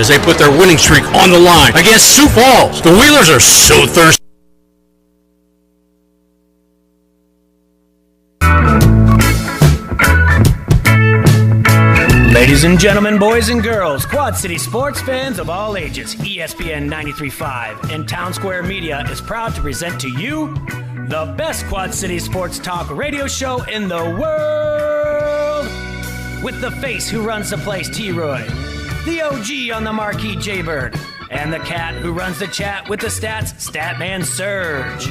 as they put their winning streak on the line against Sioux Falls. The Wheelers are so thirsty. Ladies and gentlemen, boys and girls, Quad City sports fans of all ages, ESPN 93.5 and Town Square Media is proud to present to you the best Quad City sports talk radio show in the world. With the face who runs the place, T-Roy, the OG on the marquee, Jaybird, and the cat who runs the chat with the stats, Statman Surge.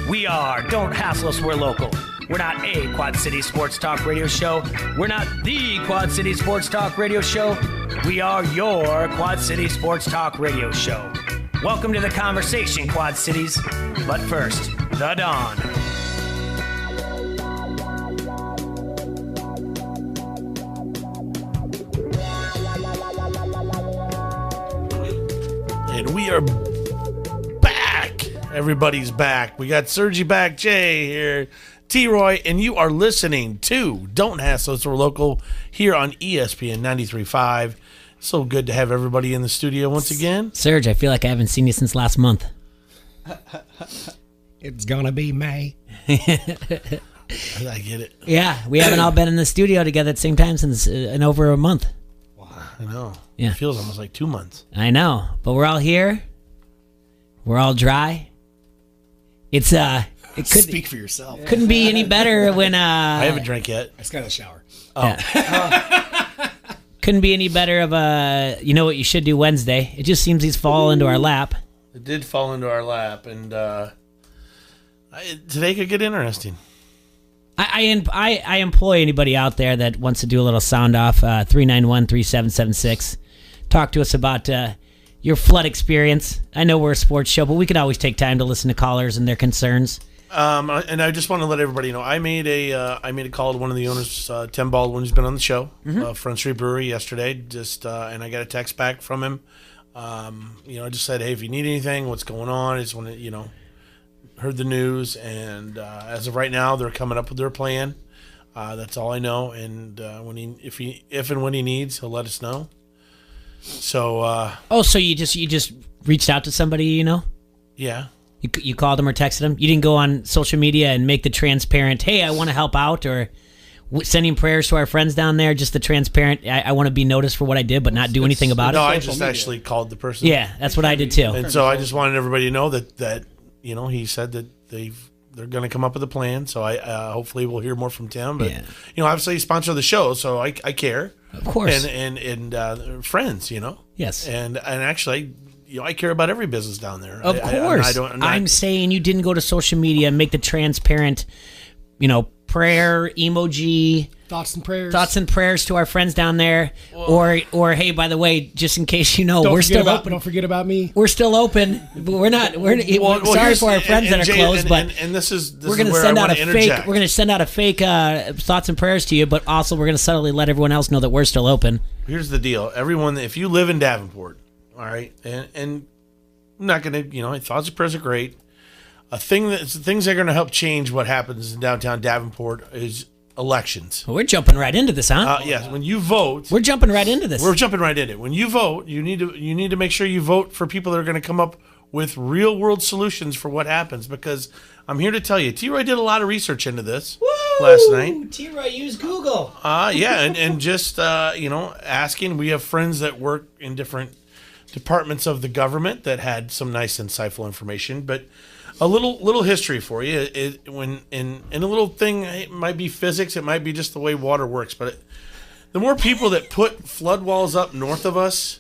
We are Don't Hassle Us, We're Local. We're not a Quad City Sports Talk radio show. We're not the Quad City Sports Talk radio show. We are your Quad City Sports Talk radio show. Welcome to the conversation, Quad Cities. But first, the Dawn. And we are back. Everybody's back. We got Sergi back, Jay here, T-Roy, and you are listening to Don't Hassle Us, We're Local here on ESPN 93.5. So good to have everybody in the studio once again. Serge, I feel like I haven't seen you since last month. It's gonna be May. I get it. Yeah, we haven't all been in the studio together at the same time since in over a month. Wow, I know. Yeah. It feels almost like 2 months. I know, but we're all here. We're all dry. It could Speak for yourself. couldn't be any better when I haven't drank yet. I just got a shower. Couldn't be any better of a, you know what you should do Wednesday. It just seems he's fall into our lap. It did fall into our lap, and today could get interesting. I employ anybody out there that wants to do a little sound off, 391-3776. Talk to us about your flood experience. I know we're a sports show, but we could always take time to listen to callers and their concerns. And I just want to let everybody know, I made a call to one of the owners, Tim Baldwin, who's been on the show, Front Street Brewery yesterday. And I got a text back from him. I just said, hey, if you need anything, what's going on? I just want to, heard the news, and as of right now, they're coming up with their plan. That's all I know. And if and when he needs, he'll let us know. So. So you just reached out to somebody, Yeah. You called him or texted him? You didn't go on social media and make the transparent, hey, I want to help out, or sending prayers to our friends down there, just the transparent, I want to be noticed for what I did, but not do anything about it? No, I just actually called the person. Yeah, that's what I did too. And so I just wanted everybody to know that he said that they're going to come up with a plan. So I hopefully we'll hear more from Tim. But obviously he sponsored the show, so I care. Of course. And friends, Yes. And actually, I care about every business down there. Of course. I'm saying you didn't go to social media and make the transparent, prayer emoji. Thoughts and prayers to our friends down there. Or hey, by the way, just in case we're still open. Don't forget about me. We're still open. We're not. We're sorry for our friends that are closed, but we're going to send out a fake. We're going to send out a fake thoughts and prayers to you, but also we're going to subtly let everyone else know that we're still open. Here's the deal, everyone. If you live in Davenport, all right, and I'm not going to. Thoughts and prayers are great. Things that are going to help change what happens in downtown Davenport is elections. Well, we're jumping right into this, huh? Yes. When you vote, we're jumping right into this. We're jumping right into it. When you vote, you need to make sure you vote for people that are going to come up with real world solutions for what happens. Because I'm here to tell you, T-Roy did a lot of research into this last night. T-Roy used Google. And just asking. We have friends that work in different departments of the government that had some nice, insightful information, but. A little history for you. When in a little thing, it might be physics, it might be just the way water works. But the more people that put flood walls up north of us,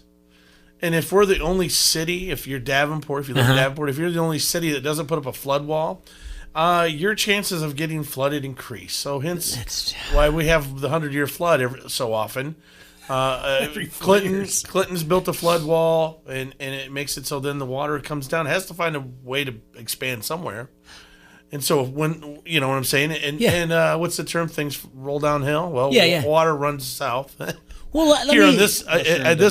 and if we're the only city, if you're Davenport, if you live in Davenport, if you're the only city that doesn't put up a flood wall, your chances of getting flooded increase. So hence why we have the 100-year flood so often. Clinton's built a flood wall, and it makes it so then the water comes down. It has to find a way to expand somewhere. And so when you know what I'm saying, and what's the term? Things roll downhill. Well, water runs south. Well, here on this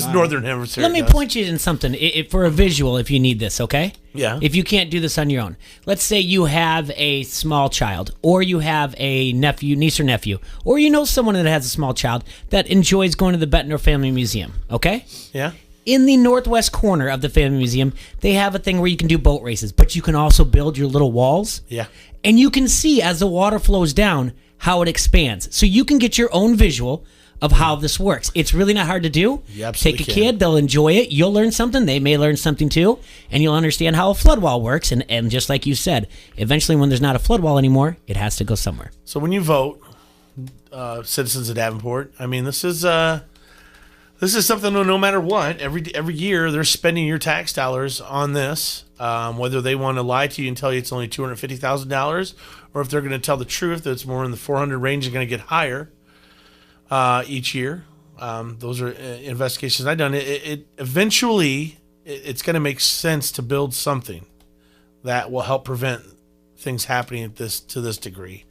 northern hemisphere. Let me point you in something for a visual if you need this, okay? Yeah. If you can't do this on your own. Let's say you have a small child, or you have a niece or nephew, or you know someone that has a small child that enjoys going to the Bettner Family Museum, okay? Yeah. in the northwest corner of the Family Museum, they have a thing where you can do boat races, but you can also build your little walls. Yeah. And you can see as the water flows down how it expands. So you can get your own visual of how this works. It's really not hard to do. You absolutely Take a can. kid, they'll enjoy it. You'll learn something. They may learn something too. And you'll understand how a flood wall works. And just like you said, eventually when there's not a flood wall anymore, it has to go somewhere. So when you vote, citizens of Davenport, I mean, this is something no matter what, every year they're spending your tax dollars on this, whether they want to lie to you and tell you it's only $250,000 or if they're going to tell the truth that it's more in the 400 range and going to get higher each year. Those are investigations I've done. Eventually, it's going to make sense to build something that will help prevent things happening to this degree.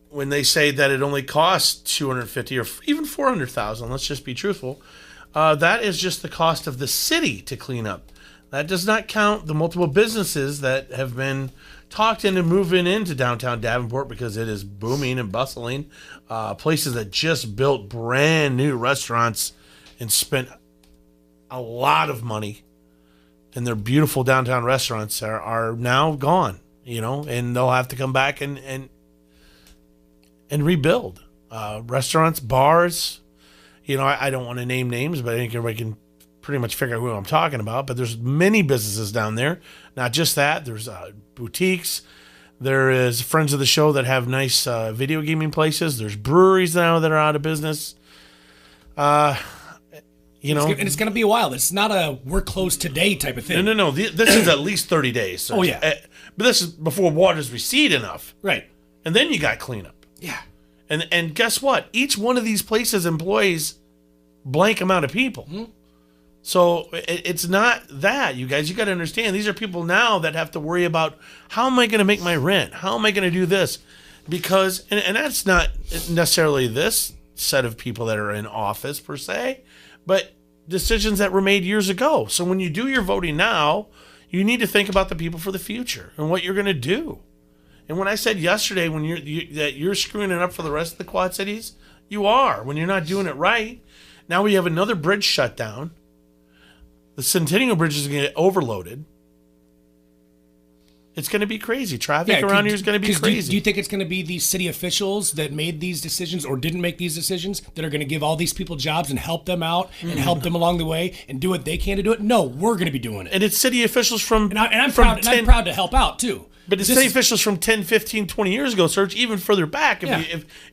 When they say that it only costs $250,000 or even $400,000, let's just be truthful, that is just the cost of the city to clean up. That does not count the multiple businesses that have been talked into moving into downtown Davenport because it is booming and bustling. Places that just built brand new restaurants and spent a lot of money in their beautiful downtown restaurants are now gone, and they'll have to come back and rebuild. Restaurants, bars, I don't want to name names, but I think everybody can pretty much figure out who I'm talking about. But there's many businesses down there. Not just that. There's boutiques. There is friends of the show that have nice video gaming places. There's breweries now that are out of business. And it's going to be a while. It's not a we're closed today type of thing. No. This is at least 30 days. So yeah. But this is before waters recede enough. Right. And then you got cleanup. Yeah. And guess what? Each one of these places employs blank amount of people. Mm-hmm. So it's not that, you guys. You got to understand, these are people now that have to worry about, how am I going to make my rent? How am I going to do this? Because, and that's not necessarily this set of people that are in office per se, but decisions that were made years ago. So when you do your voting now, you need to think about the people for the future and what you're going to do. And when I said yesterday, that you're screwing it up for the rest of the Quad Cities, you are, when you're not doing it right. Now we have another bridge shut down. The Centennial Bridge is going to get overloaded. It's going to be crazy. Traffic around here is going to be crazy. Do you think it's going to be these city officials that made these decisions or didn't make these decisions that are going to give all these people jobs and help them out and help them along the way and do what they can to do it? No, we're going to be doing it. And it's city officials from... I'm proud to help out, too. But it's city officials from 10, 15, 20 years ago, Serge, even further back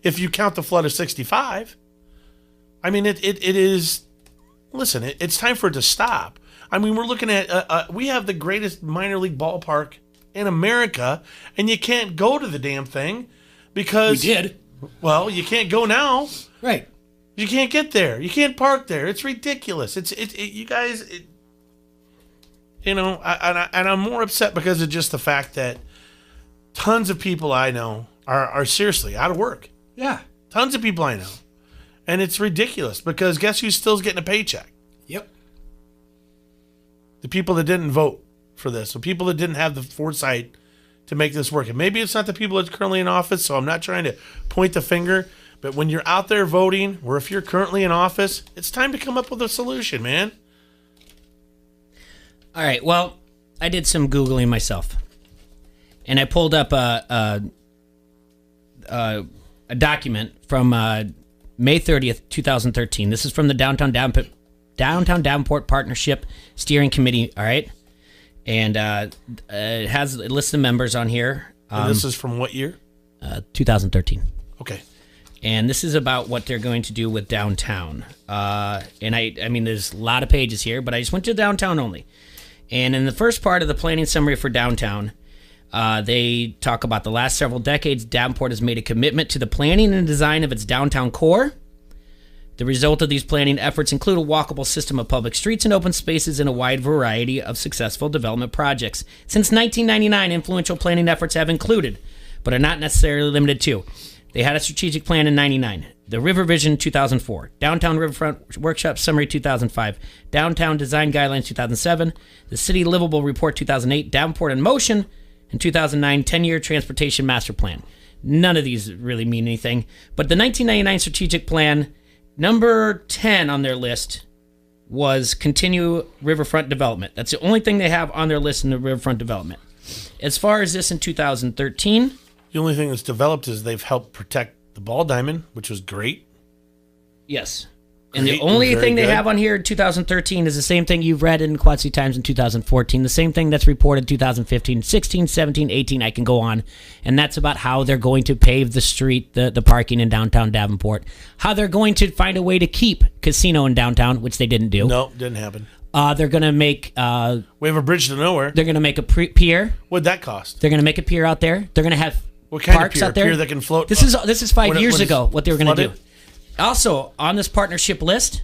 if you count the flood of 65. I mean, it is... Listen, it's time for it to stop. I mean, we're looking at... we have the greatest minor league ballpark in America, and you can't go to the damn thing because... We did. Well, you can't go now. Right. You can't get there. You can't park there. It's ridiculous. You guys... and I'm more upset because of just the fact that tons of people I know are seriously out of work. Yeah. Tons of people I know. And it's ridiculous because guess who's still getting a paycheck? Yep. The people that didn't vote for this. The people that didn't have the foresight to make this work. And maybe it's not the people that's currently in office, so I'm not trying to point the finger. But when you're out there voting, or if you're currently in office, it's time to come up with a solution, man. All right, well, I did some Googling myself. And I pulled up a document from May 30th, 2013. This is from the Downtown Davenport Partnership Steering Committee, all right? And it has a list of members on here. And this is from what year? 2013. Okay. And this is about what they're going to do with downtown. And I mean, there's a lot of pages here, but I just went to downtown only. And in the first part of the planning summary for downtown, they talk about the last several decades, Davenport has made a commitment to the planning and design of its downtown core. The result of these planning efforts include a walkable system of public streets and open spaces in a wide variety of successful development projects. Since 1999, influential planning efforts have included, but are not necessarily limited to. They had a strategic plan in 99, the River Vision 2004, Downtown Riverfront Workshop Summary 2005, Downtown Design Guidelines 2007, the City Livable Report 2008, Davenport in Motion in 2009, 10-year Transportation Master Plan. None of these really mean anything, but the 1999 strategic plan, number 10 on their list, was continue riverfront development. That's the only thing they have on their list in the riverfront development. As far as this in 2013, The only thing that's developed is they've helped protect the ball diamond, which was great. yes. And the Great, only very thing they good. have on here in 2013 is the same thing you've read in Quad City Times in 2014, the same thing that's reported 2015, 16, 17, 18, I can go on. And that's about how they're going to pave the street, the parking in downtown Davenport, how they're going to find a way to keep casino in downtown, which they didn't do. No, didn't happen. They're going to make We have a bridge to nowhere. they're going to make a pier. What'd that cost? They're going to make a pier out there. They're going to have What kind parks of pier? out there. Pier that can float? This is 5 When it years was ago what they were going to do. flooded? Also, on this partnership list,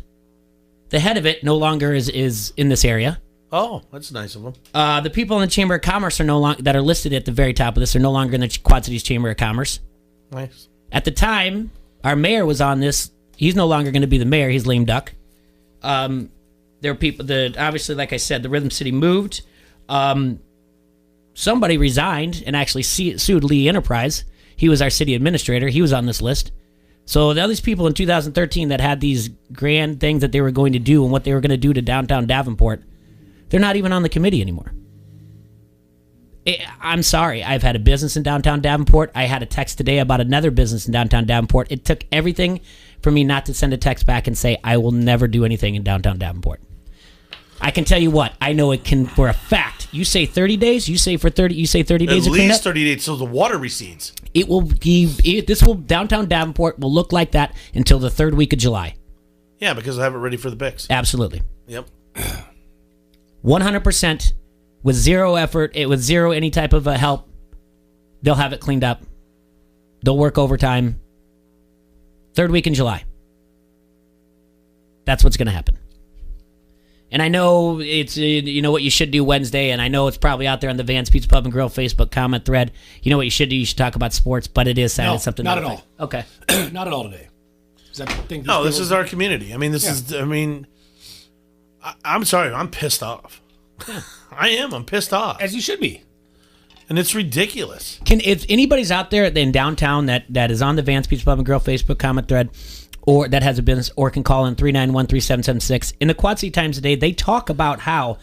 the head of it no longer is in this area. Oh, that's nice of them. The people in the Chamber of Commerce are no longer that are listed at the very top of this are no longer in the Quad Cities Chamber of Commerce. Nice. At the time, our mayor was on this. He's no longer going to be the mayor. He's lame duck. There are people that obviously, like I said, the Rhythm City moved. Somebody resigned and actually sued Lee Enterprise. He was our city administrator. He was on this list. So all these people in 2013 that had these grand things that they were going to do and what they were going to do to downtown Davenport, they're not even on the committee anymore. I'm sorry. I've had a business in downtown Davenport. I had a text today about another business in downtown Davenport. It took everything for me not to send a text back and say, I will never do anything in downtown Davenport. I can tell you what, I know it can for a fact. You say 30 days, you say 30 days At of cleanup. least 30 days till the water recedes. It will downtown Davenport will look like that until the third week of July. Yeah, because I have it ready for the Bix. Absolutely. Yep. 100% with zero effort, with zero any type of help. They'll have it cleaned up. They'll work overtime. Third week in July. That's what's going to happen. And I know it's you know what you should do Wednesday, and I know it's probably out there on the Vance Pizza Pub and Grill Facebook comment thread. You know what you should do? You should talk about sports, but it is No, it's something. not that at I all. think. Okay. Not at all today. No, this is our community. I mean, I'm sorry. I'm pissed off. I am. I'm pissed off. as you should be. And it's ridiculous. If anybody's out there in downtown that is on the Vance Pizza Pub and Grill Facebook comment thread, or that has a business, or can call in 391-3776. In the Quad City Times today, they talk about how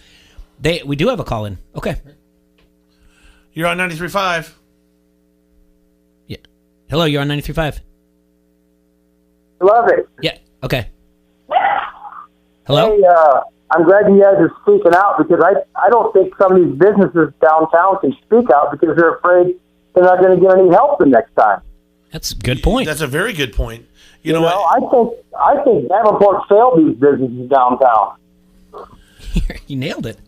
we do have a call in. Okay. You're on 93.5. Yeah. Hello, you're on 93.5. Love it. Yeah. Okay. Hello? Hey, I'm glad you guys are speaking out because I don't think some of these businesses downtown can speak out because they're afraid they're not going to get any help the next time. That's a good point. That's a very good point. You know what? I think Davenport failed these businesses downtown. You nailed it.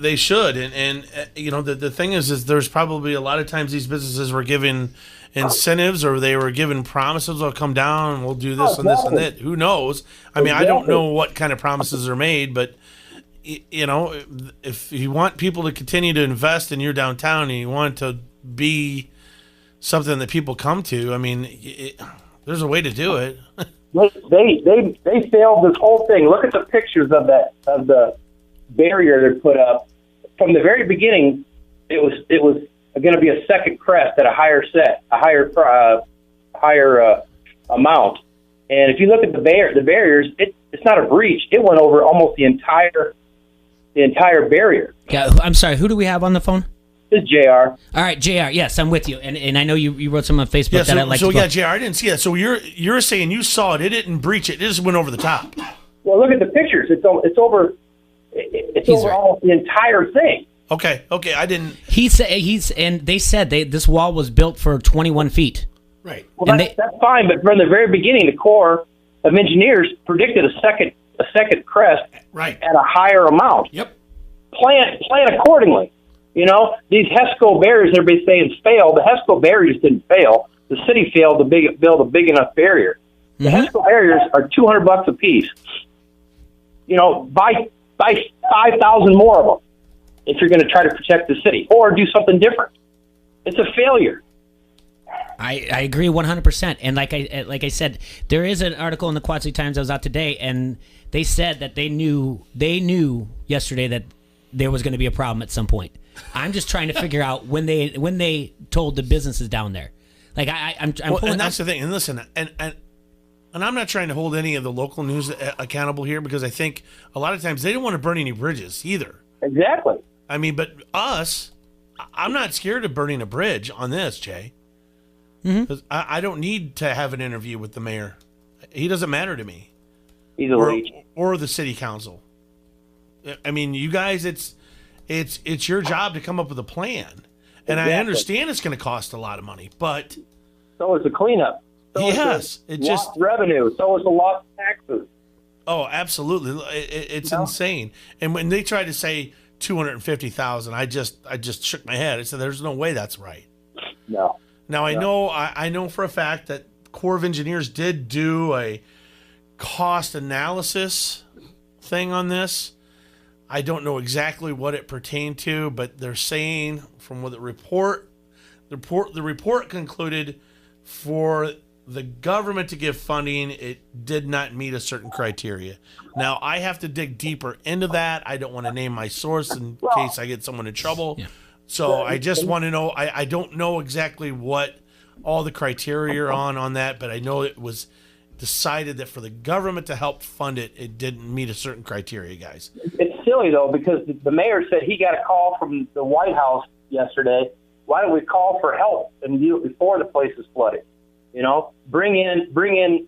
They should. And you know, the thing is there's probably a lot of times these businesses were given incentives or they were given promises. They'll come down and we'll do this and this and that. Who knows? I mean, I don't know what kind of promises are made, but you know, if you want people to continue to invest in your downtown and you want it to be something that people come to, I mean, there's a way to do it. They failed this whole thing. Look at the pictures of the barrier they put up. From the very beginning, it was going to be a second crest at a higher amount. And if you look at the barriers, it's not a breach. It went over almost the entire barrier. Yeah, I'm sorry. Who do we have on the phone? This is JR. All right, JR. Yes, I'm with you. And I know you wrote some on Facebook Yeah, that I'd like to go. yeah, JR, I didn't see that. So you're saying you saw it. It didn't breach it. It just went over the top. Well, look at the pictures. It's over Right. almost the entire thing. Okay, I didn't. They said this wall was built for 21 feet. Right. Well, that's fine, but from the very beginning, the Corps of Engineers predicted a second crest Right. at a higher amount. Yep. Plan accordingly. You know, these HESCO barriers everybody's saying failed. The HESCO barriers didn't fail. The city failed to build a big enough barrier. The HESCO barriers are $200 a piece. You know, buy 5,000 more of them if you're going to try to protect the city or do something different. It's a failure. I agree 100%. And like I said, there is an article in the Quad City Times that was out today, and they said that they knew yesterday that there was going to be a problem at some point. I'm just trying to figure out when they told the businesses down there. Like I'm Well, pulling, and that's the thing. And listen, and and I'm not trying to hold any of the local news accountable here because I think a lot of times they don't want to burn any bridges either. Exactly. I mean, but I'm not scared of burning a bridge on this, Jay. 'Cause I don't need to have an interview with the mayor. He doesn't matter to me. He's a leech. Or the city council. I mean, you guys, it's your job to come up with a plan. And I understand it's going to cost a lot of money, but So is the cleanup. So yes, is the lost revenue. So is the lost taxes. Oh, absolutely. It's insane. And when they tried to say 250,000, I just shook my head. I said, "There's no way that's right." No. Now I know for a fact that Corps of Engineers did do a cost analysis thing on this. I don't know exactly what it pertained to, but they're saying from what the report concluded for the government to give funding, it did not meet a certain criteria. Now I have to dig deeper into that. I don't want to name my source in case I get someone in trouble. Yeah. So I just want to know, I don't know exactly what all the criteria are on that, but I know it was decided that for the government to help fund it, it didn't meet a certain criteria, guys. It's silly, though, because the mayor said he got a call from the White House yesterday. Why don't we call for help and do it before the place is flooded? You know, bring in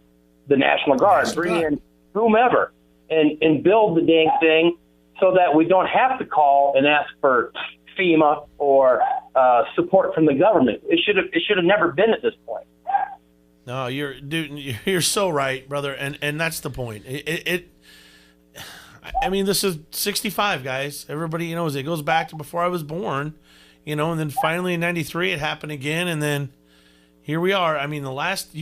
the National Guard, bring in whomever, and build the dang thing so that we don't have to call and ask for FEMA or support from the government. It should have never been at this point. No, you're so right, brother, and that's the point. I mean, this is 65, guys. Everybody knows it goes back to before I was born, and then finally in 93 it happened again, and then here we are. I mean, the last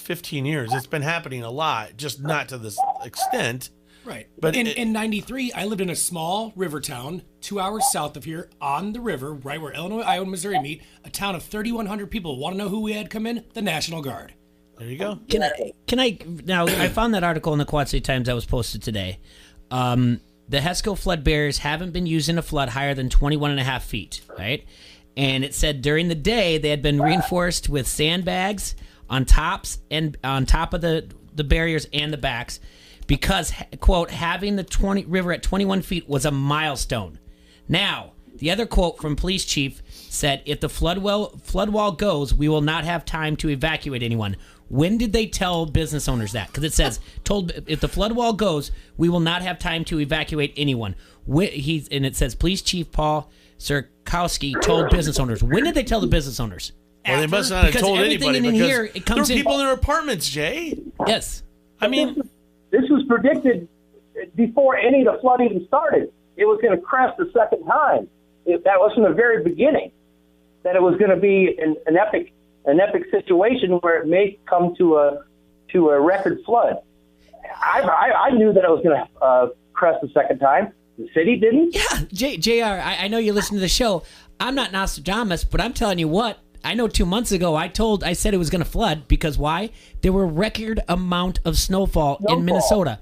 15 years, it's been happening a lot, just not to this extent. Right. But in 93, I lived in a small river town 2 hours south of here on the river, right where Illinois, Iowa, and Missouri meet, a town of 3,100 people. Want to know who we had come in? The National Guard. There you go. Can I now? I found that article in the Quad City Times that was posted today. The HESCO flood barriers haven't been used in a flood higher than 21.5 feet, right? And it said during the day they had been reinforced with sandbags on tops and on top of the barriers and the backs, because, quote, having the river at 21 feet was a milestone. Now, the other quote from police chief said, if the flood wall goes, we will not have time to evacuate anyone. When did they tell business owners that? Because it says, if the flood wall goes, we will not have time to evacuate anyone. And it says, police chief Paul Sirkowski told business owners. When did they tell the business owners? Well, they must not have told anybody because here, it comes there were people in their apartments, Jay. Yes. I mean, this was predicted before any of the flood even started. It was going to crest the second time. That was from the very beginning, that it was going to be an epic situation where it may come to a record flood. I knew that it was going to crest the second time. The city didn't. Yeah, JR, I know you listen to the show. I'm not Nostradamus, but I'm telling you what. I know 2 months ago I said it was going to flood because why? There were record amount of snowfall in Minnesota.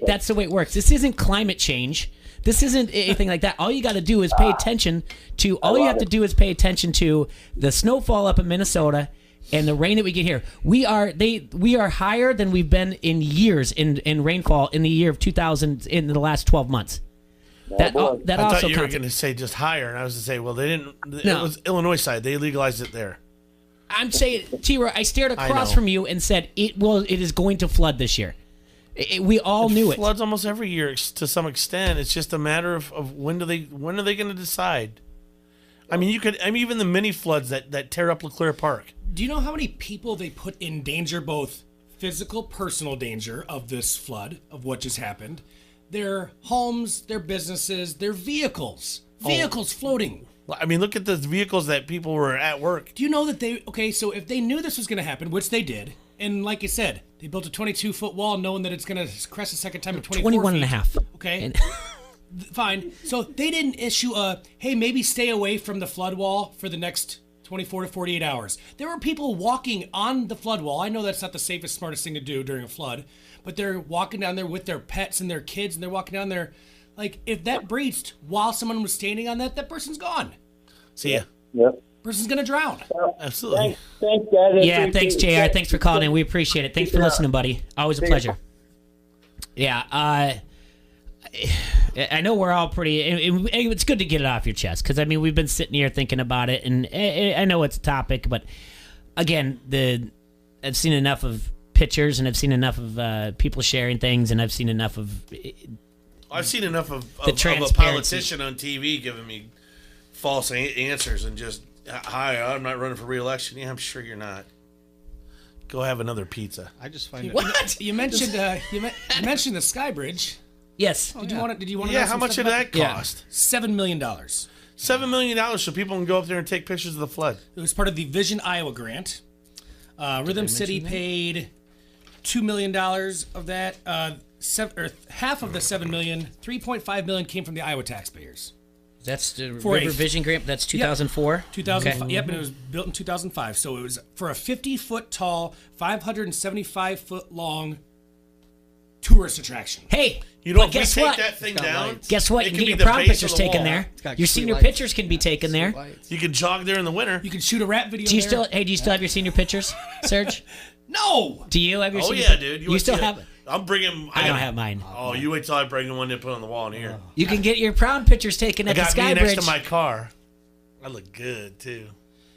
That's the way it works. This isn't climate change. This isn't anything like that. All you got to do is pay attention to. All you have to do is pay attention to the snowfall up in Minnesota and the rain that we get here. We are higher than we've been in years in rainfall in the year of 2000 in the last 12 months. That I also thought you were counts. going to say just higher, and I was going to say, well, they didn't. It was Illinois side; they legalized it there. I'm saying, T-Roy, I stared across from you and said it is going to flood this year. We all knew it. Floods almost every year to some extent. It's just a matter of when are they going to decide? I mean, even the mini floods that tear up LeClaire Park. Do you know how many people they put in danger, both physical, personal danger of this flood, of what just happened? Their homes, their businesses, their vehicles floating. I mean, look at the vehicles that people were at work. Do you know that so if they knew this was going to happen, which they did, and like you said, they built a 22-foot wall knowing that it's going to crest a second time at 21 and a half. Okay. Fine. So they didn't issue hey, maybe stay away from the flood wall for the next 24 to 48 hours. There were people walking on the flood wall. I know that's not the safest, smartest thing to do during a flood, but they're walking down there with their pets and their kids, and they're walking down there. Like, if that breached while someone was standing on that person's gone. See ya. Yep. person's going to drown. Absolutely. Thanks, guys. Yeah, thanks, JR. Thanks for calling in. We appreciate it. Thanks for listening, buddy. Always a pleasure. Yeah, I know we're all pretty. It's good to get it off your chest because I mean we've been sitting here thinking about it, and I know it's a topic, but again, I've seen enough of pictures, and I've seen enough of people sharing things, and I've seen enough of a politician on TV giving me false answers and just, hi, I'm not running for re-election. Yeah, I'm sure you're not. Go have another pizza. I just find it. What you mentioned? You mentioned the Sky Bridge. Yes. Did you want to? Yeah, how much did that cost? $7 million. $7 million so people can go up there and take pictures of the flood. It was part of the Vision Iowa grant. Rhythm City paid $2 million of that. Half of the $7 million, $3.5 million came from the Iowa taxpayers. That's the River Vision grant. That's 2004. 2005. Okay. Yep, and it was built in 2005. So it was for a 50-foot tall, 575-foot long tourist attraction. Hey, You know, but if we guess take what? that thing down, Guess what? it You can can get be your the prom base pictures of the taken wall. there. got Your street senior lights. pictures can be taken there. You can jog there in the winter. You can shoot a rap video. Do you there. still? Hey, do you still have your senior pictures, Serge? No. Do you have your? Oh senior yeah, dude. You still have? I'm bringing. I don't have mine. Oh, you wait till I bring the one to put on the wall in here. You can get your prom pictures taken I at the got Sky me Bridge. next to my car. I look good too.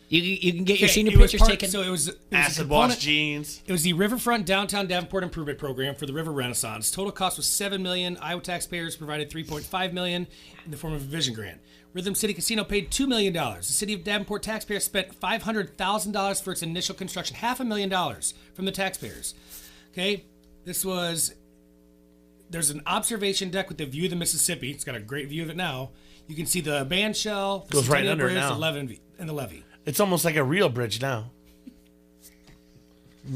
You can get your Okay, senior it was pictures part- taken. So it was a Acid component- wash jeans. It was the Riverfront Downtown Davenport Improvement Program for the River Renaissance. Total cost was $7 million. Iowa taxpayers provided $3.5 million in the form of a vision grant. Rhythm City Casino paid $2 million. The city of Davenport taxpayers spent $500,000 for its initial construction, $500,000 from the taxpayers. Okay, there's an observation deck with the view of the Mississippi. It's got a great view of it now. You can see the band shell, the Goes right Centennial under it Bridge, now. and the levee. It's almost like a real bridge now.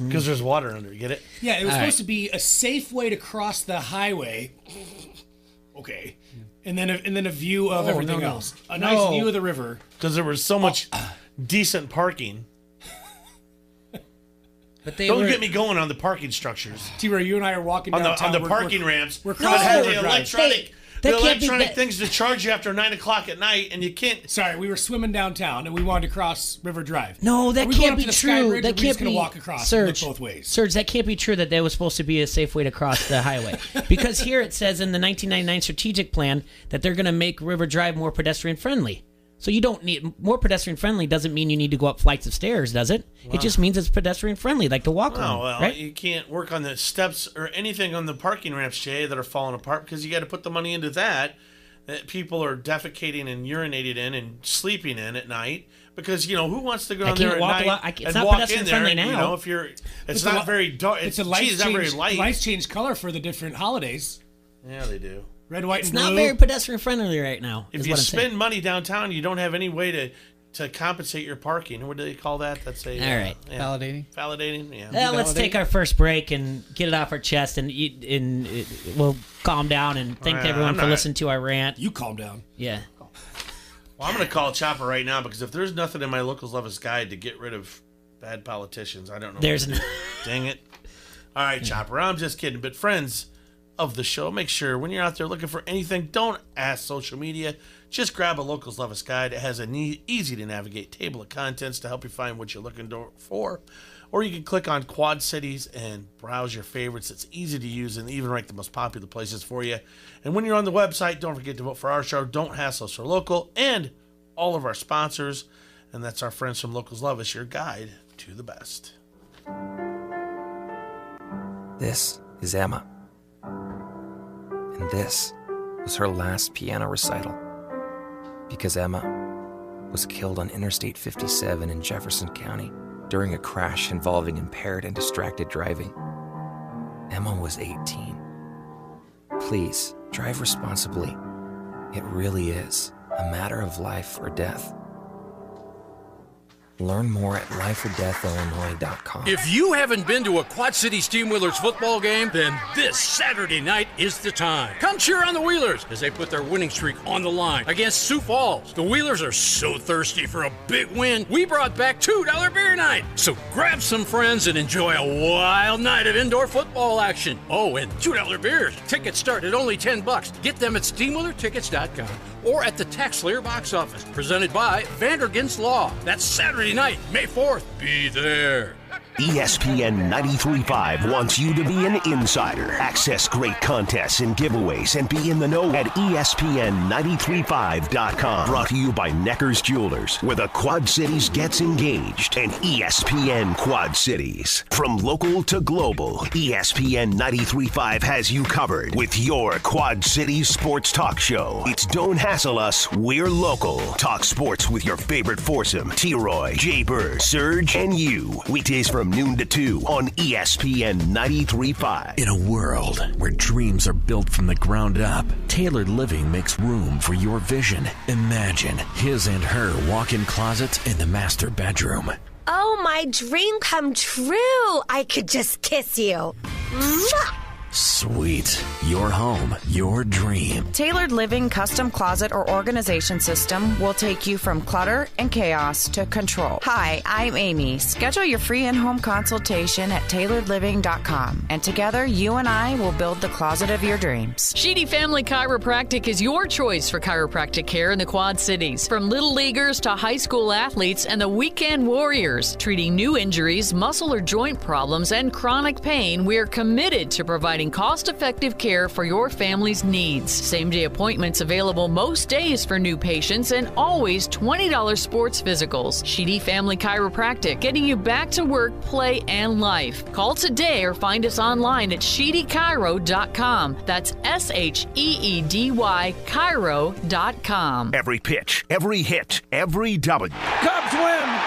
Because there's water under it. Get it? Yeah, it was All supposed right. to be a safe way to cross the highway. Okay, and then a view of everything no. else. A nice view of the river. Because there was so much decent parking. But they Don't were, get me going on the parking structures. T-Ray, you and I are walking On downtown. the We're- parking we're- ramps. We're But crossing had River the Drive. electronic, that the can't be electronic that- things to charge you after 9 o'clock at night, and you can't. Sorry, we were swimming downtown and we wanted to cross River Drive. No, that Are we going can't up be to the Sky true. Bridge, or That are we just can't gonna be. walk across Serge, and look both ways. Serge, that can't be true that there was supposed to be a safe way to cross the highway. Because here it says in the 1999 strategic plan that they're going to make River Drive more pedestrian friendly. So you don't need more pedestrian friendly doesn't mean you need to go up flights of stairs, does it? It just means it's pedestrian friendly, like the walk Oh, along, well, right? you can't work on the steps or anything on the parking ramps, Jay, that are falling apart because you got to put the money into that people are defecating and urinating in and sleeping in at night. Because, you know, who wants to go down can't there at walk a night lot- it's and not walk pedestrian in there? friendly You now. know, if you're, it's the not li- very dark. It's a lights it's not very change. light. Lights change color for the different holidays. Yeah, they do. Red, white, It's and not blue. very pedestrian friendly right now. If is you what I'm spend saying. money downtown, you don't have any way to compensate your parking. What do they call that? That's a All right. yeah. Validating. Validating. Yeah. Well, let's take our first break and get it off our chest, and we'll calm down and thank Well, everyone I'm for not- listening to our rant. You calm down. Yeah. Well, I'm going to call Chopper right now because if there's nothing in my locals love guide to get rid of bad politicians, I don't know. There's what to do. Dang it. All right, Chopper, I'm just kidding. But friends of the show, make sure when you're out there looking for anything, don't ask social media. Just grab a locals love guide. It has an easy to navigate table of contents to help you find what you're looking for. Or you can click on Quad Cities and browse your favorites. It's easy to use and even rank the most popular places for you. And when you're on the website, don't forget to vote for our show. Don't hassle us for local and all of our sponsors. And that's our friends from Locals Love Us, your guide to the best. This is Emma. And this was her last piano recital. Because Emma was killed on Interstate 57 in Jefferson County during a crash involving impaired and distracted driving. Emma was 18. Please, drive responsibly. It really is a matter of life or death. Learn more at lifeordeathillinois.com. If you haven't been to a Quad City Steamwheelers football game, then this Saturday night is the time. Come cheer on the Wheelers as they put their winning streak on the line against Sioux Falls. The Wheelers are so thirsty for a big win, we brought back $2 beer night. So grab some friends and enjoy a wild night of indoor football action. Oh, and $2 beers. Tickets start at only $10. Get them at steamwheelertickets.com or at the Tax Slayer box office. Presented by Vandergins Law. That's Saturday night, May 4th. Be there. ESPN 93.5 wants you to be an insider. Access great contests and giveaways and be in the know at ESPN935.com. Brought to you by Necker's Jewelers, where the Quad Cities gets engaged, and ESPN Quad Cities. From local to global, ESPN 93.5 has you covered with your Quad Cities sports talk show. It's Don't Hassle Us, We're Local. Talk sports with your favorite foursome, T-Roy, Jay Bird, Serge, and you. Weekdays from noon to 2 on ESPN 93.5. In a world where dreams are built from the ground up, Tailored Living makes room for your vision. Imagine his and her walk-in closet in the master bedroom. Oh, my dream come true. I could just kiss you. Mwah! Sweet. Your home, your dream. Tailored Living Custom Closet or Organization System will take you from clutter and chaos to control. Hi, I'm Amy. Schedule your free in-home consultation at tailoredliving.com, and together you and I will build the closet of your dreams. Sheedy Family Chiropractic is your choice for chiropractic care in the Quad Cities. From little leaguers to high school athletes and the weekend warriors, treating new injuries, muscle or joint problems, and chronic pain, we are committed to providing cost-effective care for your family's needs. Same-day appointments available most days for new patients and always $20 sports physicals. Sheedy Family Chiropractic, getting you back to work, play, and life. Call today or find us online at sheedychiro.com. That's SHEEDY Chiro.com. Every pitch, every hit, every double. Cubs win!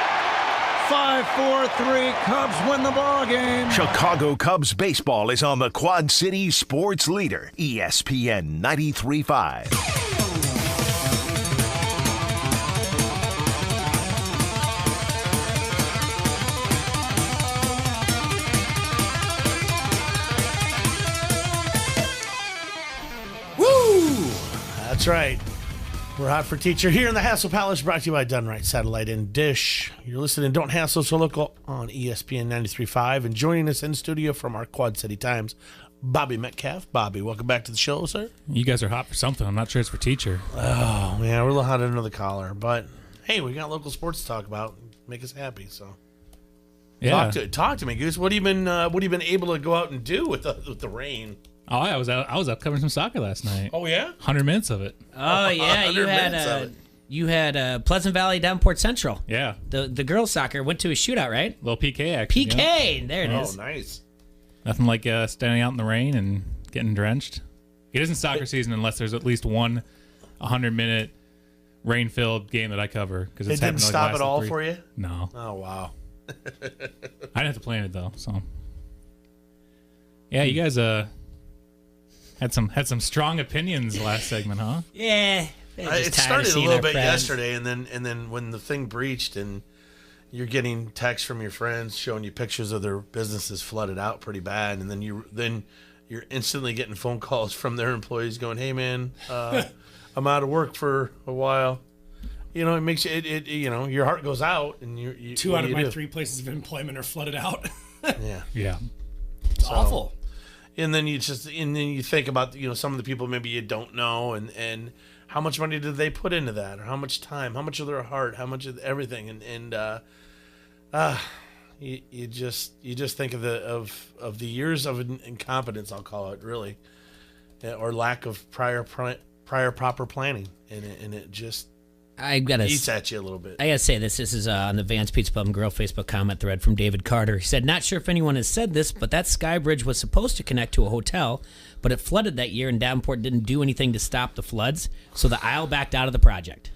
5-4-3, Cubs win the ball game. Chicago Cubs baseball is on the Quad Cities sports leader, ESPN 93.5. Woo! That's right. We're Hot for Teacher here in the Hassle Palace, brought to you by Done Right Satellite and Dish. You're listening to Don't Hassle So Local on ESPN 93.5. And joining us in studio from our Quad City Times, Bobby Metcalf. Bobby, welcome back to the show, sir. You guys are hot for something. I'm not sure it's for teacher. Oh, man, we're a little hot under the collar. But, hey, we got local sports to talk about. Make us happy, so. Yeah. Talk to me, Goose. What have you been able to go out and do with the rain? Oh, I was out covering some soccer last night. Oh, yeah? 100 minutes of it. Oh, yeah. You had Pleasant Valley Davenport Central. Yeah. The girls' soccer went to a shootout, right? Little PK action. PK! There it is. Oh, nice. Nothing like standing out in the rain and getting drenched. It isn't soccer season unless there's at least one 100-minute rain-filled game that I cover. It didn't stop at all for you? No. Oh, wow. I didn't have to plan it, though, so. Yeah, you guys had some strong opinions last segment, huh? Yeah. It started a little bit yesterday, and then when the thing breached and you're getting texts from your friends showing you pictures of their businesses flooded out pretty bad, and then you're instantly getting phone calls from their employees going, "Hey man, I'm out of work for a while." You know, it makes you your heart goes out, and you 2 out of my 3 places of employment are flooded out. Yeah. It's awful. And then you think about some of the people maybe you don't know, and how much money did they put into that, or how much time, how much of their heart, how much of everything, and you just think of the years of incompetence, I'll call it, really, or lack of prior proper planning, and it just eats at you a little bit. I gotta say this. This is on the Vance Pizza Pub and Grill Facebook comment thread from David Carter. He said, "Not sure if anyone has said this, but that sky bridge was supposed to connect to a hotel, but it flooded that year, and Davenport didn't do anything to stop the floods, so the aisle backed out of the project."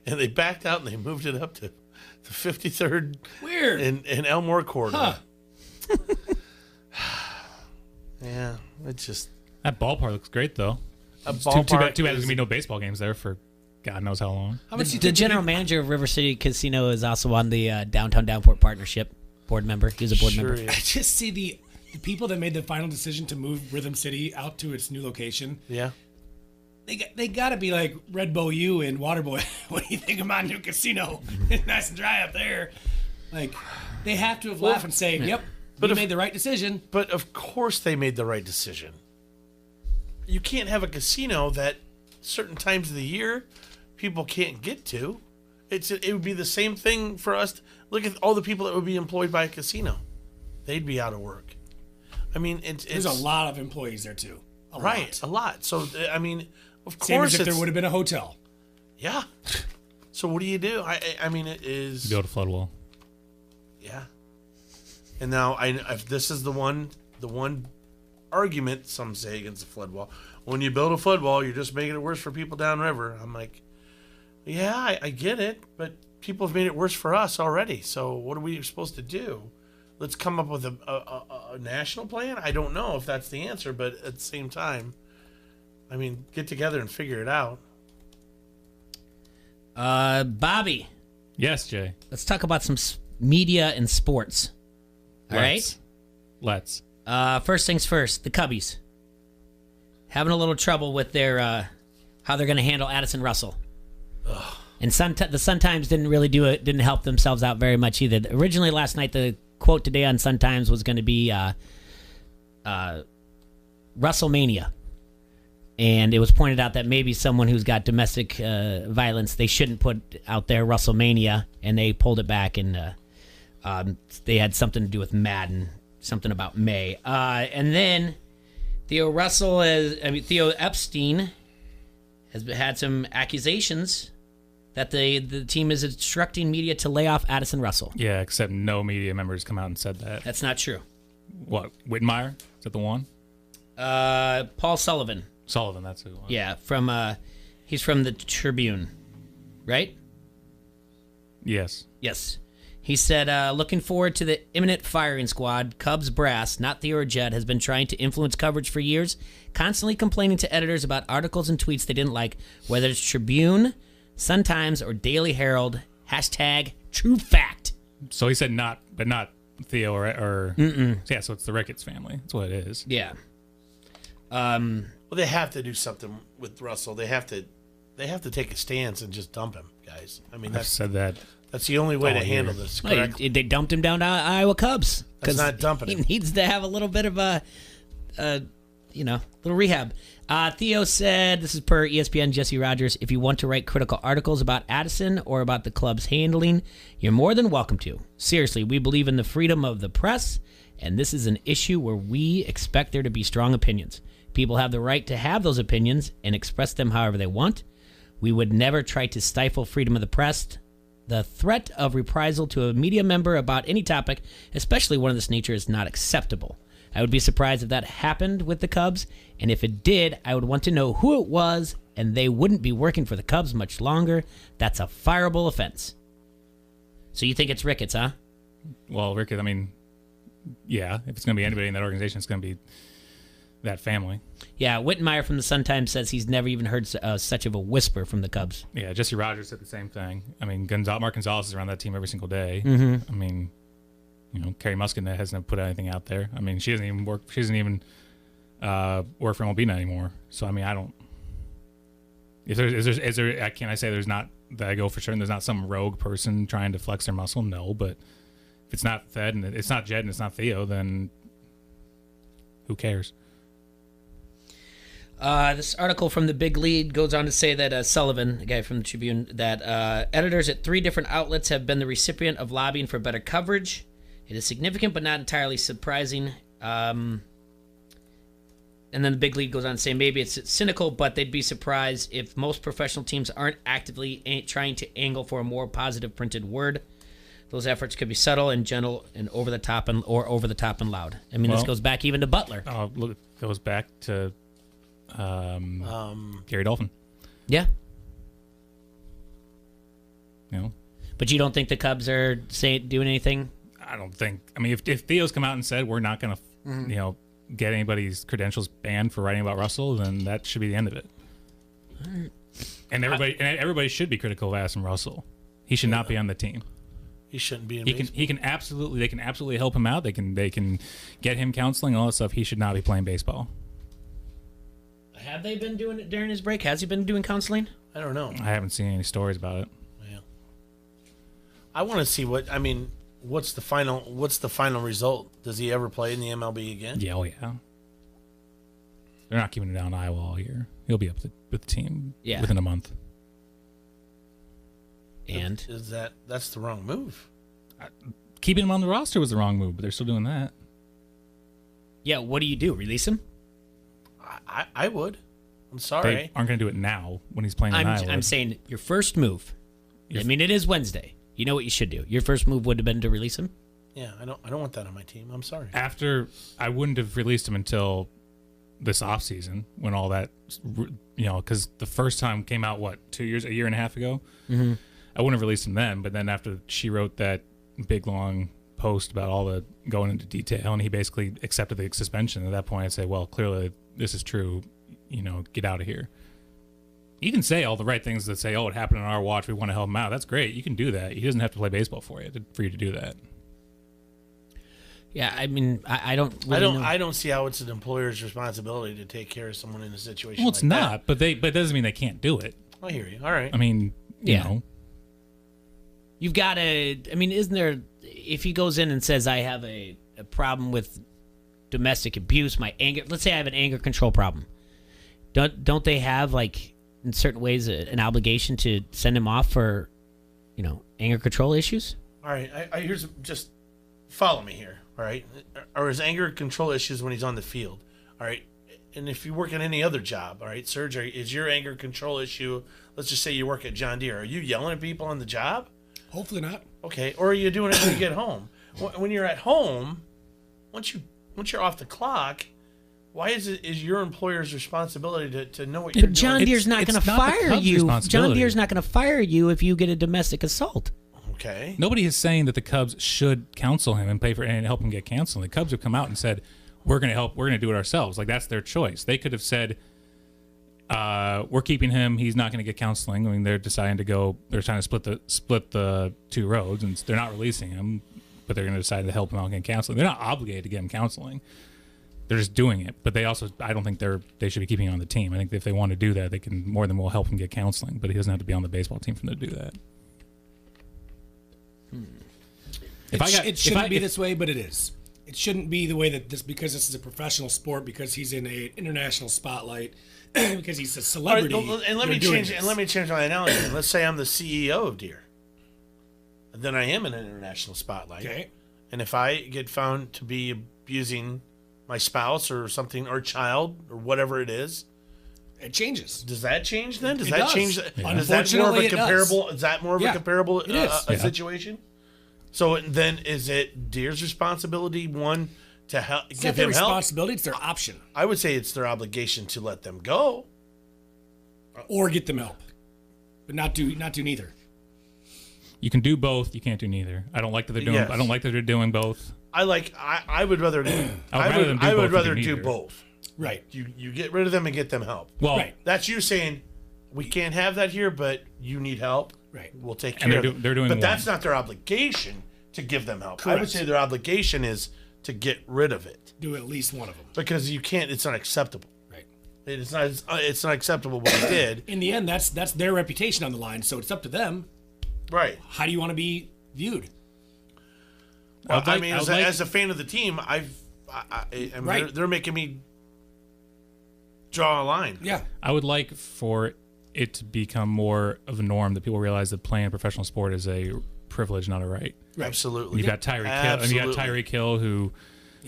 And they backed out and they moved it up to the 53rd Weird. in Elmore Corridor. Huh. Yeah, it's just That ballpark looks great, though. a Too ballpark. bad there's going to be no baseball games there for God knows how long. The general manager of River City Casino is also on the Downtown Downport Partnership board member. He's a board member. I just see the people that made the final decision to move Rhythm City out to its new location. Yeah. They got to be like Red Bull U and Waterboy. What do you think of my new casino? It's nice and dry up there. Like, they have to have laughed and say, yep, we made the right decision. But of course they made the right decision. You can't have a casino that certain times of the year people can't get to. It would be the same thing for us. Look at all the people that would be employed by a casino. They'd be out of work. I mean, there's a lot of employees there too. A lot. So I mean, of Same course, as if there would have been a hotel. Yeah. So what do you do? I mean, it is Build a flood wall. Yeah. And now if this is the one argument some say against the flood wall. When you build a flood wall, you're just making it worse for people downriver. I'm like, yeah, I get it, but people have made it worse for us already. So what are we supposed to do? Let's come up with a national plan? I don't know if that's the answer, but at the same time, I mean, get together and figure it out. Bobby. Yes, Jay. Let's talk about some media and sports. All right? Let's. First things first, the Cubbies. Having a little trouble with their how they're going to handle Addison Russell. Ugh. And the Sun-Times didn't help themselves out very much either. Originally last night, the quote today on Sun-Times was going to be WrestleMania. And it was pointed out that maybe someone who's got domestic violence, they shouldn't put out there WrestleMania, and they pulled it back, and they had something to do with Madden, something about May. And then Theo Epstein has had some accusations that the team is instructing media to lay off Addison Russell. Yeah, except no media members come out and said that. That's not true. What, Whitmire? Is that the one? Paul Sullivan. Sullivan, that's who it was. Yeah, he's from the Tribune, right? Yes. Yes. He said, looking forward to the imminent firing squad. Cubs brass, not Theo or Jed, has been trying to influence coverage for years, constantly complaining to editors about articles and tweets they didn't like, whether it's Tribune, Sun-Times, or Daily Herald. Hashtag true fact. So he said not Theo or yeah, so it's the Ricketts family. That's what it is. Yeah. Well, they have to do something with Russell. They have to take a stance and just dump him, guys. I mean, I've said that. That's the only way to handle this. Correct? They dumped him down to Iowa Cubs. That's not dumping him. He needs to have a little bit of a little rehab. Theo said, this is per ESPN Jesse Rogers, if you want to write critical articles about Addison or about the club's handling, you're more than welcome to. Seriously, we believe in the freedom of the press, and this is an issue where we expect there to be strong opinions. People have the right to have those opinions and express them however they want. We would never try to stifle freedom of the press. The threat of reprisal to a media member about any topic, especially one of this nature, is not acceptable. I would be surprised if that happened with the Cubs, and if it did, I would want to know who it was, and they wouldn't be working for the Cubs much longer. That's a fireable offense. So you think it's Ricketts, huh? Well, Ricketts, I mean, yeah, if it's going to be anybody in that organization, it's going to be that family. Yeah, Whitmire from the Sun-Times says he's never even heard such of a whisper from the Cubs. Yeah, Jesse Rogers said the same thing. I mean, Mark Gonzalez is around that team every single day. Mm-hmm. I mean, Carrie Muskin hasn't put anything out there. I mean, she doesn't even work for MLB anymore. So I mean, I don't. Is there? Can I say there's not that I go for certain? There's not some rogue person trying to flex their muscle. No, but if it's not Fed and it's not Jed and it's not Theo, then who cares? This article from the Big Lead goes on to say that Sullivan, the guy from the Tribune, that editors at 3 different outlets have been the recipient of lobbying for better coverage. It is significant but not entirely surprising. And then the Big Lead goes on to say maybe it's cynical, but they'd be surprised if most professional teams aren't actively trying to angle for a more positive printed word. Those efforts could be subtle and gentle and over the top and loud. I mean, this goes back even to Butler. Oh, look, it goes back to Gary Dolphin. Yeah. But you don't think the Cubs are doing anything? I don't think. I mean, if Theo's come out and said we're not going to, get anybody's credentials banned for writing about Russell, then that should be the end of it. All right. And everybody should be critical of Addison Russell. He should not be on the team. He shouldn't be in baseball. They can absolutely help him out. They can get him counseling and all that stuff. He should not be playing baseball. Have they been doing it during his break? Has he been doing counseling? I don't know. I haven't seen any stories about it. Yeah. I want to see what's the final result? Does he ever play in the MLB again? Yeah, yeah. They're not keeping him down in Iowa all year. He'll be up with the team within a month. And that's the wrong move. Keeping him on the roster was the wrong move, but they're still doing that. Yeah, what do you do? Release him? I would. I'm sorry. They aren't going to do it now when he's playing in Iowa. I'm saying your first move. I mean, it is Wednesday. You know what you should do. Your first move would have been to release him. Yeah, I don't want that on my team. I'm sorry. I wouldn't have released him until this offseason when all that, because the first time came out, a year and a half ago? Mm-hmm. I wouldn't have released him then, but then after she wrote that big, long post about all the going into detail, and he basically accepted the suspension, at that point I'd say, well, clearly this is true, get out of here. You can say all the right things that say, oh, it happened on our watch, we want to help him out. That's great. You can do that. He doesn't have to play baseball for you to do that. Yeah, I mean, I don't know. I don't see how it's an employer's responsibility to take care of someone in a situation well, it's like not, but it doesn't mean they can't do it. I hear you. All right. I mean, you know. You've got to, isn't there, if he goes in and says, I have a problem with domestic abuse, my anger, let's say I have an anger control problem. Don't they have, in certain ways, an obligation to send him off for, anger control issues? All right. Just follow me here. All right. Or his anger control issues when he's on the field. All right. And if you work at any other job, all right, Serge, is your anger control issue, let's just say you work at John Deere, are you yelling at people on the job? Hopefully not. Okay. Or are you doing it when you get home? When you're at home, once you're off the clock, why is your employer's responsibility to know what you're doing? John Deere's not going to fire you. John Deere's not going to fire you if you get a domestic assault. Okay. Nobody is saying that the Cubs should counsel him and pay for and help him get counseling. The Cubs have come out and said, we're going to help. We're going to do it ourselves. That's their choice. They could have said, we're keeping him. He's not going to get counseling. I mean, they're deciding to go. They're trying to split the two roads, and they're not releasing him, but they're going to decide to help him out and get counseling. They're not obligated to get him counseling. They're just doing it. But I don't think they should be keeping him on the team. I think if they want to do that, they can more than well help him get counseling. But he doesn't have to be on the baseball team for them to do that. It shouldn't be this way, but it is. It shouldn't be the way that because this is a professional sport, because he's in an international spotlight, because he's a celebrity. Right, and let me change my analogy. Let's say I'm the CEO of Deere. Then I am in an international spotlight. Okay. And if I get found to be abusing my spouse or something, or child, or whatever it is, it changes. Does that change then? Does it that does. change? Yeah. Is that more of a comparable? Does. Is that more of a comparable situation? So then, is it Deere's responsibility to help it's give not him their help? Responsibility. It's their option. I would say it's their obligation to let them go, or get them help, but not do neither. You can do both. You can't do neither. I don't like that they're doing. Yes. I don't like that they're doing both. I would rather. I would rather do both. Right. You get rid of them and get them help. Well, right. That's you saying we can't have that here, but you need help. Right. We'll take care of it. They're doing but one. that's not their obligation to give them help. Correct. I would say their obligation is to get rid of it. Do at least one of them. Because you can't. It's not acceptable. Right. It's not acceptable what he did. In the end, that's their reputation on the line. So it's up to them. Right. How do you want to be viewed? Well, as a fan of the team, right. they're making me draw a line. Yeah. I would like for it to become more of a norm that people realize that playing a professional sport is a privilege, not a right. Absolutely. You've got Tyreek Hill, who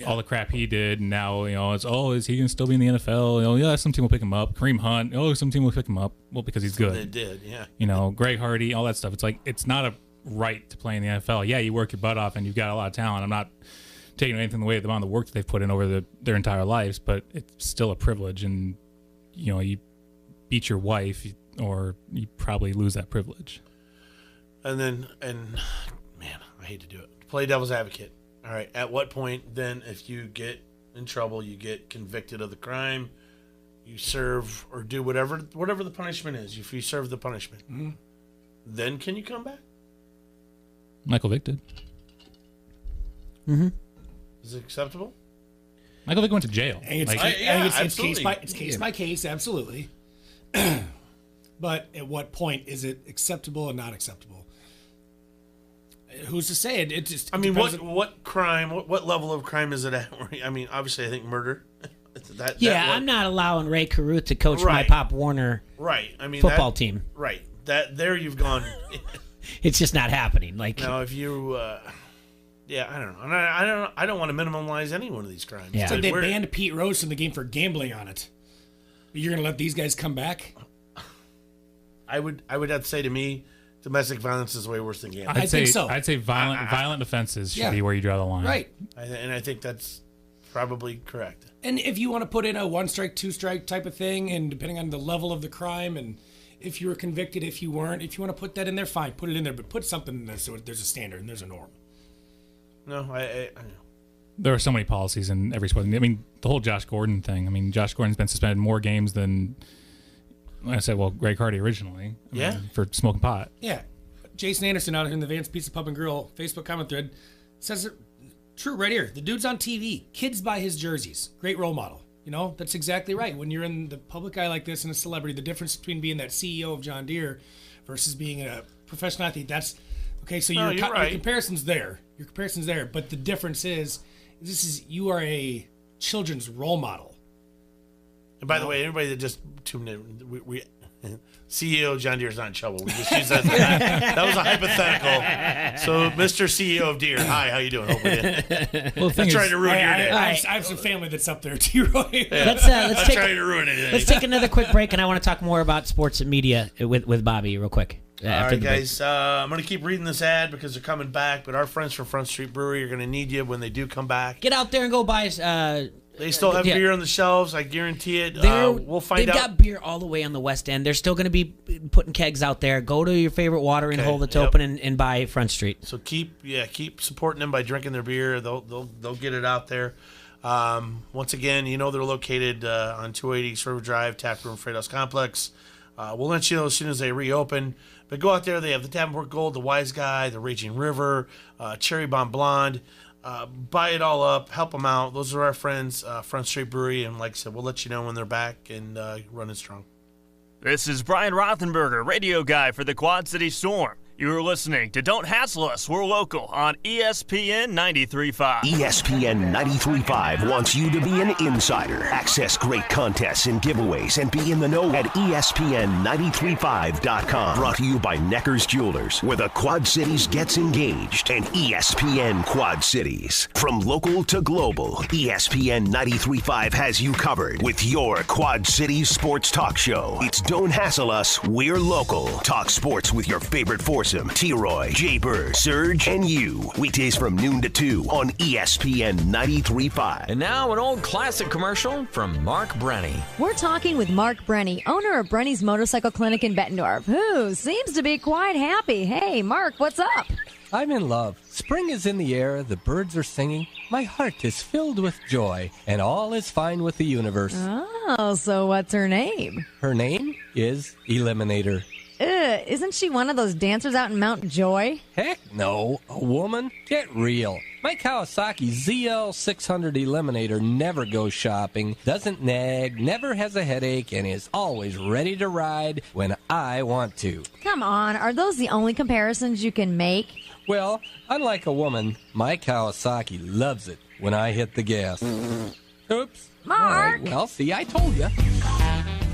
all the crap he did, and now is he gonna still be in the NFL? Some team will pick him up. Kareem Hunt, some team will pick him up. Well, because he's good. They did, yeah. Greg Hardy, all that stuff. It's like it's not a right to play in the NFL. Yeah, you work your butt off and you've got a lot of talent. I'm not taking anything away from the work that they've put in over their entire lives, but it's still a privilege, and you beat your wife or you probably lose that privilege. And man, I hate to do it. Play devil's advocate. All right, at what point then, if you get in trouble, you get convicted of the crime, you serve or do whatever the punishment is. If you serve the punishment, then can you come back? Michael Vick did. Mm-hmm. Is it acceptable? Michael Vick went to jail. It's case by case, absolutely. But at what point is it acceptable and not acceptable? Who's to say it? It just. I mean, what crime? What level of crime is it at? I mean, obviously, I think murder. I'm not allowing Ray Caruth to coach my Pop Warner football team. Right. That there you've gone. It's just not happening. Like now, if you, I don't know, and I don't want to minimize any one of these crimes. It's like they banned Pete Rose from the game for gambling on it. But you're going to let these guys come back? I would have to say to me, domestic violence is way worse than gambling. I think so. I'd say violent offenses should be where you draw the line. Right. And I think that's probably correct. And if you want to put in a 1-strike, 2-strike type of thing, and depending on the level of the crime, and if you were convicted, if you weren't, if you want to put that in there, fine, put it in there, but put something in there so there's a standard and there's a norm. No, I there are so many policies in every sport. I mean, the whole Josh Gordon thing. I mean, Josh Gordon's been suspended more games than, like I said, Greg Hardy originally. I mean, for smoking pot. Yeah. Jason Anderson out here in the Vance Pizza Pub and Grill Facebook comment thread says it true right here. The dude's on TV. Kids buy his jerseys. Great role model. You know, that's exactly right. When you're in the public eye like this and a celebrity, the difference between being that CEO of John Deere versus being a professional athlete, that's okay. So your comparison's there. Your comparison's there. But the difference is you are a children's role model. And by the way, everybody that just tuned in, we CEO John Deere's not in trouble. We just used that. That was a hypothetical. So, Mr. CEO of Deere, hi, how you doing? Well, I'm trying to ruin your day. I have some family that's up there too, Roy. Let's trying to ruin it. Let's take another quick break, and I want to talk more about sports and media with Bobby real quick. All right, guys. I'm going to keep reading this ad because they're coming back, but our friends from Front Street Brewery are going to need you when they do come back. Get out there and go buy. They still have beer on the shelves. I guarantee it. We'll find out. They've got beer all the way on the West End. They're still going to be putting kegs out there. Go to your favorite watering hole that's open and buy Front Street. So keep supporting them by drinking their beer. They'll get it out there. Once again, they're located on 280 East River Drive, Tap Room, Freight House Complex. We'll let you know as soon as they reopen. But go out there. They have the Davenport Gold, the Wise Guy, the Raging River, Cherry Bomb Blonde. Buy it all up. Help them out. Those are our friends, Front Street Brewery. And like I said, we'll let you know when they're back and running strong. This is Brian Rothenberger, radio guy for the Quad City Storm. You are listening to Don't Hassle Us, We're Local on ESPN 93.5. ESPN 93.5 wants you to be an insider. Access great contests and giveaways and be in the know at ESPN935.com. Brought to you by Necker's Jewelers, where the Quad Cities gets engaged, and ESPN Quad Cities. From local to global, ESPN 93.5 has you covered with your Quad Cities sports talk show. It's Don't Hassle Us, We're Local. Talk sports with your favorite foursome, T-Roy, Jay Bird, Serge, and you. Weekdays from noon to 2 on ESPN 93.5. And now an old classic commercial from Mark Brenny. We're talking with Mark Brenny, owner of Brenny's Motorcycle Clinic in Bettendorf, who seems to be quite happy. Hey, Mark, what's up? I'm in love. Spring is in the air, the birds are singing, my heart is filled with joy, and all is fine with the universe. Oh, so what's her name? Her name is Eliminator. Isn't she one of those dancers out in Mount Joy? Heck no. A woman? Get real. My Kawasaki ZL600 Eliminator never goes shopping, doesn't nag, never has a headache, and is always ready to ride when I want to. Come on, are those the only comparisons you can make? Well, unlike a woman, my Kawasaki loves it when I hit the gas. Oops. Mark! All right, well, see, I told you.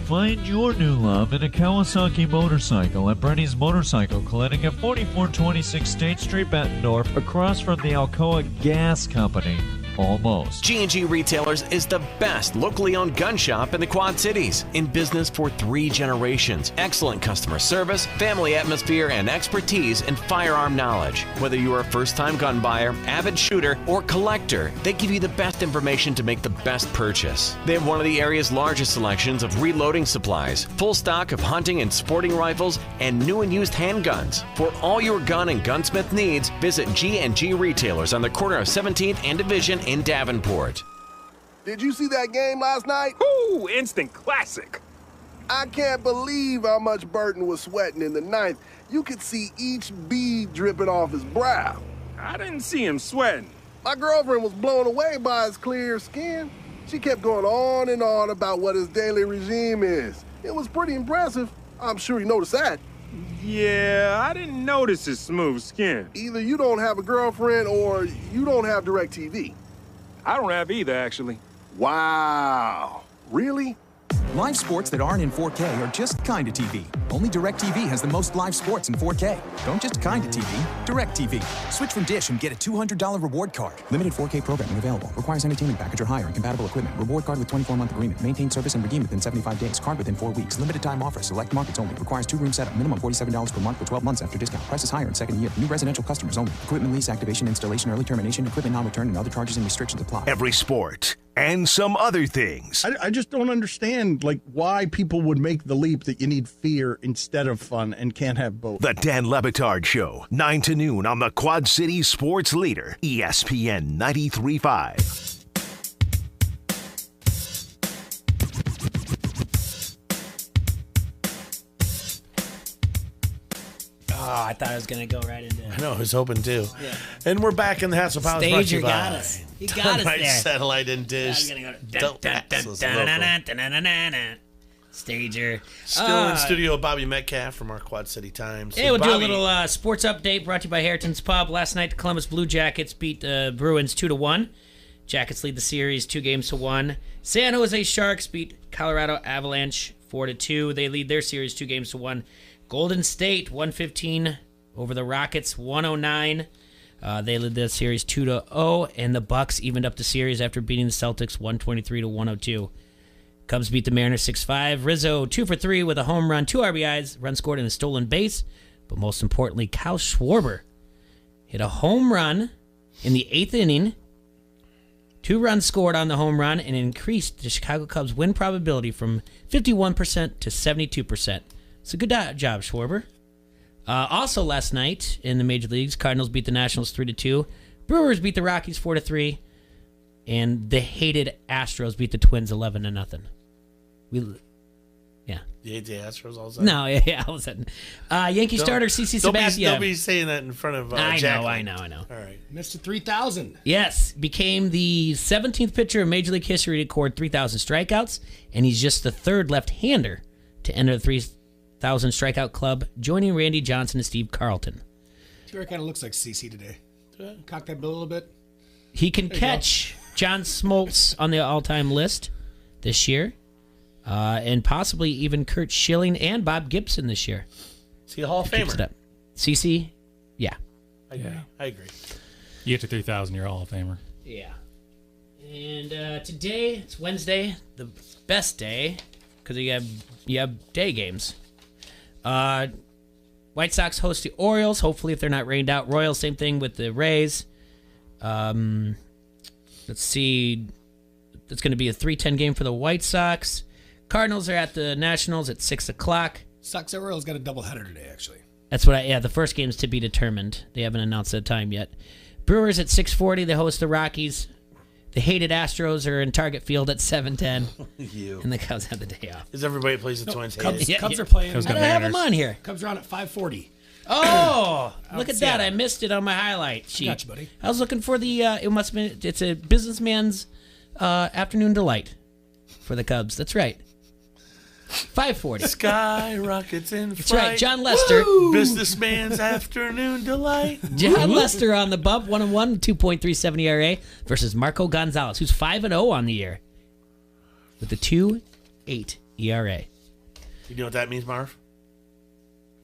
Find your new love in a Kawasaki motorcycle at Brenny's Motorcycle Clinic at 4426 State Street, Bettendorf, across from the Alcoa Gas Company. Almost. G&G Retailers is the best locally owned gun shop in the Quad Cities. In business for 3 generations. Excellent customer service, family atmosphere, and expertise in firearm knowledge. Whether you are a first-time gun buyer, avid shooter, or collector, they give you the best information to make the best purchase. They have one of the area's largest selections of reloading supplies, full stock of hunting and sporting rifles, and new and used handguns. For all your gun and gunsmith needs, visit G&G Retailers on the corner of 17th and Division in Davenport. Did you see that game last night? Ooh, instant classic. I can't believe how much Burton was sweating in the ninth. You could see each bead dripping off his brow. I didn't see him sweating. My girlfriend was blown away by his clear skin. She kept going on and on about what his daily regime is. It was pretty impressive. I'm sure you noticed that. Yeah, I didn't notice his smooth skin. Either you don't have a girlfriend or you don't have DirecTV. I don't have either, actually. Wow. Really? Live sports that aren't in 4K are just kinda TV. Only DirecTV has the most live sports in 4K. Don't just kinda TV, DirecTV. Switch from Dish and get a $200 reward card. Limited 4K programming available. Requires entertainment package or higher and compatible equipment. Reward card with 24-month agreement. Maintain service and redeem within 75 days. Card within 4 weeks. Limited time offer. Select markets only. Requires 2-room setup. Minimum $47 per month for 12 months after discount. Price is higher in second year. New residential customers only. Equipment lease, activation, installation, early termination, equipment non-return, and other charges and restrictions apply. Every sport and some other things. I just don't understand, like, why people would make the leap that you need fear instead of fun and can't have both. The Dan Le Batard Show, 9 to noon on the Quad City Sports Leader, ESPN 93.5. Oh, I thought I was going to go right into it. I know, I was hoping to. Yeah. And we're back in the Hassle Palace. Stager got us. He got us there. Satellite and Dish. Stager. Still in studio with Bobby Metcalf from our Quad City Times. Hey, we'll do a little sports update brought to you by Harrington's Pub. Last night, the Columbus Blue Jackets beat the Bruins 2-1. Jackets lead the series 2-1. San Jose Sharks beat Colorado Avalanche 4-2. They lead their series 2-1. Golden State 115 over the Rockets 109. They led the series 2-0, and the Bucks evened up the series after beating the Celtics 123-102. Cubs beat the Mariners 6-5. Rizzo 2 for 3 with a home run, 2 RBIs, run scored and a stolen base. But most importantly, Kyle Schwarber hit a home run in the 8th inning. 2 runs scored on the home run and increased the Chicago Cubs' win probability from 51% to 72%. So good job, Schwarber. Also last night in the Major Leagues, Cardinals beat the Nationals 3-2. Brewers beat the Rockies 4-3. And the hated Astros beat the Twins 11-0. Yeah. You hate the Astros all of a sudden? No, yeah, all of a sudden. Yankee starter CC Sabathia. Don't be saying that in front of I Jacqueline. know. All right. Mr. 3,000. Yes, became the 17th pitcher in Major League history to record 3,000 strikeouts, and he's just the 3rd left-hander to enter the 3,000 strikeout club, joining Randy Johnson and Steve Carlton. T-Ray kind of looks like CC today. Cock that bill a little bit. He can catch John Smoltz on the all-time list this year. And possibly even Kurt Schilling and Bob Gibson this year. Is he a Hall of Famer? CC? Yeah. I agree. You get to 3,000, you're a Hall of Famer. Yeah. And today, it's Wednesday, the best day, because you have day games. White Sox host the Orioles, hopefully if they're not rained out. Royals, same thing with the Rays. Let's see. It's going to be a 3:10 game for the White Sox. Cardinals are at the Nationals at 6 o'clock. Sox Orioles got a doubleheader today, actually. That's what the first game's to be determined. They haven't announced the time yet. Brewers at 6:40, they host the Rockies. The hated Astros are in Target Field at 7:10. You. And the Cubs have the day off. Is everybody plays the Twins? Cubs are playing. I don't have them on here. Cubs are on at 5:40. Oh, look at that. I missed it on my highlight sheet. Gotcha, buddy. I was looking for the, it must have been, it's a businessman's afternoon delight for the Cubs. That's right. 5:40. Sky rockets in That's flight. right. John Lester. Woo! Businessman's afternoon delight. John Lester on the bump, 1-1, 2.37 ERA versus Marco Gonzalez, who's 5-0 on the year with a 2.8 ERA. You know what that means, Marv?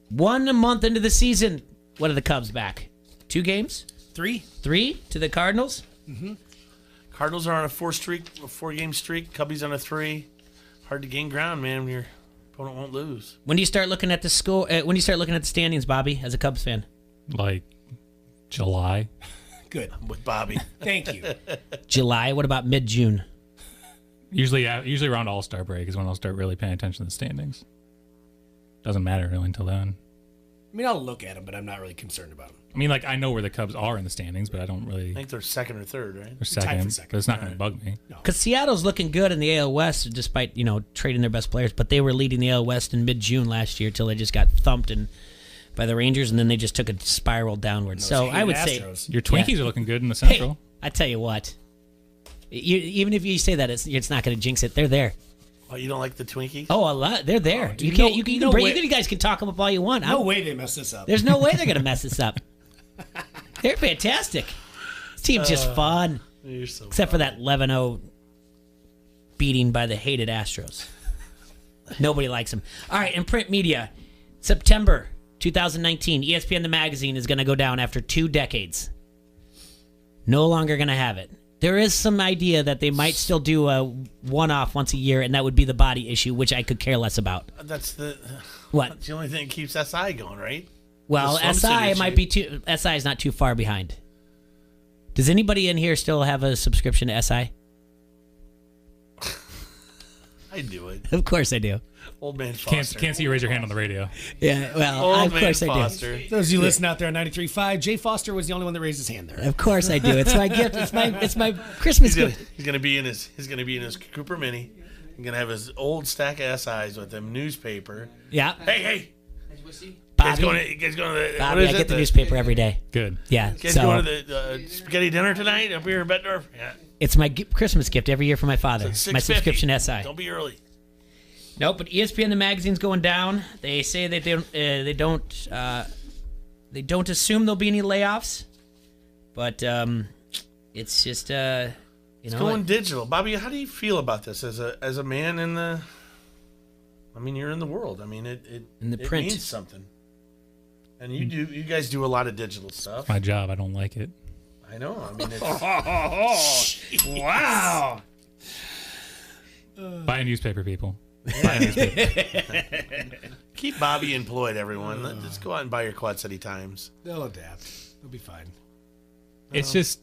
1 month into the season, what are the Cubs back? 2 games? 3. 3 to the Cardinals? Mm-hmm. Cardinals are on a 4-game streak. Cubbies on a 3. Hard to gain ground, man. Your opponent won't lose. When do you start looking at the score? When do you start looking at the standings, Bobby, as a Cubs fan? Like July. Good. I'm with Bobby. Thank you. July. What about mid-June? Usually around All-Star break is when I'll start really paying attention to the standings. Doesn't matter really until then. I mean, I'll look at them, but I'm not really concerned about them. I mean, like, I know where the Cubs are in the standings, but I don't really. I think they're second or third, right? They're second, but it's not going to bug me. Because Seattle's looking good in the AL West, despite trading their best players. But they were leading the AL West in mid-June last year till they just got thumped by the Rangers, and then they just took a spiral downward. So I would say your Twinkies are looking good in the Central. Hey, I tell you what, even if you say that, it's not going to jinx it. They're there. Oh, you don't like the Twinkies? Oh, a lot. They're there. Oh, you can't. You guys can talk them up all you want. No way they mess this up. There's no way they're going to mess this up. They're fantastic. This team's just fun. You're so except for that 11-0 beating by the hated Astros. Nobody likes them. All right, in print media, September 2019, ESPN the magazine is going to go down after 2 decades. No longer going to have it. There is some idea that they might still do a one-off once a year, and that would be the body issue, which I could care less about. That's the what? That's the only thing that keeps SI going, right? Well, SI might be too. SI is not too far behind. Does anybody in here still have a subscription to SI? I do it. Of course I do. Old man Foster. Can't see you raise your hand on the radio. Yeah, well, of course I do. Those of you listening out there on 93.5, Jay Foster was the only one that raised his hand there. Of course I do. It's my gift. It's my Christmas gift. He's gonna be in his Cooper Mini. He's gonna have his old stack of SIs with them newspaper. Yeah. Hey. Bobby, He's going to Bobby, I get the newspaper every day. Good. Yeah. Guys going to the spaghetti dinner tonight up here in Bettendorf? Yeah. It's my Christmas gift every year for my father. My subscription to SI. Don't be early. Nope, but ESPN the magazine's going down. They say that they don't assume there'll be any layoffs, but it's just it's going digital. Bobby, how do you feel about this as a man in the? I mean, you're in the world. I mean, it print means something. And you guys do a lot of digital stuff. It's my job. I don't like it. I know. I mean, it's, wow. Buy a newspaper, people. Buy a newspaper. Keep Bobby employed, everyone. Let's go out and buy your Quad City Times. They'll adapt. They'll be fine. It's just.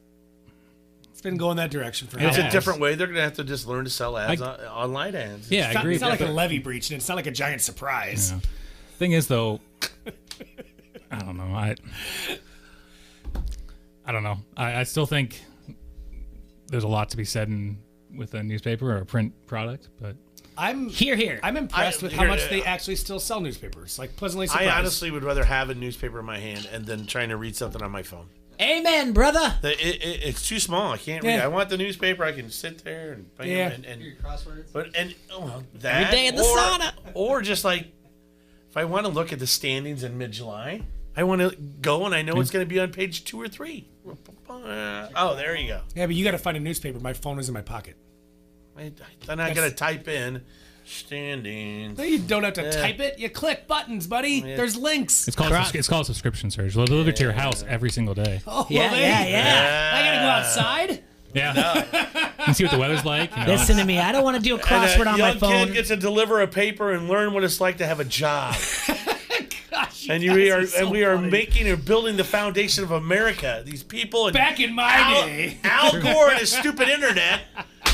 It's been going that direction for. It's a different way. They're going to have to just learn to sell ads, online ads. Yeah, I agree. It's not like a levy breach, and it's not like a giant surprise. Yeah. Thing is, though, I don't know. I don't know. I still think there's a lot to be said with a newspaper or a print product, but I'm here. I'm impressed with how much they actually still sell newspapers. Like pleasantly surprised. I honestly would rather have a newspaper in my hand and then trying to read something on my phone. Amen, brother. It's too small. I can't read. I want the newspaper. I can sit there and bang them and your crosswords. But that every day in the sauna, or just like if I want to look at the standings in mid-July, I want to go and I know it's going to be on page 2 or 3. Oh, there you go. Yeah, but you got to find a newspaper. My phone is in my pocket. Then I got to type in standings. No, you don't have to type it. You click buttons, buddy. There's links. It's called a subscription surge. They'll deliver to your house every single day. Oh, yeah. I got to go outside. Yeah. You can see what the weather's like. Listen to me. I don't want to do a crossword on my phone. A young kid gets to deliver a paper and learn what it's like to have a job. Gosh, and we are making or building the foundation of America. These people. Back in my day, Al Gore and his stupid internet.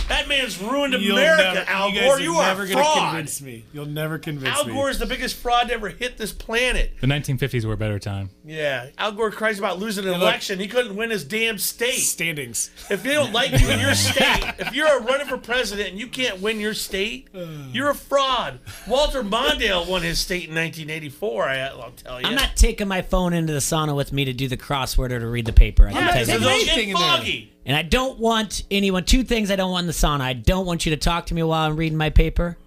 That man's ruined America, Al Gore. You are a fraud. Convince me. You'll never convince me. Al Gore is the biggest fraud to ever hit this planet. The 1950s were a better time. Yeah. Al Gore cries about losing an election. He couldn't win his damn state. Standings. If they don't like you in your state, if you're running for president and you can't win your state, you're a fraud. Walter Mondale won his state in 1984, I'll tell you. I'm not taking my phone into the sauna with me to do the crossword or to read the paper. I can tell you that. They'll get foggy. And I don't want anyone, 2 things I don't want in the sauna. I don't want you to talk to me while I'm reading my paper.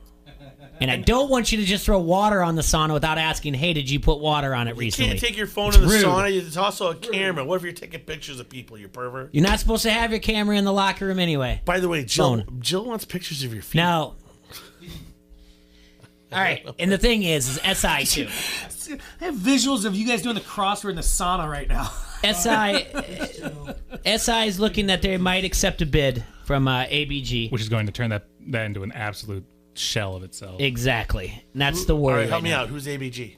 And I don't want you to just throw water on the sauna without asking, hey, did you put water on it recently? You can't take your phone in the sauna. It's also a camera. What if you're taking pictures of people, you pervert? You're not supposed to have your camera in the locker room anyway. By the way, Jill wants pictures of your feet. No. All right, and the thing is SI too. I have visuals of you guys doing the crossword in the sauna right now. SI is looking that they might accept a bid from ABG, which is going to turn that into an absolute shell of itself. Exactly, and that's the worry. All right, help me now. out. Who's ABG?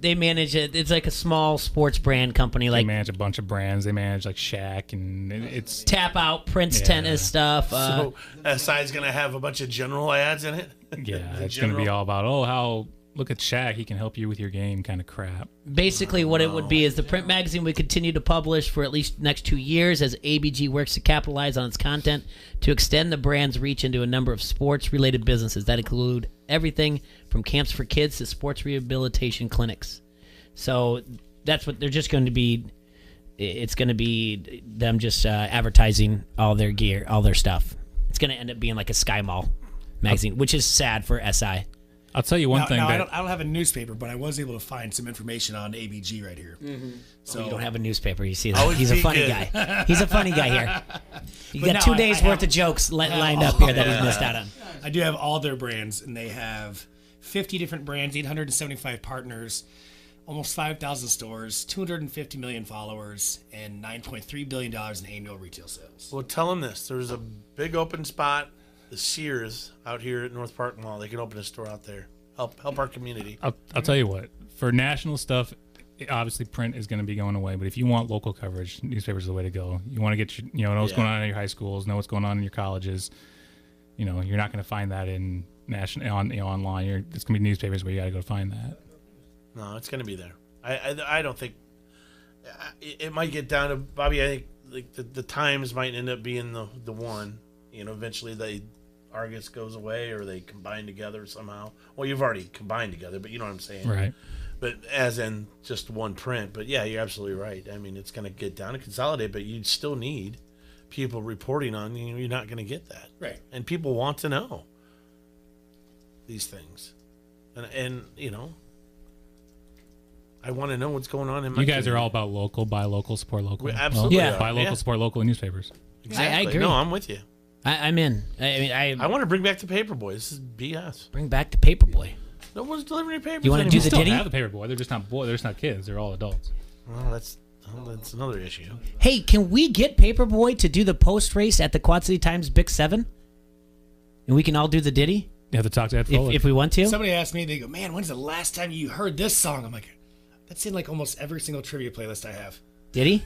They manage it. It's like a small sports brand company. They manage a bunch of brands. They manage like Shaq and it's Tap Out, Prince tennis stuff. So SI is going to have a bunch of general ads in it. Yeah, it's going to be all about how look at Shaq. He can help you with your game kind of crap. Basically, what it would be is the print magazine would continue to publish for at least the next 2 years as ABG works to capitalize on its content to extend the brand's reach into a number of sports-related businesses that include everything from camps for kids to sports rehabilitation clinics. So that's what they're just going to be. It's going to be them just advertising all their gear, all their stuff. It's going to end up being like a Sky Mall magazine, which is sad for SI. I'll tell you one thing. I don't have a newspaper, but I was able to find some information on ABG right here. So you don't have a newspaper. You see that? He's a funny guy. He's a funny guy here. You got 2 days worth of jokes lined up here that he's missed out on. I do have all their brands, and they have 50 different brands, 875 partners, almost 5,000 stores, 250 million followers, and $9.3 billion in annual retail sales. Well, tell them this. There's a big open spot, the Sears, out here at North Park Mall. They can open a store out there. Help our community. I'll tell you what. For national stuff, obviously print is going to be going away. But if you want local coverage, newspapers are the way to go. You want to get know what's going on in your high schools, know what's going on in your colleges. You're not going to find that in online. It's going to be newspapers where you got to go find that. No, it's going to be there. I don't think it might get down to Bobby. I think like the Times might end up being the one. Eventually Argus goes away or they combine together somehow. Well, you've already combined together, but you know what I'm saying, right? But as in just one print. But yeah, you're absolutely right. I mean, it's going to get down to consolidate, but you still need people reporting on. You're not going to get that, right? And people want to know these things, and I want to know what's going on in my You guys community. are all about local, buy local, support local. We absolutely are. Buy local, support local newspapers. Exactly. I agree. No, I'm with you. I'm in. I want to bring back the Paperboy. This is BS. Bring back the Paperboy. No one's delivering papers. You want to do the still ditty? Have the Paperboy. They're just not boys. They're just not kids. They're all adults. Well, that's another issue. Hey, can we get Paperboy to do the post race at the Quad City Times Big 7? And we can all do the ditty? You have to talk to Ed Fuller. If we want to. Somebody asked me, they go, "Man, when's the last time you heard this song?" I'm like, that's in like almost every single trivia playlist I have. Did he?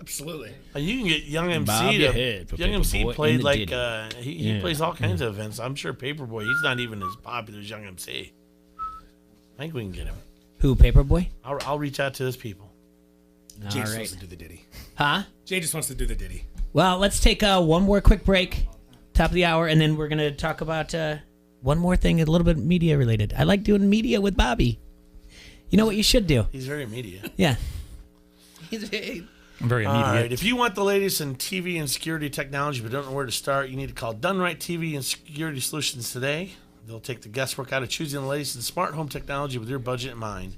Absolutely. You can get Young MC. Bob your head for Young MC Paperboy played and the like ditty. he plays all kinds of events. I'm sure Paperboy. He's not even as popular as Young MC. I think we can get him. Who, Paperboy? I'll reach out to his people. Jay All just right. wants to do the ditty. Huh? Jay just wants to do the ditty. Well, let's take one more quick break, top of the hour, and then we're going to talk about one more thing, a little bit media related. I like doing media with Bobby. You know what you should do? He's very media. Yeah. I'm very immediate. All right. If you want the latest in TV and security technology but don't know where to start, you need to call Done Right TV and Security Solutions today. They'll take the guesswork out of choosing the latest in smart home technology with your budget in mind.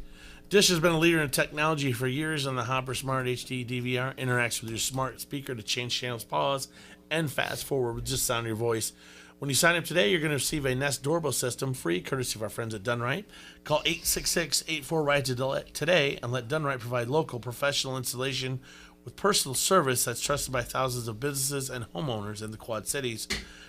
Dish has been a leader in technology for years, and the Hopper Smart HD DVR interacts with your smart speaker to change channels, pause, and fast forward with just the sound of your voice. When you sign up today, you're going to receive a Nest doorbell system free, courtesy of our friends at Done Right. Call 866-84-RIGHT today and let Done Right provide local professional installation with personal service that's trusted by thousands of businesses and homeowners in the Quad Cities.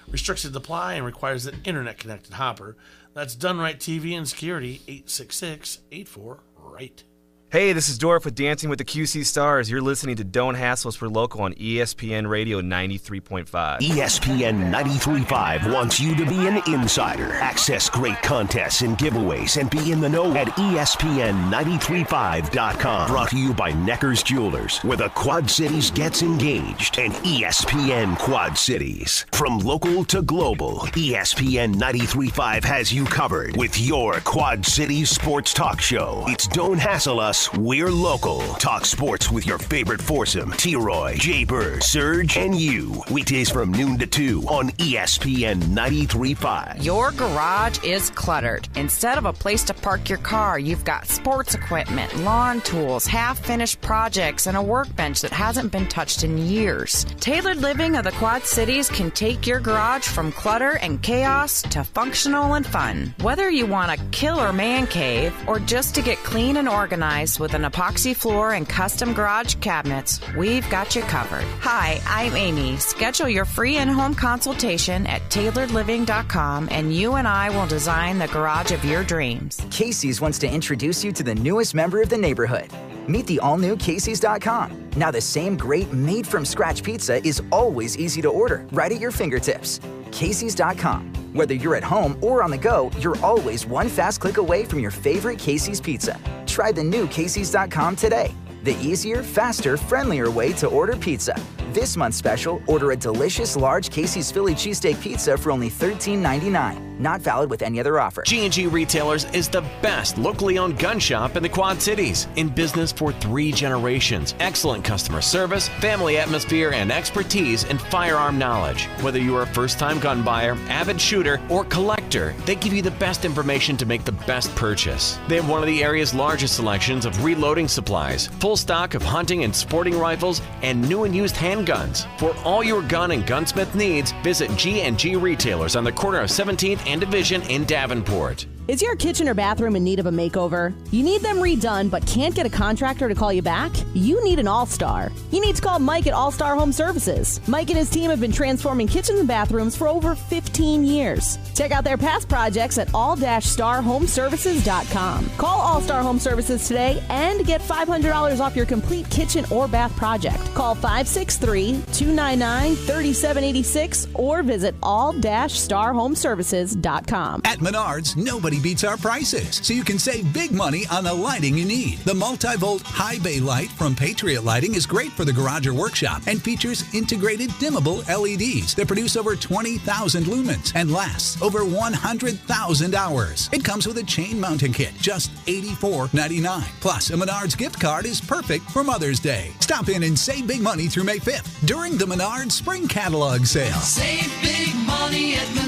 Restrictions apply and requires an internet-connected Hopper. That's Done Right TV and Security, 866-84-RIGHT. Hey, this is Dorf with Dancing with the QC Stars. You're listening to Don't Hassle Us, We're Local on ESPN Radio 93.5. ESPN 93.5 wants you to be an insider. Access great contests and giveaways and be in the know at ESPN935.com. Brought to you by Necker's Jewelers, where the Quad Cities gets engaged, and ESPN Quad Cities. From local to global, ESPN 93.5 has you covered with your Quad Cities sports talk show. It's Don't Hassle Us, We're Local. Talk sports with your favorite foursome, T-Roy, Jay Bird, Surge, and you. Weekdays from noon to 2 on ESPN 93.5. Your garage is cluttered. Instead of a place to park your car, you've got sports equipment, lawn tools, half-finished projects, and a workbench that hasn't been touched in years. Tailored Living of the Quad Cities can take your garage from clutter and chaos to functional and fun. Whether you want a killer man cave or just to get clean and organized with an epoxy floor and custom garage cabinets, we've got you covered. Hi, I'm Amy. Schedule your free in-home consultation at tailoredliving.com and you and I will design the garage of your dreams. Casey's wants to introduce you to the newest member of the neighborhood, Meet the all-new Casey's.com. Now the same great made-from-scratch pizza is always easy to order, right at your fingertips. Casey's.com. Whether you're at home or on the go, you're always one fast click away from your favorite Casey's pizza. Try the new Casey's.com today. The easier, faster, friendlier way to order pizza. This month's special, order a delicious large Casey's Philly cheesesteak pizza for only $13.99. Not valid with any other offer. G&G Retailers is the best locally owned gun shop in the Quad Cities. In business for 3 generations. Excellent customer service, family atmosphere, and expertise in firearm knowledge. Whether you are a first-time gun buyer, avid shooter, or collector, they give you the best information to make the best purchase. They have one of the area's largest selections of reloading supplies, full stock of hunting and sporting rifles, and new and used handguns. For all your gun and gunsmith needs, visit G&G Retailers on the corner of 17th and Division in Davenport. Is your kitchen or bathroom in need of a makeover? You need them redone but can't get a contractor to call you back? You need an all-star. You need to call Mike at All-Star Home Services. Mike and his team have been transforming kitchens and bathrooms for over 15 years. Check out their past projects at all-starhomeservices.com. Call All-Star Home Services today and get $500 off your complete kitchen or bath project. Call 563-299-3786 or visit all-starhomeservices.com. At Menards, nobody beats our prices, so you can save big money on the lighting you need. The multi-volt high bay light from Patriot Lighting is great for the garage or workshop and features integrated dimmable LEDs that produce over 20,000 lumens and lasts over 100,000 hours. It comes with a chain mounting kit, just $84.99. Plus, a Menards gift card is perfect for Mother's Day. Stop in and save big money through May 5th during the Menards Spring Catalog Sale. Save big money at Menards.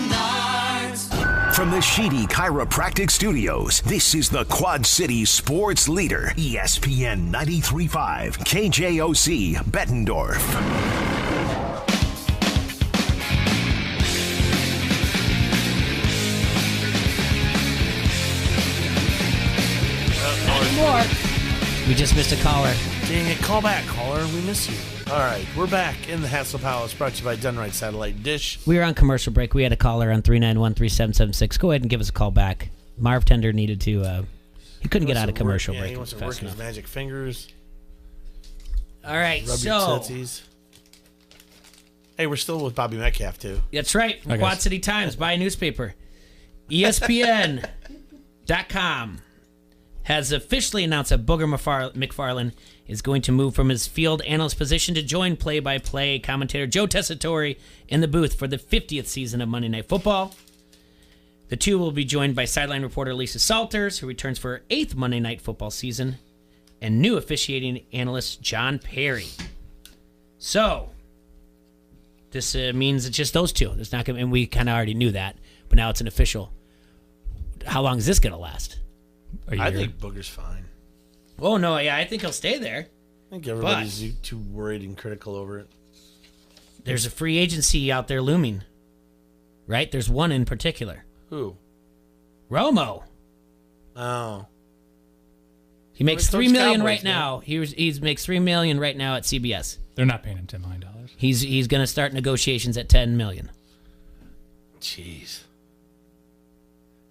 From the Sheedy Chiropractic Studios, this is the Quad City sports leader, ESPN 93.5, KJOC, Bettendorf. We just missed a caller. Dang it, call back, caller. We miss you. All right, we're back in the Hassel Palace, brought to you by Dunright Satellite Dish. We were on commercial break. We had a caller on 391-3776. Go ahead and give us a call back. Marv Tender needed to, he couldn't get out of commercial break. He wants to work his magic fingers. All right, Rub your tootsies. Hey, we're still with Bobby Metcalf, too. That's right. From Quad City Times. Buy a newspaper. ESPN.com has officially announced that Booger McFarland is going to move from his field analyst position to join play-by-play commentator Joe Tessitore in the booth for the 50th season of Monday Night Football. The two will be joined by sideline reporter Lisa Salters, who returns for her 8th Monday Night Football season, and new officiating analyst John Perry. So, this means it's just those two. It's not gonna, and we kind of already knew that, but now it's an official. How long is this going to last? I think Booger's fine. Oh, no, yeah, I think he'll stay there. I think everybody's too worried and critical over it. There's a free agency out there looming, right? There's one in particular. Who? Romo. Oh. He makes $3 million right now. He makes $3 million right now at CBS. They're not paying him $10 million. He's going to start negotiations at $10 million. Jeez.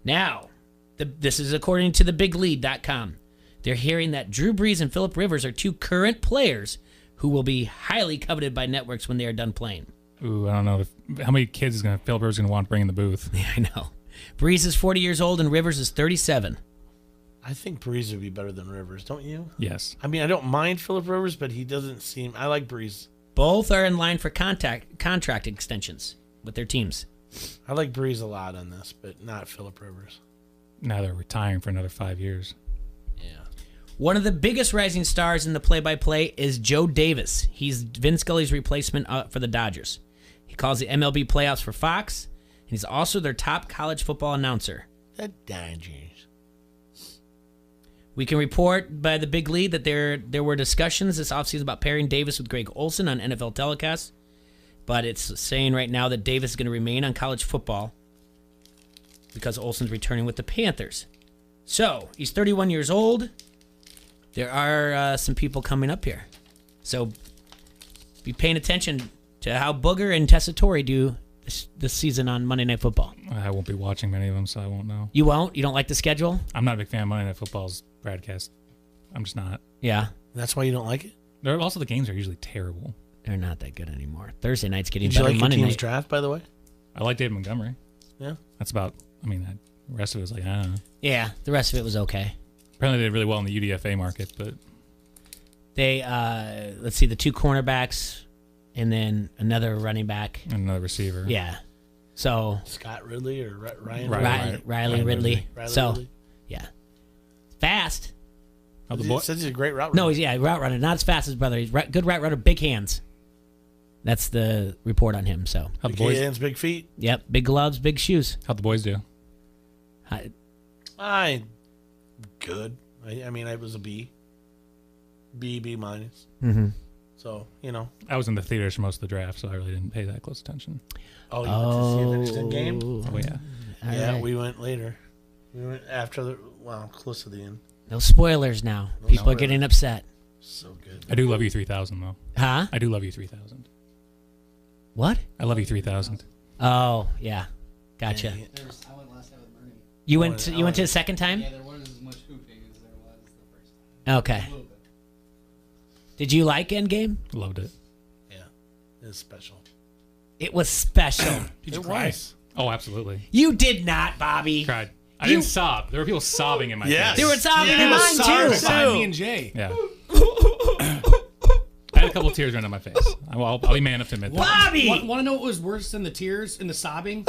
Now, this is according to thebiglead.com. They're hearing that Drew Brees and Phillip Rivers are two current players who will be highly coveted by networks when they are done playing. Ooh, I don't know. How many kids is Phillip Rivers going to want to bring in the booth? Yeah, I know. Brees is 40 years old and Rivers is 37. I think Brees would be better than Rivers, don't you? Yes. I mean, I don't mind Phillip Rivers, but he doesn't seem... I like Brees. Both are in line for contract extensions with their teams. I like Brees a lot on this, but not Phillip Rivers. Now they're retiring for another 5 years. Yeah. One of the biggest rising stars in the play-by-play is Joe Davis. He's Vin Scully's replacement for the Dodgers. He calls the MLB playoffs for Fox, and he's also their top college football announcer. The Dodgers. We can report by the Big Lead that there were discussions this offseason about pairing Davis with Greg Olson on NFL telecasts, but it's saying right now that Davis is going to remain on college football because Olson's returning with the Panthers. So, he's 31 years old. There are some people coming up here. So, be paying attention to how Booger and Tessitore do this season on Monday Night Football. I won't be watching many of them, so I won't know. You won't? You don't like the schedule? I'm not a big fan of Monday Night Football's broadcast. I'm just not. Yeah. That's why you don't like it? Also, the games are usually terrible. They're not that good anymore. Thursday night's getting Did you better. like your Monday team's night. draft, by the way? I like David Montgomery. Yeah. That's about, the rest of it was like, I don't know. Yeah, the rest of it was okay. Apparently they did really well in the UDFA market, but... They, let's see, the 2 cornerbacks and then another running back. And another receiver. Yeah. So... Scott Ridley or Ryan? Riley Ridley. So, Ridley. yeah. Fast. Oh, Says he's a great route runner. No, he's route runner. Not as fast as his brother. He's good route runner, big hands. That's the report on him. So Big hands, big feet. Yep, big gloves, big shoes. How'd the boys do? Good. I mean, I was a B. B minus. Mm-hmm. So, I was in the theaters for most of the draft, so I really didn't pay that close attention. Oh, you went to see a Vincent game? Oh, yeah. Yeah, right. we went later. We went after close to the end. No spoilers now. People are getting upset. So good. I do love you 3000, though. Huh? I do love you 3000. What? I love you 3000. Oh, yeah. Gotcha. I went last time with Bernie. You went to the second time? Yeah, there wasn't as much hooping as there was the first time. Okay. A little bit. Did you like Endgame? Loved it. Yeah. It was special. It was special. Did you cry? Oh, absolutely. You did not, Bobby. Cried. I didn't sob. There were people sobbing in my face. They were sobbing in mine, too. Beside me and Jay. Yeah. I had a couple tears running down my face. I'll be man enough to admit that. Bobby! Want to know what was worse than the tears and the sobbing?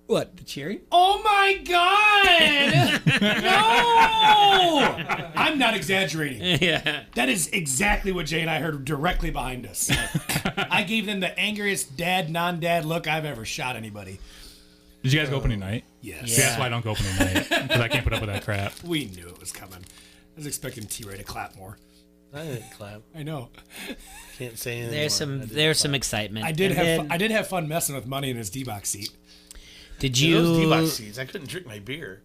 What? The cheering? Oh my God! No! I'm not exaggerating. Yeah. That is exactly what Jay and I heard directly behind us. I gave them the angriest non-dad look I've ever shot anybody. Did you guys go opening night? Yes. See, that's why I don't go opening night. Because I can't put up with that crap. We knew it was coming. I was expecting T-Ray to clap more. I didn't clap. I know. Can't say anything. There's some excitement. I did have fun messing with money in his D-box seat. Did you? Those D-box seats, I couldn't drink my beer.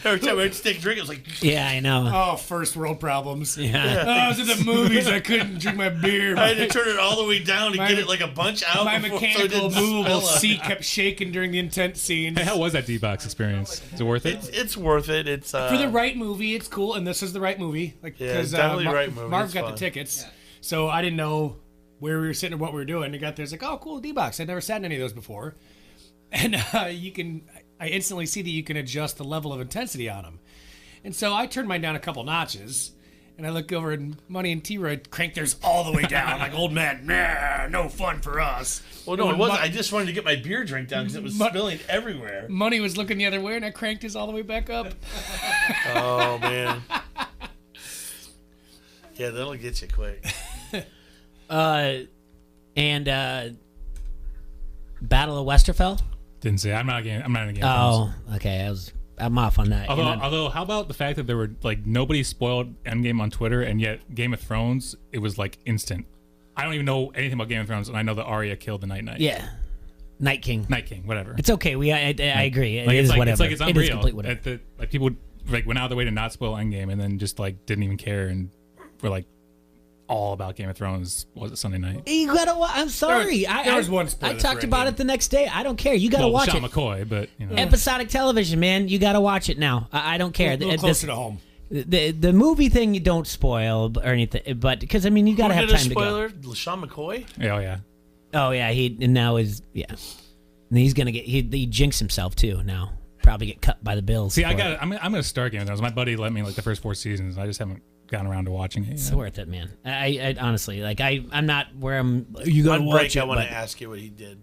Every time I'd take a drink, it was like... Yeah, I know. Oh, first world problems. Yeah. Oh, I was in the movies. I couldn't drink my beer. I had to turn it all the way down to get it like a bunch out. My before, mechanical so it movable didn't seat kept shaking during the intense scenes. Hey, how was that D-Box experience? Is it worth it? It's worth it. It's For the right movie, it's cool, and this is the right movie. Yeah, it's definitely the right movie. Marv It's got fun. the tickets, so I didn't know where we were sitting or what we were doing. I got there, it's like, oh, cool, D-Box. I'd never sat in any of those before. And I instantly see that you can adjust the level of intensity on them. And so I turned mine down a couple notches, and I look over and Money and T-Roy cranked theirs all the way down, like old men. Nah, no fun for us. Well, no, it wasn't. I just wanted to get my beer drink down because it was spilling everywhere. Money was looking the other way, and I cranked his all the way back up. Oh, man. Yeah, that'll get you quick. Battle of Westerfell? Didn't say. I'm not in a game. Oh, okay. I'm off on that. Although, how about the fact that there were nobody spoiled Endgame on Twitter, and yet Game of Thrones, it was instant. I don't even know anything about Game of Thrones, and I know that Arya killed the Night Knight. Yeah, Night King, whatever. It's okay. I agree. It is whatever. It's unreal. It is complete whatever. People went out of their way to not spoil Endgame, and then just didn't even care, and were all about Game of Thrones. Was it Sunday night? You gotta. I'm sorry. There was one spoiler I talked for about Endgame. it the next day. I don't care. You gotta watch Sean it. McCoy, but Episodic television, man. You gotta watch it now. I don't care. A little closer to home. The movie thing you don't spoil or anything, but because you gotta have time to go. Spoiler? Sean McCoy? Oh yeah. Oh yeah. And he's gonna get he jinxed himself too now. Probably get cut by the Bills. See, I'm gonna start Game of Thrones. My buddy let me the first 4 seasons. I just haven't gotten around to watching it. It's worth it, man. I honestly I'm not where I'm. You gotta On watch break, it. I want but- to ask you what he did.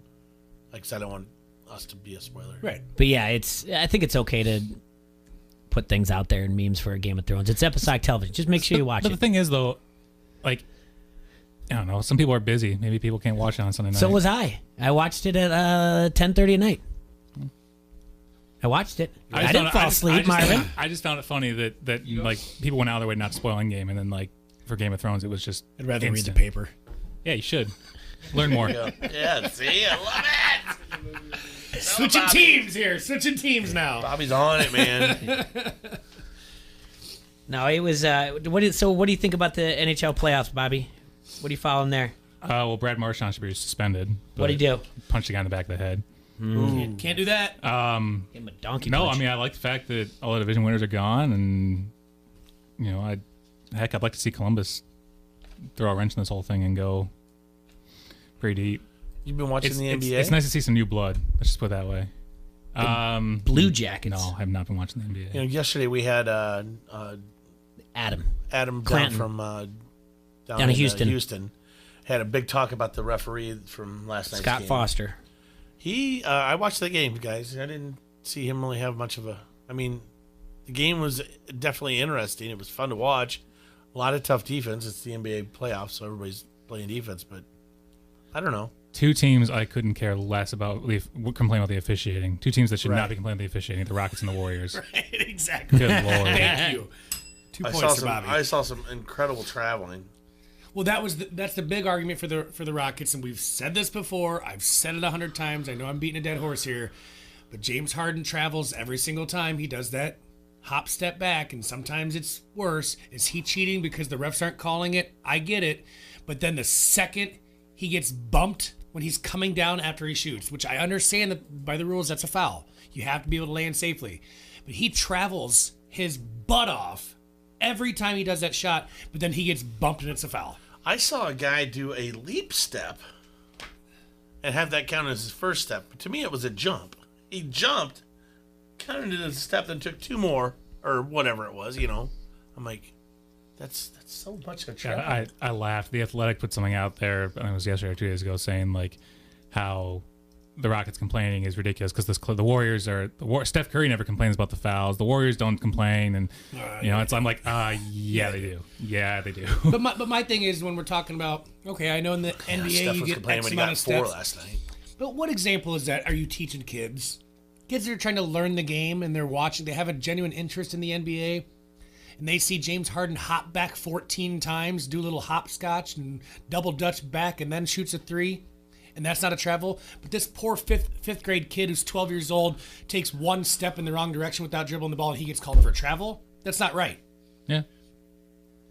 Because I don't want us to be a spoiler. Right. But yeah, I think it's okay to put things out there in memes for Game of Thrones. It's episodic television. Just make sure you watch But it. the thing is, though, I don't know. Some people are busy. Maybe people can't watch it on Sunday night. So was I. I watched it at 10:30 at night. I watched it. I didn't fall asleep, Marvin. I just found it funny that people went out of their way not to spoil Endgame, and then for Game of Thrones, it was just. I'd rather instant. read the paper. Yeah, you should learn more. Yeah, see, I love it. Switching teams here. Switching teams now. Bobby's on it, man. No, it was. What do you think about the NHL playoffs, Bobby? What are you following there? Well, Brad Marchand should be suspended. What'd he do? Punched the guy in the back of the head. Can't do that. Give him a donkey No, punch. I mean I like the fact that all the division winners are gone, and I'd like to see Columbus throw a wrench in this whole thing and go pretty deep. You've been watching the NBA? It's nice to see some new blood. Let's just put it that way. Blue Jackets. No, I have not been watching the NBA. Yesterday we had Adam down Clanton. from down in Houston. Houston had a big talk about the referee from last night's Scott game. Foster. I watched the game, guys. I didn't see him really have much of a. I mean, the game was definitely interesting. It was fun to watch. A lot of tough defense. It's the NBA playoffs, so everybody's playing defense. But I don't know. Two teams I couldn't care less about complain about the officiating. Two teams that should not be complaining about the officiating: the Rockets and the Warriors. Right, exactly. Good Lord. Thank you. 2 points for Bobby. I saw some incredible traveling. Well, that's the big argument for the Rockets, and we've said this before. I've said it 100 times. I know I'm beating a dead horse here, but James Harden travels every single time. He does that hop step back, and sometimes it's worse. Is he cheating because the refs aren't calling it? I get it, but then the second he gets bumped when he's coming down after he shoots, which I understand that by the rules that's a foul. You have to be able to land safely, but he travels his butt off every time he does that shot, but then he gets bumped and it's a foul. I saw a guy do a leap step and have that count as his first step. But to me, it was a jump. He jumped, counted it as a step, then took 2 more, or whatever it was, I'm like, that's so much of a travel. Yeah, I laughed. The Athletic put something out there, I think it was yesterday or 2 days ago, saying like how the Rockets complaining is ridiculous because the Warriors are Steph Curry never complains about the fouls. The Warriors don't complain, and I'm like, yeah, they do. Yeah, they do. But my thing is when we're talking about I know in the NBA Steph you was get complaining X when he amount got of 4 steps. last night. But what example is that? Are you teaching kids? Kids that are trying to learn the game and they're watching. They have a genuine interest in the NBA, and they see James Harden hop back 14 times, do a little hopscotch and double dutch back, and then shoots a 3. And that's not a travel. But this poor fifth grade kid who's 12 years old takes 1 step in the wrong direction without dribbling the ball, and he gets called for a travel. That's not right. Yeah.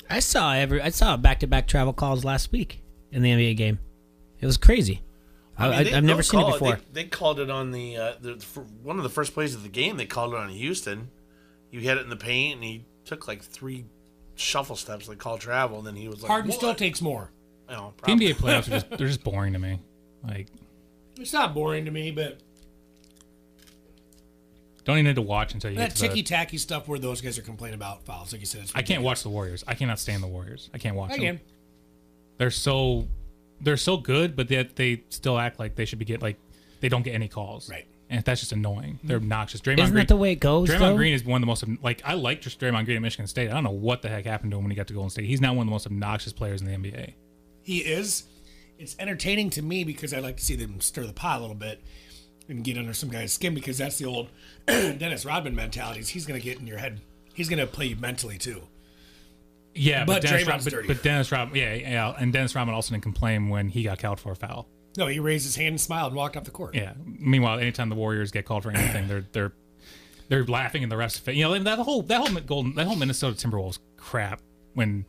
I saw back-to-back travel calls last week in the NBA game. It was crazy. I've never seen it before. They called it on for one of the first plays of the game. They called it on Houston. You hit it in the paint, and he took like 3 shuffle steps. They called travel, and then he was like, Harden what? still takes more. The NBA playoffs they're just boring to me. Like, it's not boring to me, but don't even need to watch until you that get to ticky-tacky stuff where those guys are complaining about fouls. Like you said, it's I can't watch the Warriors. I cannot stand the Warriors. I can't watch them. can. They're so good, but yet they still act like they should be they don't get any calls. Right. And that's just annoying. They're obnoxious. Draymond Isn't Green, that the way it goes, Draymond though? Green is one of the most I like just Draymond Green at Michigan State. I don't know what the heck happened to him when he got to Golden State. He's now one of the most obnoxious players in the NBA. He is. It's entertaining to me because I like to see them stir the pot a little bit and get under some guy's skin, because that's the old Dennis Rodman mentality. He's going to get in your head. He's going to play you mentally too. Yeah, but Draymond's dirty. But Dennis Rodman, and Dennis Rodman also didn't complain when he got called for a foul. No, he raised his hand and smiled and walked off the court. Yeah. Meanwhile, anytime the Warriors get called for anything, they're laughing in the refs' face. That whole Minnesota Timberwolves crap when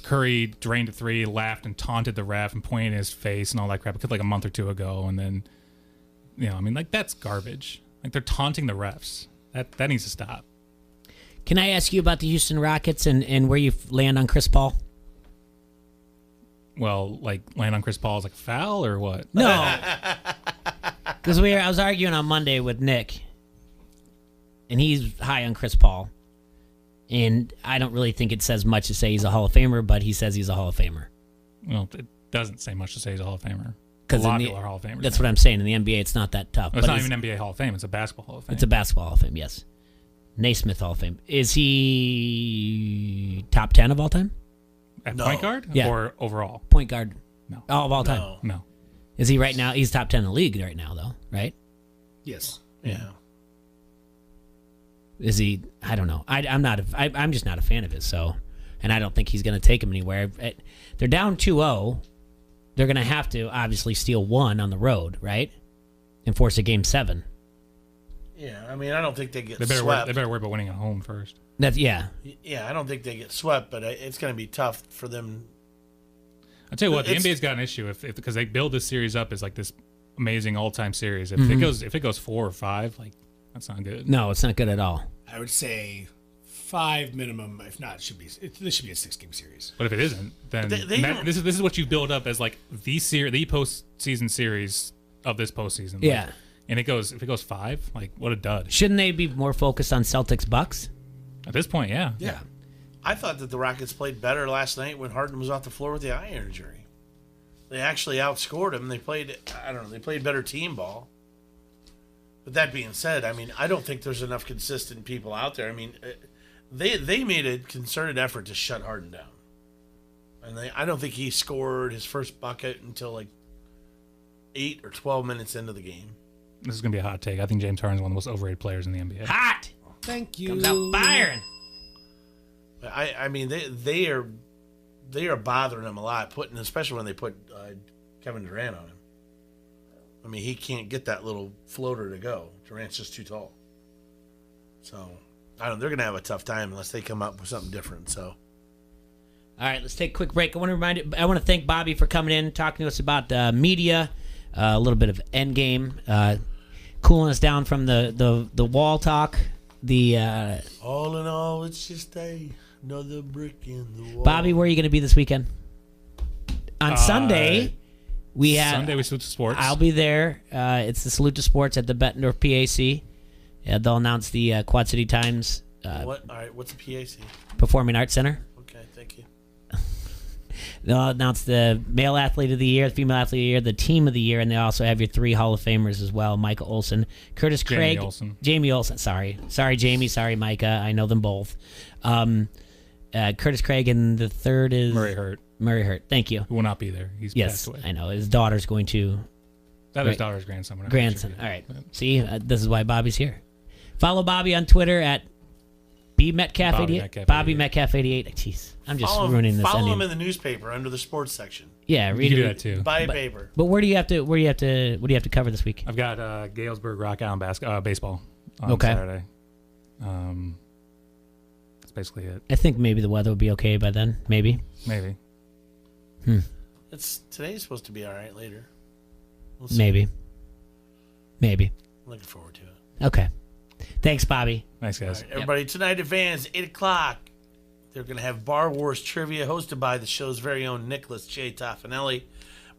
Curry drained a 3, laughed and taunted the ref and pointed in his face and all that crap. It could like a month or 2 ago, and then that's garbage. Like, they're taunting the refs. That needs to stop. Can I ask you about the Houston Rockets and where you land on Chris Paul? Well, like, land on Chris Paul is like a foul or what? No. Because I was arguing on Monday with Nick, and he's high on Chris Paul. And I don't really think it says much to say he's a Hall of Famer, but he says he's a Hall of Famer. Well, it doesn't say much to say he's a Hall of Famer. Because a lot of people are Hall of Famers. That's what I'm saying. In the NBA, it's not that tough. Well, it's not even NBA Hall of Fame. It's a Basketball Hall of Fame. It's a Basketball Hall of Fame, yes. Naismith Hall of Fame. Is he top 10 of all time? At point guard? Yeah. Or overall? Point guard. No. Oh, of all time? No. Is he right now? He's top 10 in the league right now, though, right? Yes. Yeah. Is he? I don't know. I'm just not a fan of his. So, and I don't think he's going to take him anywhere. They're down 2-0. They're going to have to obviously steal 1 on the road, right? And force a game 7. Yeah, I mean, I don't think they get They better swept. worry about winning at home first. Yeah, I don't think they get swept, but it's going to be tough for them. I'll tell you what, the NBA's got an issue because they build this series up as like this amazing all-time series. If it goes 4 or 5, like, that's not good. No, it's not good at all. I would say 5 minimum. If not, this should be a 6-game series. But if it isn't, then this is what you've built up as like the postseason series of this postseason. Yeah. Like, and if it goes 5, like what a dud. Shouldn't they be more focused on Celtics Bucks? At this point, yeah. Yeah. I thought that the Rockets played better last night when Harden was off the floor with the eye injury. They actually outscored him. They played better team ball. But that being said, I mean, I don't think there's enough consistent people out there. I mean, they made a concerted effort to shut Harden down. And I don't think he scored his first bucket until like 8 or 12 minutes into the game. This is going to be a hot take. I think James Harden is one of the most overrated players in the NBA. Hot! Thank you. Comes out firing. I mean, they are bothering him a lot, especially when they put Kevin Durant on him. I mean, he can't get that little floater to go. Durant's just too tall. So, they're going to have a tough time unless they come up with something different. So, all right, let's take a quick break. I want to thank Bobby for coming in, talking to us about media, a little bit of Endgame, cooling us down from the wall talk. All in all, it's just another brick in the wall. Bobby, where are you going to be this weekend? On Sunday, we Salute to Sports. I'll be there. It's the Salute to Sports at the Bettendorf PAC. They'll announce the Quad City Times. All right, what's the PAC? Performing Arts Center. Okay, thank you. They'll announce the Male Athlete of the Year, the Female Athlete of the Year, the Team of the Year, and they also have your 3 Hall of Famers as well. Micah Olson, Curtis Craig. Jamie Olson. Sorry, Jamie. Sorry, Micah. I know them both. Curtis Craig, and the third is... Murray Hurt. Thank you. Who will not be there. He's passed away. I know. His daughter's going to... His daughter's grandson. Grandson. All right. See, this is why Bobby's here. Follow Bobby on Twitter at BMetcalf88. Bobby Metcalf88. Jeez, I'm just ruining this. Follow him in the newspaper under the sports section. Yeah, read you can do that too. Buy a paper. But what do you have to cover this week? I've got Galesburg Rock Island baseball on Saturday. That's basically it. I think maybe the weather will be okay by then. Maybe. Today's supposed to be all right later. We'll see. Maybe. Looking forward to it. Okay. Thanks, Bobby. Thanks, guys. Right, everybody, tonight at Vans, 8 o'clock, they're going to have Bar Wars Trivia hosted by the show's very own Nicholas J. Toffanelli.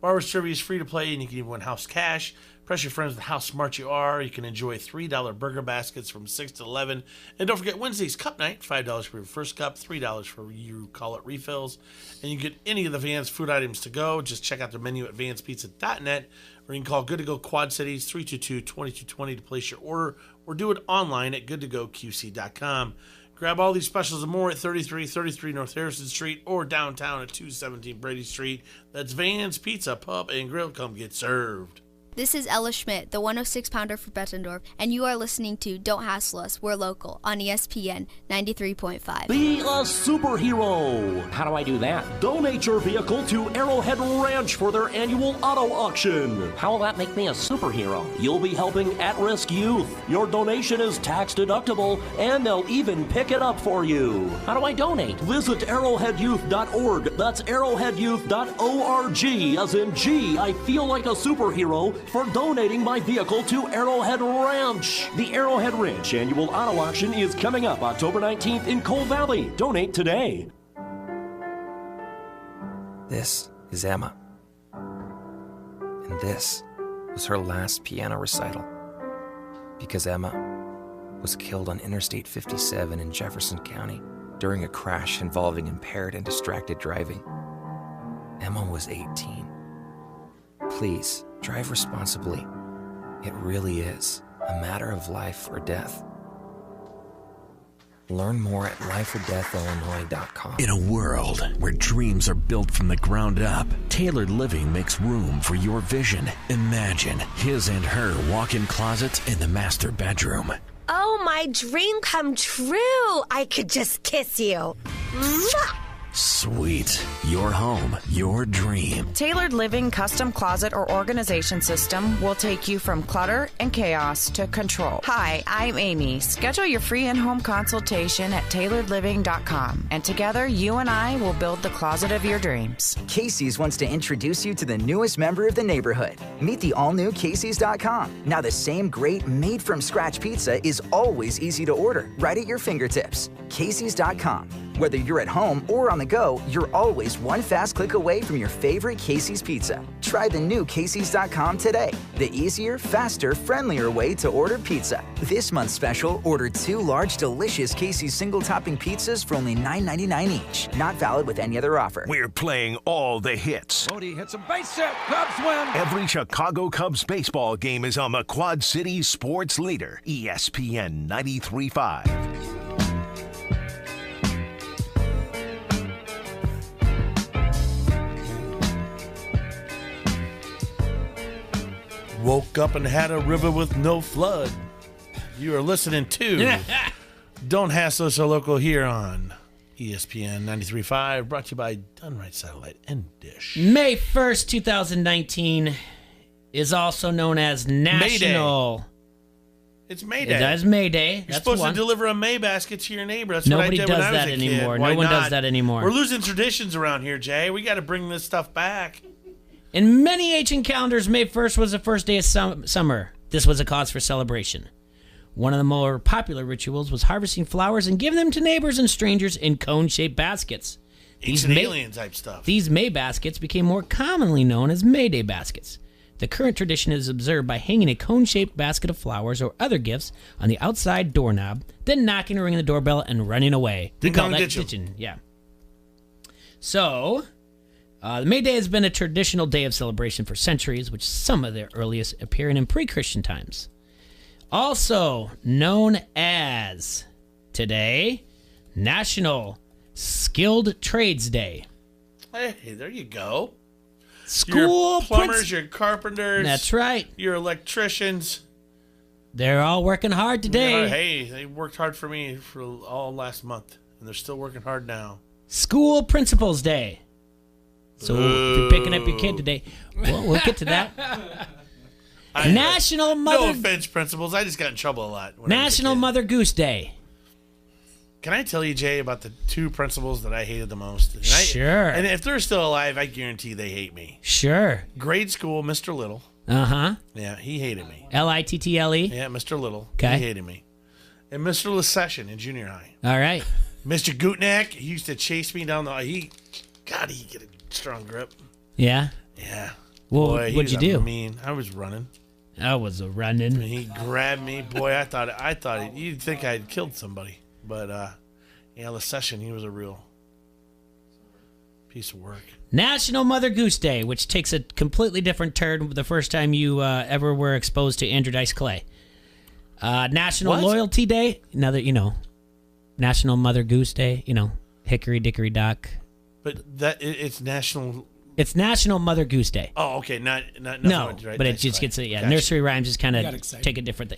Bar Wars Trivia is free to play, and you can even win house cash. Press your friends with how smart you are. You can enjoy $3 burger baskets from 6 to 11. And don't forget Wednesday's Cup Night, $5 for your first cup, $3 for you call it refills. And you get any of the Vans food items to go. Just check out their menu at vanspizza.net, or you can call Good to Go Quad Cities 322-2220 to place your order, or do it online at goodtogoqc.com. Grab all these specials and more at 3333 North Harrison Street or downtown at 217 Brady Street. That's Van's Pizza, Pub, and Grill. Come get served. This is Ella Schmidt, the 106-pounder for Bettendorf, and you are listening to Don't Hassle Us, We're Local on ESPN 93.5. Be a superhero. How do I do that? Donate your vehicle to Arrowhead Ranch for their annual auto auction. How will that make me a superhero? You'll be helping at-risk youth. Your donation is tax deductible, and they'll even pick it up for you. How do I donate? Visit arrowheadyouth.org. That's arrowheadyouth.org, as in G, I feel like a superhero, for donating my vehicle to Arrowhead Ranch. The Arrowhead Ranch annual auto auction is coming up October 19th in Coal Valley. Donate today. This is Emma. And this was her last piano recital. Because Emma was killed on Interstate 57 in Jefferson County during a crash involving impaired and distracted driving. Emma was 18. Please, drive responsibly. It really is a matter of life or death. Learn more at lifeordeathillinois.com. In a world where dreams are built from the ground up, Tailored Living makes room for your vision. Imagine his and her walk-in closets in the master bedroom. Oh, my dream come true. I could just kiss you. Mwah! Sweet. Your home, your dream. Tailored Living Custom Closet or Organization System will take you from clutter and chaos to control. Hi, I'm Amy. Schedule your free in-home consultation at tailoredliving.com, and together you and I will build the closet of your dreams. Casey's wants to introduce you to the newest member of the neighborhood. Meet the all-new Casey's.com. Now the same great made-from-scratch pizza is always easy to order, right at your fingertips. Casey's.com. Whether you're at home or on the go, you're always one fast click away from your favorite Casey's pizza. Try the new Casey's.com today. The easier, faster, friendlier way to order pizza. This month's special, order 2 large, delicious Casey's single-topping pizzas for only $9.99 each. Not valid with any other offer. We're playing all the hits. Bodie hits a base hit. Cubs win. Every Chicago Cubs baseball game is on the Quad Cities sports leader, ESPN 93.5. Woke up and had a river with no flood. You are listening to Don't Hassle Us, our local here on ESPN 93.5, brought to you by Dunright Satellite and Dish. May 1st, 2019 is also known as National... It's May Day. It is May Day. You're supposed to deliver a May basket to your neighbor. That's Nobody what I did does when I was that a anymore. kid. No Why one does not? that anymore. We're losing traditions around here, Jay. We got to bring this stuff back. In many ancient calendars, May 1st was the first day of summer. This was a cause for celebration. One of the more popular rituals was harvesting flowers and giving them to neighbors and strangers in cone-shaped baskets. Ancient alien type stuff. These May baskets became more commonly known as May Day baskets. The current tradition is observed by hanging a cone-shaped basket of flowers or other gifts on the outside doorknob, then knocking or ringing the doorbell and running away. We call that ditching. Yeah. So... the May Day has been a traditional day of celebration for centuries, which some of the earliest appearing in pre-Christian times. Also known as, today, National Skilled Trades Day. Hey, there you go. School your plumbers, your carpenters. That's right. Your electricians. They're all working hard today. Yeah, hey, they worked hard for me for all last month, and they're still working hard now. School Principals Day. So if you're picking up your kid today, well, we'll get to that. National Mother... No offense, principals. I just got in trouble a lot. National Mother Goose Day. Can I tell you, Jay, about the 2 principals that I hated the most? Sure. And if they're still alive, I guarantee they hate me. Sure. Grade school, Mr. Little. Uh-huh. Yeah, he hated me. Little? Yeah, Mr. Little. Okay. He hated me. And Mr. Lesession in junior high. All right. Mr. Gutnack, he used to chase me down the... God, he get a strong grip. Yeah? Yeah. Well, boy, what'd you do? I was running. I was a running. And he grabbed me. Boy, I thought you'd think I'd killed somebody. But, Lesession, he was a real piece of work. National Mother Goose Day, which takes a completely different turn the first time you ever were exposed to Andrew Dice Clay. National Loyalty Day, now that you know. National Mother Goose Day, Hickory Dickory Dock. But it's national. It's National Mother Goose Day. Oh, okay, not no, right, but it just gets gotcha. Nursery rhymes just kind of take a different.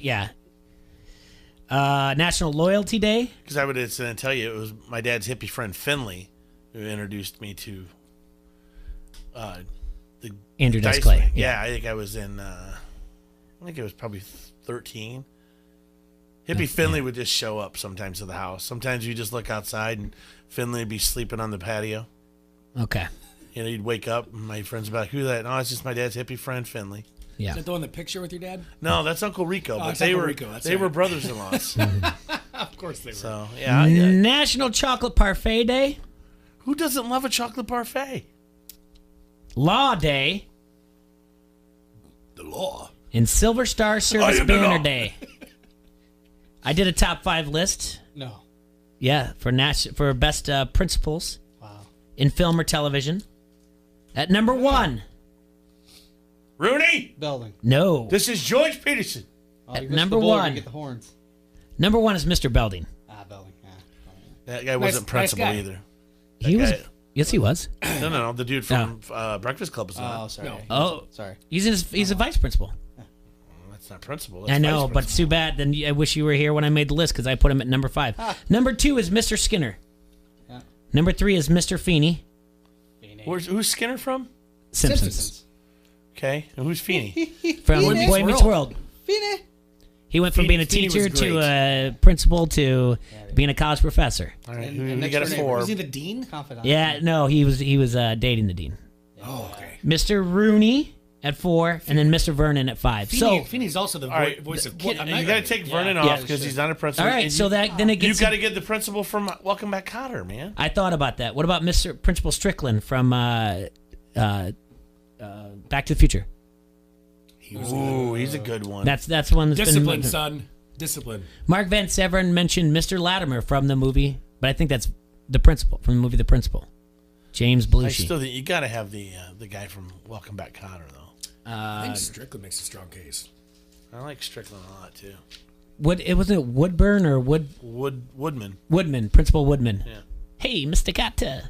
National Loyalty Day. Because I would tell you, it was my dad's hippie friend Finley who introduced me to the Andrew Dice Clay. Yeah, I think I was in. I think it was probably 13. Hippie Finley would just show up sometimes to the house. Sometimes you just look outside and Finley would be sleeping on the patio. Okay. He'd wake up and my friends would be like, who's that? No, it's just my dad's hippie friend, Finley. Yeah. Is that the one in the picture with your dad? No, that's Uncle Rico. But they were brothers-in-laws. Of course they were. So, yeah. National Chocolate Parfait Day. Who doesn't love a chocolate parfait? Law Day. The law. And Silver Star Service Banner Day. I did a top 5 list. No. Yeah, for best principals. Wow. In film or television. At number 1. Rooney? Belding. No. This is George Peterson. At number 1. Get the horns. Number 1 is Mr. Belding. Belding. Yeah. That guy wasn't principal either. He was. Yes, he was. No. The dude from Breakfast Club was not. Oh, sorry. No. Oh, sorry. He's a vice principal. That's not principal. I know, but it's too bad. Then I wish you were here when I made the list because I put him at number 5. Number 2 is Mr. Skinner. Yeah. Number 3 is Mr. Feeney. Who's Skinner from? Simpsons. Okay. And who's Feeney? From Boy Meets World. Feeney. He went from being a Feeney was teacher great. to a principal to being a college professor. All right. And Who next got a door 4? Was he the dean? Confidant. Yeah, no, he was dating the dean. Oh, okay. Mr. Rooney at 4, and then Mr. Vernon at 5. Feeney's also the All right. voice of You Kid. got to take Vernon Yeah. off because he's not a principal. All right, And so then it you gets. got to get the principal from Welcome Back, Kotter, man. I thought about that. What about Mr. Principal Strickland from Back to the Future? Ooh, he's a good one. That's one that's Discipline, been. son. Discipline. Mark Van Severen mentioned Mr. Latimer from the movie, but I think that's the principal from the movie The Principal. James I Belushi. still think you got to have the guy from Welcome Back, Kotter, though. I think Strickland makes a strong case. I like Strickland a lot too. Wasn't it Woodburn or Woodman? Woodman, Principal Woodman. Yeah. Hey, Mr. Cotta.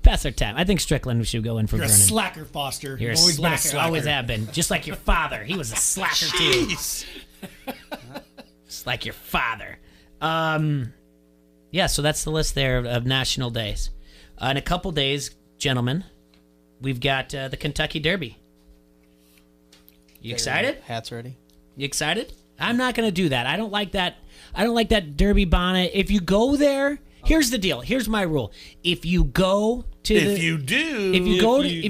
Pass our time. I think Strickland should go in for You're a Vernon. slacker, Foster. You're You've always been a slacker. slacker. Always have been. Just like your father. He was a slacker too. Jeez. Just like your father. Yeah, so that's the list there of national days. In a couple days, gentlemen, we've got the Kentucky Derby. You excited? Hats ready. You excited? I'm not going to do that. I don't like that. I don't like that derby bonnet. If you go there, here's the deal. Here's my rule. If you go to If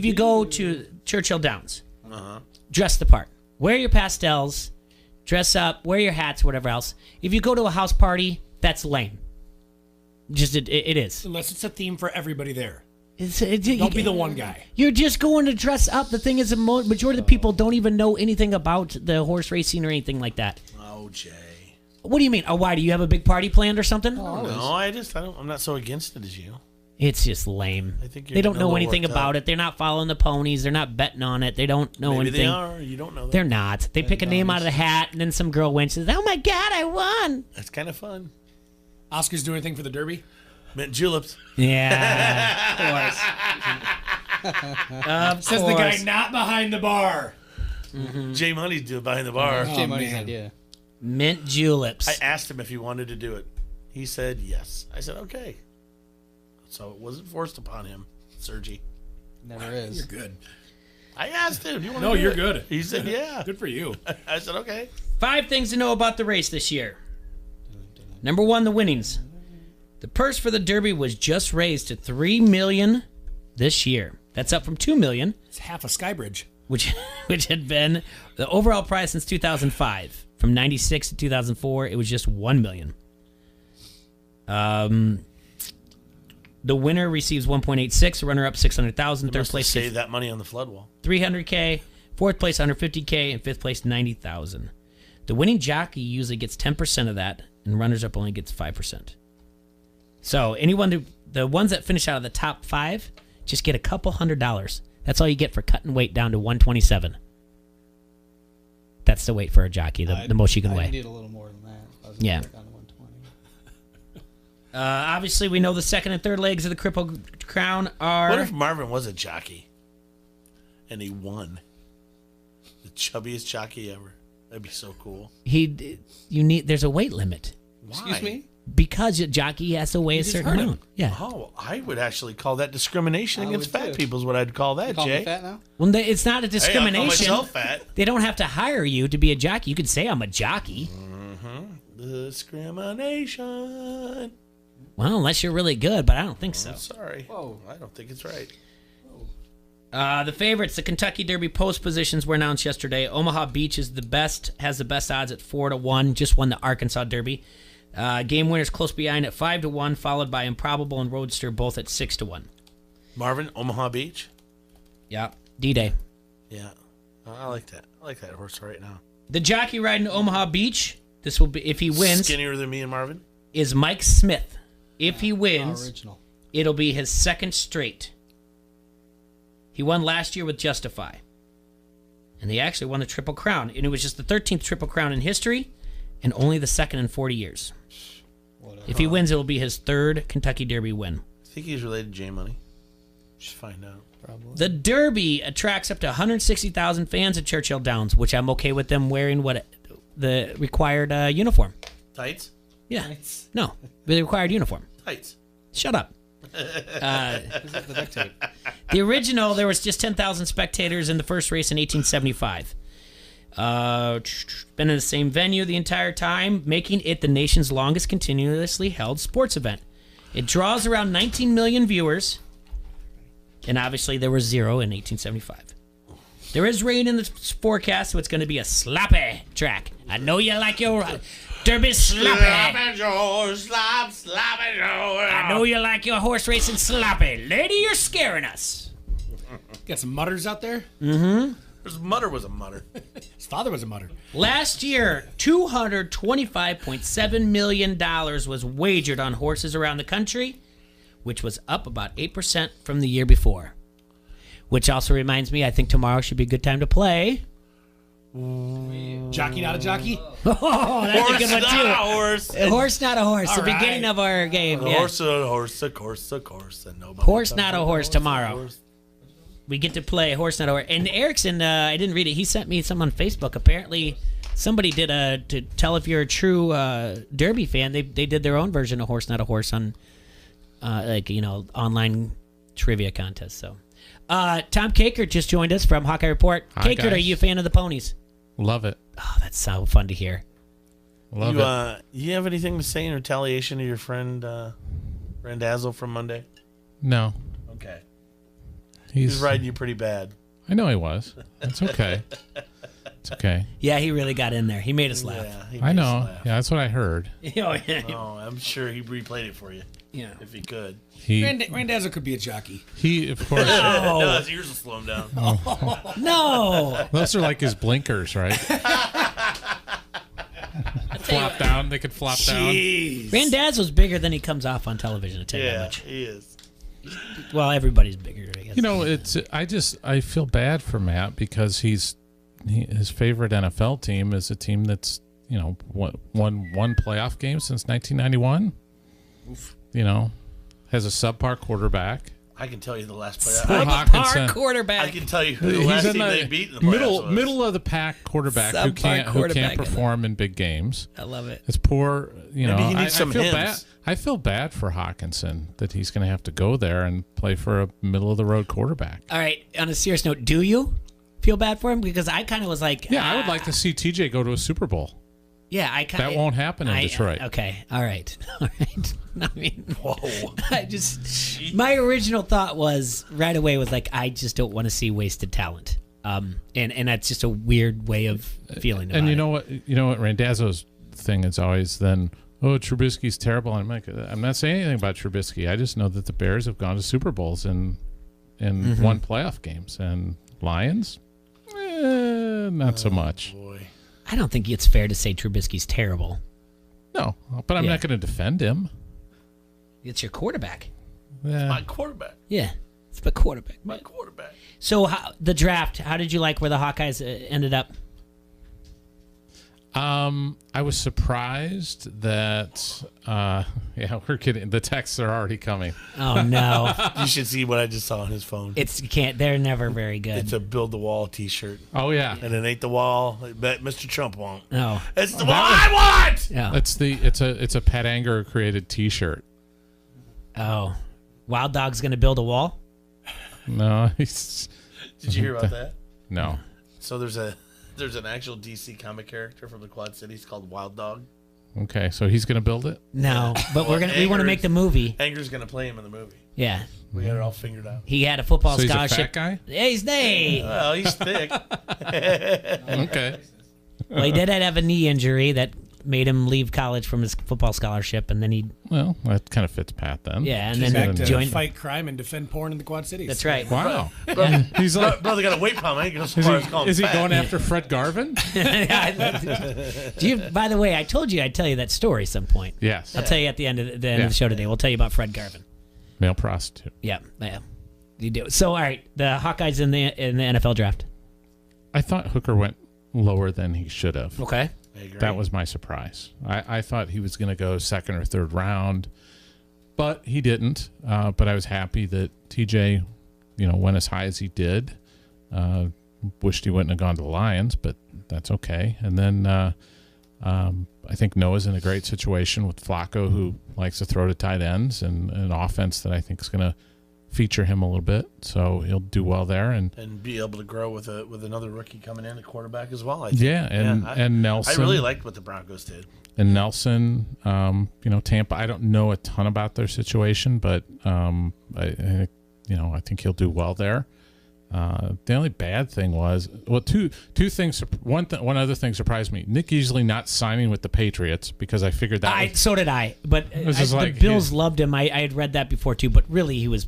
you go to Churchill Downs, Uh-huh. dress the part. Wear your pastels, dress up, wear your hats, whatever else. If you go to a house party, that's lame. Just it is. Unless it's a theme for everybody there. Don't Don't be the one guy. You're just going to dress up. The thing is, the majority of the people don't even know anything about the horse racing or anything like that. Oh, Jay. What do you mean? Oh, why? Do you have a big party planned or something? No, I'm not so against it as you. It's just lame. I think you're They don't getting a know little anything worked about up. it. They're not following the ponies. They're not betting on it. They don't know Maybe anything. they are. You don't know that. They're not. They pick a name out of the hat, and then some girl wins. Says, "Oh my God, I won!" That's kind of fun. Oscars do anything for the Derby? Mint juleps. Yeah, of Says the guy not behind the bar. Jay Money's doing behind the bar. Jay Money's idea. Mint juleps. I asked him if he wanted to do it. He said yes. I said okay. So it wasn't forced upon him, Sergi. Never is. You're good. I asked him. Do you want to No, do you're it? good. He said yeah. Good for you. I said okay. 5 things to know about the race this year. Number 1, the winnings. The purse for the Derby was just raised to $3 million this year. That's up from $2 million, It's half a Skybridge. which had been the overall prize since 2005. From 96 to 2004, it was just $1 million. The winner receives 1.86, the runner-up 600,000, They third must have place saved that money on the flood wall. 300K, fourth place 150K, and fifth place 90,000. The winning jockey usually gets 10% of that, and runners-up only gets 5%. So the ones that finish out of the top 5 just get a couple $100. That's all you get for cutting weight down to 127. That's the weight for a jockey, the most you can I weigh. need a little more than that. If I was Yeah. gonna go down to 120. Obviously, we know the second and third legs of the Triple Crown are... What if Marvin was a jockey and he won? The chubbiest jockey ever. That'd be so cool. There's a weight limit. Why? Excuse me? Because a jockey has to weigh a just certain heard him. amount. Yeah. Oh, I would actually call that discrimination I against would fat too. people is what I'd call that, You call Jay. me fat now? Well, it's not a Hey, I discrimination. call myself fat. They don't have to hire you to be a jockey. You could say I'm a jockey. Discrimination. Well, unless you're really good, but I don't think so. I'm sorry. Whoa. I don't think it's right. The favorites, the Kentucky Derby post positions were announced yesterday. Omaha Beach has the best odds at 4-1. Just won the Arkansas Derby. Game winners close behind at 5-1, followed by Improbable and Roadster, both at 6-1. Marvin, Omaha Beach. Yeah, D-Day. Yeah, I like that. I like that horse right now. The jockey riding Omaha Beach. This will be if he wins. Skinnier than me and Marvin. Is Mike Smith. If he wins, Original. it'll be his second straight. He won last year with Justify. And he actually won the Triple Crown. And it was just the 13th Triple Crown in history and only the second in 40 years. If he wins, it'll be his third Kentucky Derby win. I think he's related to Jay Money. Should find out. Probably. The Derby attracts up to 160,000 fans at Churchill Downs, which I'm okay with them wearing the required uniform. Tights? Yeah. No, the required uniform. Tights. Shut up. The original, there was just 10,000 spectators in the first race in 1875. Been in the same venue the entire time, making it the nation's longest continuously held sports event. It draws around 19 million viewers, and obviously there was 0 in 1875. There is rain in the forecast, so it's going to be a sloppy track. I know you like your derby sloppy. Sloppy Joe, sloppy Joe. I know you like your horse racing sloppy. Lady, you're scaring us. Got some mutters out there? Mm-hmm. His mother was a mutter. His father was a mutter. Last year, $225.7 million was wagered on horses around the country, which was up about 8% from the year before. Which also reminds me, I think tomorrow should be a good time to play. Jockey, not a jockey? Oh, that's horse, a good one, too. Not a horse. A horse, not a horse. All The right. beginning of our game. A Yeah. horse, a horse, a horse, a horse, and nobody. Horse, not a horse tomorrow. We get to play horse, not a horse. And Erickson, I didn't read it. He sent me some on Facebook. Apparently, somebody did to tell if you're a true Derby fan. They did their own version of horse, not a horse on, online trivia contest. So, Tom Kakert just joined us from Hawkeye Report. Hi, Kakert, guys. are you a fan of the ponies? Love it. Oh, that's so fun to hear. Love it. You have anything to say in retaliation to your friend Randazzo from Monday? No. Okay. He's riding you pretty bad. I know he was. It's okay. It's okay. Yeah, he really got in there. He made us laugh. Yeah, he I made us know. laugh. Yeah, that's what I heard. Oh, yeah. Oh, I'm sure he replayed it for you. Yeah. If he could. Randazzo could be a jockey. He, of course. No, his ears will slow him down. No. Those are like his blinkers, right? Flop down. They could flop down. Randazzo's bigger than he comes off on television, I'll tell you that Yeah, much. he is. Well, everybody's bigger, I guess. You know, I feel bad for Matt because his favorite NFL team is a team that's, won one playoff game since 1991. You know, has a subpar quarterback. I can tell you the last Subpar quarterback. I can tell you who the last team they beat in the playoffs was. middle of the pack quarterback who Subpar can't quarterback. perform in big games. I love it. It's poor. Maybe he needs some I feel hymns. bad. I feel bad for Hawkinson that he's going to have to go there and play for a middle of the road quarterback. All right, on a serious note, do you feel bad for him? Because I kind of was like... Yeah, I would like to see TJ go to a Super Bowl. Yeah, I kind That won't happen in Detroit. Okay, all right. All right. I mean, whoa. I just... My original thought was, right away, was like, I just don't want to see wasted talent. And that's just a weird way of feeling about And it. you know what Randazzo's thing is always then, oh, Trubisky's terrible. I'm not saying anything about Trubisky. I just know that the Bears have gone to Super Bowls and won playoff games. And Lions, not so much. Boy. I don't think it's fair to say Trubisky's terrible. No, but I'm not going to defend him. It's your quarterback. Yeah. My quarterback. Yeah, it's my quarterback. My quarterback. So the draft, how did you like where the Hawkeyes ended up? I was surprised that, we're kidding. The texts are already coming. Oh no! You should see what I just saw on his phone. They're never very good. It's a Build the Wall T-shirt. Oh yeah, and it ain't the wall. I bet Mr. Trump won't. No, it's the wall I want. Yeah. It's a Pat Anger created T-shirt. Oh, Wild Dog's gonna build a wall? No, Did you hear about that? No. So there's an actual DC comic character from the Quad Cities called Wild Dog. Okay, so he's gonna build it. No, but we want to make the movie. Anger's gonna play him in the movie. Yeah. We got it all figured out. He had a football So he's a scholarship. fat guy? Yeah, he's nay. Well, he's thick. Okay. Well, he did have a knee injury that made him leave college from his football scholarship, and then he. Well, that kind of fits Pat then. Yeah, and He's then back to joined. fight crime and defend porn in the Quad Cities. That's right. Wow. Yeah. He's like, brother got a weight problem. I ain't gonna so far as call him is he fat. going after Fred Garvin? By the way, I told you I'd tell you that story some point. Yes. I'll tell you at the end of the show today. We'll tell you about Fred Garvin. Male prostitute. Yeah. You do. So, all right, the Hawkeyes in the NFL draft. I thought Hooker went lower than he should have. Okay. That was my surprise. I thought he was going to go second or third round, but he didn't. But I was happy that TJ, went as high as he did. Wished he wouldn't have gone to the Lions, but that's okay. And then I think Noah's in a great situation with Flacco, who likes to throw to tight ends, and an offense that I think is going to feature him a little bit. So he'll do well there, and be able to grow with another rookie coming in, a quarterback as well. I think. Yeah, and Nelson. I really liked what the Broncos did. And Nelson, Tampa. I don't know a ton about their situation, but I think he'll do well there. The only bad thing was, two things. One other thing surprised me. Nick Easley not signing with the Patriots, because I figured that. So did I. But the like, Bills loved him. I had read that before too. But really, he was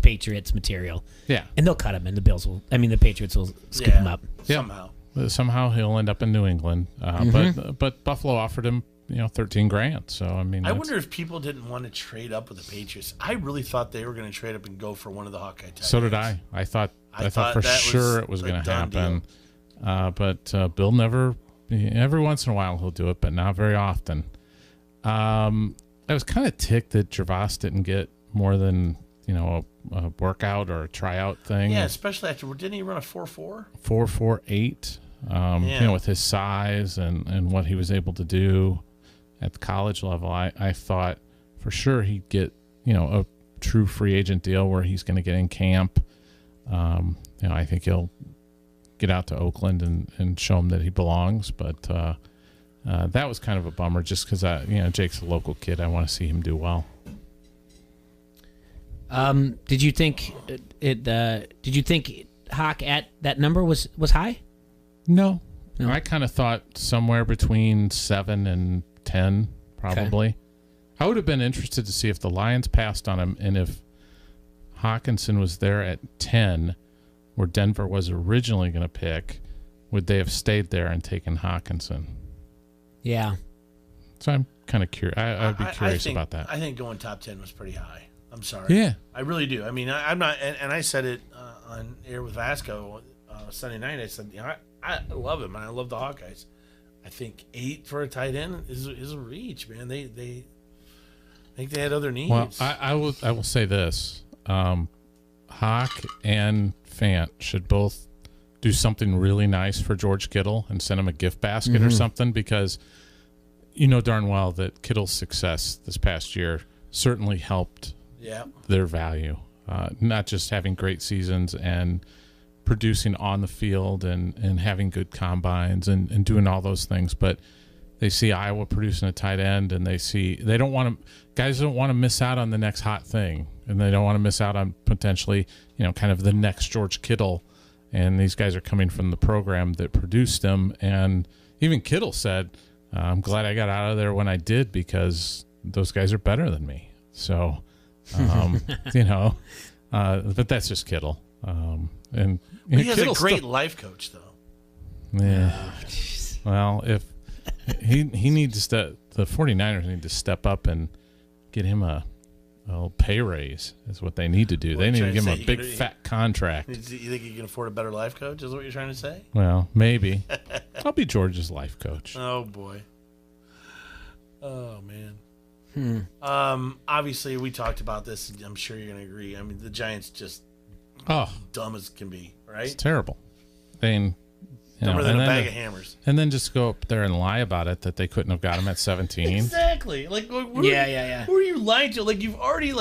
Patriots material. Yeah, and they'll cut him, and the Patriots will scoop him up somehow he'll end up in New England. But Buffalo offered him $13,000. So I mean, I wonder if people didn't want to trade up with the Patriots. I really thought they were going to trade up and go for one of the Hawkeye tight ends. So did I. I thought for sure it was going to happen. But Bill never. Every once in a while he'll do it, but not very often. I was kind of ticked that Gervais didn't get more than a workout or a tryout thing. Yeah, especially after didn't he run a 4.4? 4.48. With his size and what he was able to do at the college level, I thought for sure he'd get a true free agent deal where he's going to get in camp. I think he'll get out to Oakland and show him that he belongs. But that was kind of a bummer, just because Jake's a local kid. I want to see him do well. Did you think Did you think Hawk at that number was high? No. I kind of thought somewhere between 7 and 10, probably. Okay. I would have been interested to see if the Lions passed on him, and if Hawkinson was there at 10, where Denver was originally going to pick, would they have stayed there and taken Hawkinson? Yeah. So I'm kind of curious. I'd be curious about that. I think going top 10 was pretty high. I'm sorry. Yeah. I really do. I mean, I'm not, and I said it on air with Vasco Sunday night. I said, I love him, and I love the Hawkeyes. I think 8 for a tight end is a reach, man. They think they had other needs. Well, I will say this: Hawk and Fant should both do something really nice for George Kittle and send him a gift basket or something, because darn well that Kittle's success this past year certainly helped their value. Not just having great seasons and producing on the field and having good combines and doing all those things, but they see Iowa producing a tight end, and guys don't want to miss out on the next hot thing, and they don't want to miss out on potentially kind of the next George Kittle, and these guys are coming from the program that produced them. And even Kittle said, I'm glad I got out of there when I did, because those guys are better than me. So but that's just Kittle. And he has a great life coach, though. Yeah. Well, if he needs to, the 49ers need to step up and get him a pay raise. Is what they need to do. They need to give him a big fat contract. You think he can afford a better life coach? Is what you're trying to say? Well, maybe. I'll be George's life coach. Oh boy. Oh man. Obviously, we talked about this. I'm sure you're going to agree. I mean, the Giants just dumb as can be, right? It's terrible. Dumber than a bag of hammers. And then just go up there and lie about it that they couldn't have got him at 17. Exactly. Like, who are you lying to? Like, you've already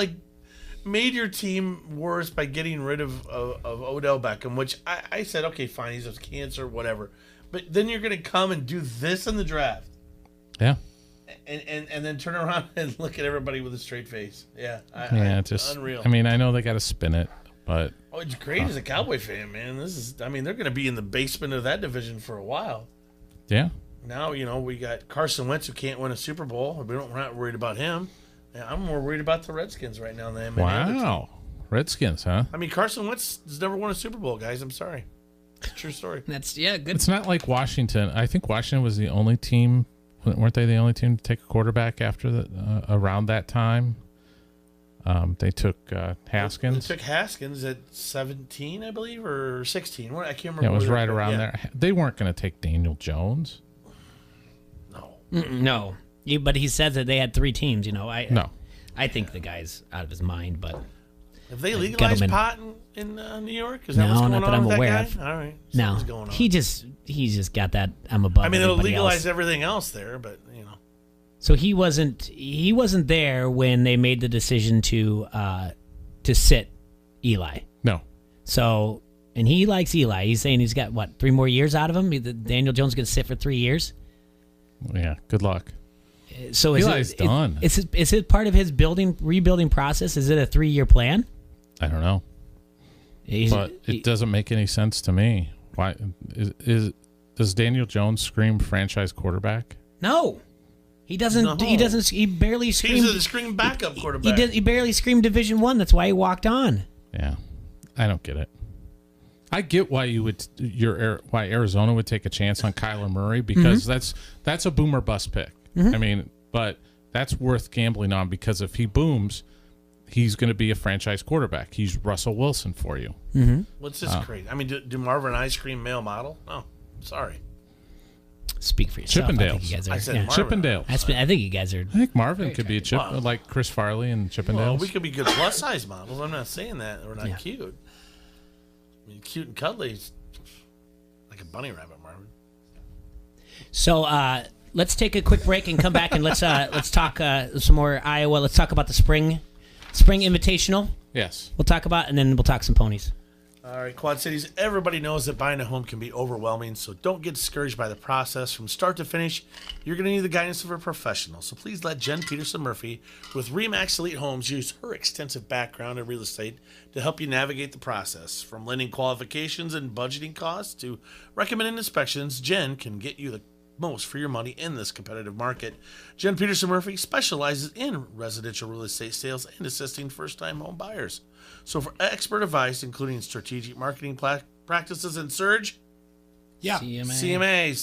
made your team worse by getting rid of Odell Beckham, which I said, okay, fine, he's has cancer, whatever. But then you're going to come and do this in the draft. Yeah. And then turn around and look at everybody with a straight face. Yeah. Just unreal. I mean, I know they got to spin it, but it's great as a Cowboy fan, man. They're going to be in the basement of that division for a while. Yeah. Now, we got Carson Wentz, who can't win a Super Bowl. We're not worried about him. I'm more worried about the Redskins right now than Wow. Redskins, huh? I mean, Carson Wentz has never won a Super Bowl, guys. I'm sorry. It's a true story. That's good. It's not like Washington. I think Washington was the only team. Weren't they the only team to take a quarterback after around that time? They took Haskins. They took Haskins at 17, I believe, or 16. I can't remember. Yeah, it was right around there. They weren't going to take Daniel Jones. No. But he said that they had 3 teams. I think the guy's out of his mind. But Have they legalized Gettleman. pot in New York? Is that what's No, going not that on I'm with aware that of. guy? All right. No, Something's going on. he's just got that. I'm above. I mean, they'll everybody legalize else. everything else there, but So he wasn't there when they made the decision to sit Eli. No. So, and he likes Eli. He's saying he's got 3 more years out of him. Daniel Jones is going to sit for 3 years. Yeah. Good luck. So Eli's done. Is it part of his rebuilding process? Is it a 3-year plan? I don't know. But it doesn't make any sense to me. Why does Daniel Jones scream franchise quarterback? No. He doesn't. No. He doesn't. He barely screamed. He's a scream backup quarterback. He barely screamed Division I. That's why he walked on. Yeah, I don't get it. I get why why Arizona would take a chance on Kyler Murray because that's a boomer bust pick. Mhm. I mean, but that's worth gambling on because if he booms, he's going to be a franchise quarterback. He's Russell Wilson for you. Mm-hmm. What's this crazy? I mean, do Marvin Ice Cream male model? No, sorry. Speak for yourself. Chippendales. I think you guys are. I said yeah. Marvin. Chippendales. I think you guys are. I think Marvin could be a chip like Chris Farley and Chippendales. Well, we could be good plus size models. I'm not saying that we're not cute. I mean, cute and cuddly, is like a bunny rabbit, Marvin. So let's take a quick break and come back and let's talk some more Iowa. Let's talk about the spring invitational. Yes. We'll talk about and then we'll talk some ponies. All right, Quad Cities, everybody knows that buying a home can be overwhelming, so don't get discouraged by the process. From start to finish, you're going to need the guidance of a professional. So please let Jen Peterson Murphy with RE/MAX Elite Homes use her extensive background in real estate to help you navigate the process. From lending qualifications and budgeting costs to recommended inspections, Jen can get you the most for your money in this competitive market. Jen Peterson Murphy specializes in residential real estate sales and assisting first-time home buyers. So for expert advice, including strategic marketing practices and surge, CMAs,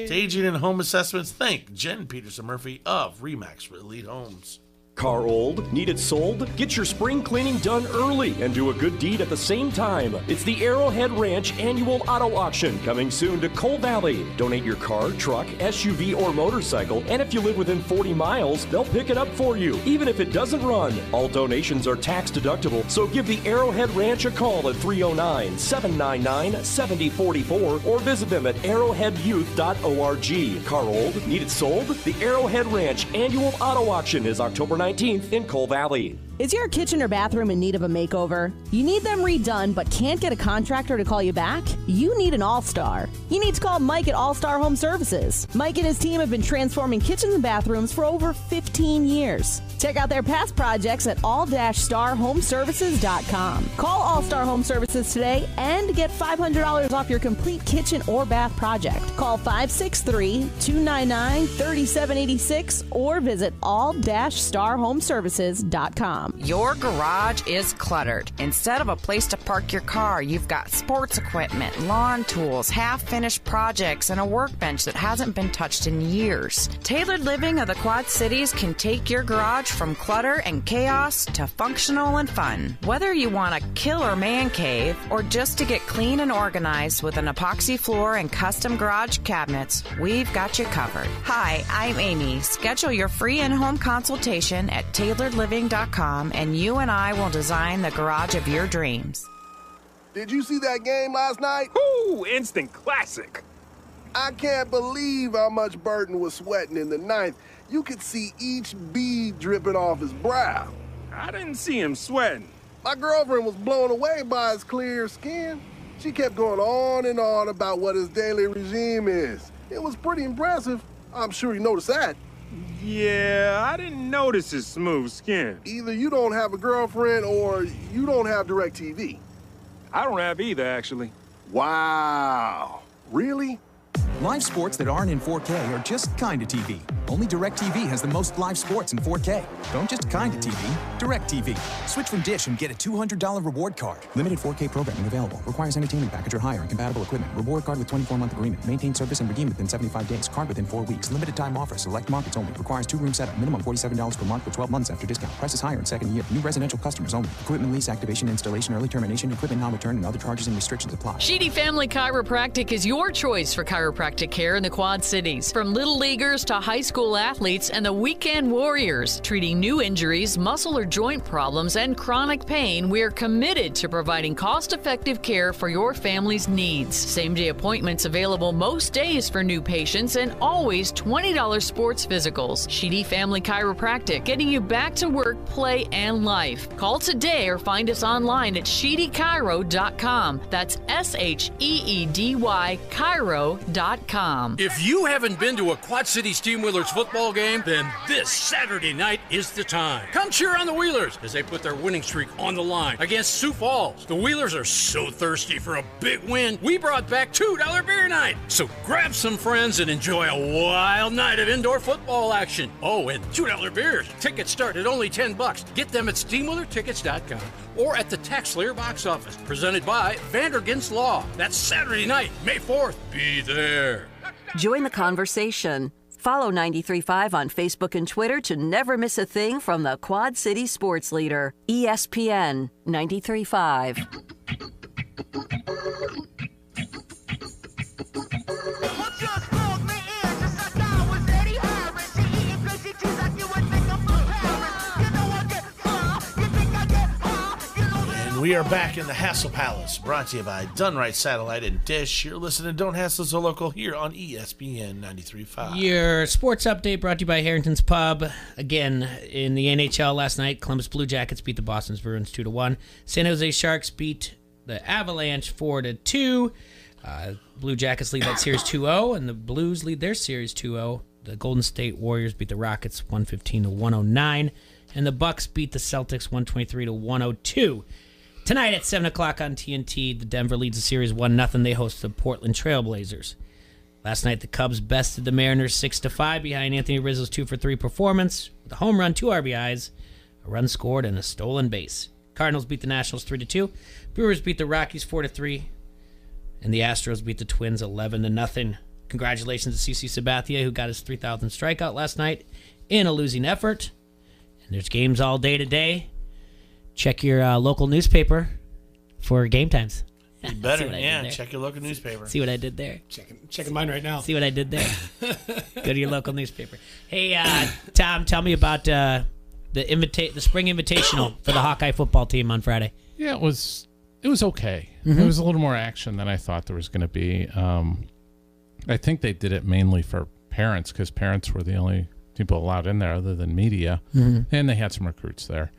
staging and home assessments, think Jen Peterson Murphy of RE/MAX Elite Homes. Car old? Need it sold? Get your spring cleaning done early and do a good deed at the same time. It's the Arrowhead Ranch Annual Auto Auction coming soon to Coal Valley. Donate your car, truck, SUV, or motorcycle, and if you live within 40 miles, they'll pick it up for you, even if it doesn't run. All donations are tax deductible, so give the Arrowhead Ranch a call at 309-799-7044 or visit them at arrowheadyouth.org. Car old? Need it sold? The Arrowhead Ranch Annual Auto Auction is October 19th in Coal Valley. Is your kitchen or bathroom in need of a makeover? You need them redone but can't get a contractor to call you back? You need an all-star. You need to call Mike at All-Star Home Services. Mike and his team have been transforming kitchens and bathrooms for over 15 years. Check out their past projects at all-starhomeservices.com. Call All-Star Home Services today and get $500 off your complete kitchen or bath project. Call 563-299-3786 or visit all-starhomeservices.com. Your garage is cluttered. Instead of a place to park your car, you've got sports equipment, lawn tools, half-finished projects, and a workbench that hasn't been touched in years. Tailored Living of the Quad Cities can take your garage from clutter and chaos to functional and fun. Whether you want a killer man cave or just to get clean and organized with an epoxy floor and custom garage cabinets, we've got you covered. Hi, I'm Amy. Schedule your free in-home consultation at tailoredliving.com and you and I will design the garage of your dreams. Did you see that game last night? Ooh, instant classic. I can't believe how much Burton was sweating in the ninth. You could see each bead dripping off his brow. I didn't see him sweating. My girlfriend was blown away by his clear skin. She kept going on and on about what his daily regime is. It was pretty impressive. I'm sure you noticed that. Yeah, I didn't notice his smooth skin. Either you don't have a girlfriend or you don't have DirecTV. I don't have either, actually. Wow. Really? Live sports that aren't in 4K are just kinda TV. Only DirecTV has the most live sports in 4K. Don't just kinda TV, DirecTV. Switch from Dish and get a $200 reward card. Limited 4K programming available. Requires entertainment package or higher and compatible equipment. Reward card with 24-month agreement. Maintain service and redeem within 75 days. Card within 4 weeks. Limited time offer. Select markets only. Requires 2-room setup. Minimum $47 per month for 12 months after discount. Price is higher in second year. New residential customers only. Equipment lease, activation, installation, early termination, equipment non-return, and other charges and restrictions apply. Sheedy Family Chiropractic is your choice for chiropractic care in the Quad Cities. From little leaguers to high school school athletes and the weekend warriors. Treating new injuries, muscle or joint problems, and chronic pain, we're committed to providing cost-effective care for your family's needs. Same-day appointments available most days for new patients and always $20 sports physicals. Sheedy Family Chiropractic, getting you back to work, play, and life. Call today or find us online at sheedychiro.com. That's SHEEDY Chiro.com. If you haven't been to a Quad City Steamwheelers football game, then this Saturday night is the time. Come cheer on the Wheelers as they put their winning streak on the line against Sioux Falls. The Wheelers are so thirsty for a big win, we brought back $2 beer night. So grab some friends and enjoy a wild night of indoor football action. Oh, and $2 beers. Tickets start at only $10. Get them at SteamwheelerTickets.com or at the Tax Slayer box office. Presented by Vandergins Law. That's Saturday night, May 4th. Be there. Join the conversation. Follow 93.5 on Facebook and Twitter to never miss a thing from the Quad City sports leader, ESPN 93.5. We are back in the Hassle Palace, brought to you by Done Right Satellite and Dish. You're listening to Don't Hassle So Local here on ESPN 93.5. Your sports update brought to you by Harrington's Pub. Again, in the NHL last night, Columbus Blue Jackets beat the Boston Bruins 2-1. San Jose Sharks beat the Avalanche 4-2. Blue Jackets lead that series 2-0, and the Blues lead their series 2-0. The Golden State Warriors beat the Rockets 115-109, and the Bucks beat the Celtics 123-102. Tonight at 7 o'clock on TNT, the Denver leads the series 1-0. They host the Portland Trailblazers. Last night, the Cubs bested the Mariners 6-5 behind Anthony Rizzo's 2-for-3 performance with a home run, 2 RBIs, a run scored, and a stolen base. Cardinals beat the Nationals 3-2. Brewers beat the Rockies 4-3. And the Astros beat the Twins 11-0. Congratulations to CC Sabathia, who got his 3,000th strikeout last night in a losing effort. And there's games all day today. Check your local newspaper for game times. You better, yeah. Check your local newspaper. See what I did there? Checking mine right now. See what I did there? Go to your local newspaper. Hey, Tom, tell me about the spring invitational for the Hawkeye football team on Friday. Yeah, it was okay. It was a little more action than I thought there was going to be. I think they did it mainly for parents because parents were the only people allowed in there other than media, and they had some recruits there.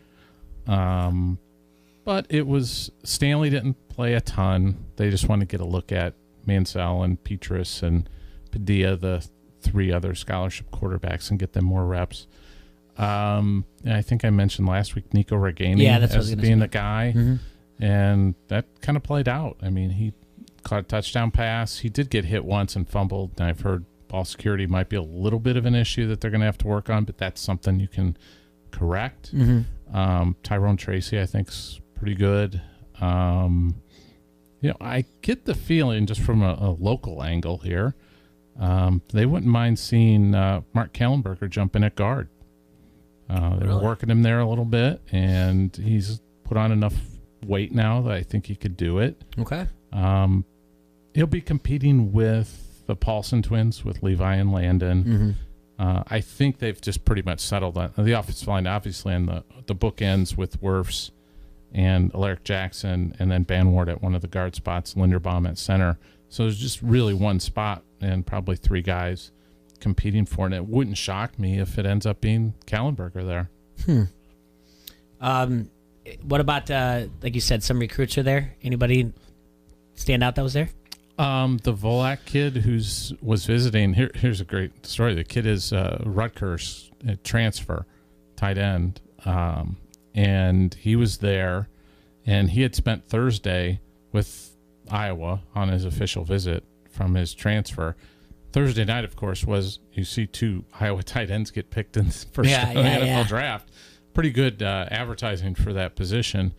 But it was, Stanley didn't play a ton. They just wanted to get a look at Mansell and Petrus and Padilla, the 3 other scholarship quarterbacks, and get them more reps. And I think I mentioned last week Nico Reganey as being the guy, and that kind of played out. I mean, he caught a touchdown pass. He did get hit once and fumbled, and I've heard ball security might be a little bit of an issue that they're going to have to work on, but that's something you can correct. Tyrone Tracy, I think, is pretty good. I get the feeling just from a local angle here, they wouldn't mind seeing Mark Kallenberger jump in at guard. They were working him there a little bit, and he's put on enough weight now that I think he could do it. Okay. He'll be competing with the Paulson twins, with Levi and Landon. I think they've just pretty much settled on the offensive line, obviously, and the bookends with Wirfs and Alaric Jackson, and then Banward at one of the guard spots, Linderbaum at center. So there's just really one spot and probably 3 guys competing for it. And it wouldn't shock me if it ends up being Kallenberger there. What about, like you said, some recruits are there? Anybody stand out that was there? The Volak kid was visiting. Here's a great story. The kid is Rutgers transfer, tight end, and he was there, and he had spent Thursday with Iowa on his official visit from his transfer. Thursday night, of course, was you see 2 Iowa tight ends get picked in the first round of the NFL draft. Pretty good advertising for that position.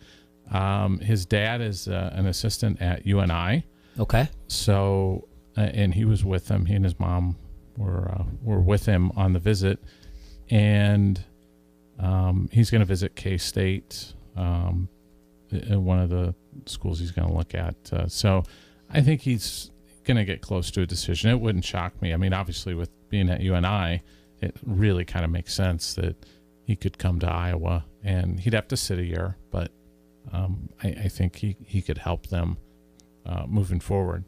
His dad is an assistant at UNI. Okay. So, and he was with him. He and his mom were with him on the visit, and he's going to visit K-State, one of the schools he's going to look at. So, I think he's going to get close to a decision. It wouldn't shock me. I mean, obviously, with being at UNI it really kind of makes sense that he could come to Iowa, and he'd have to sit a year, but I think he could help them moving forward.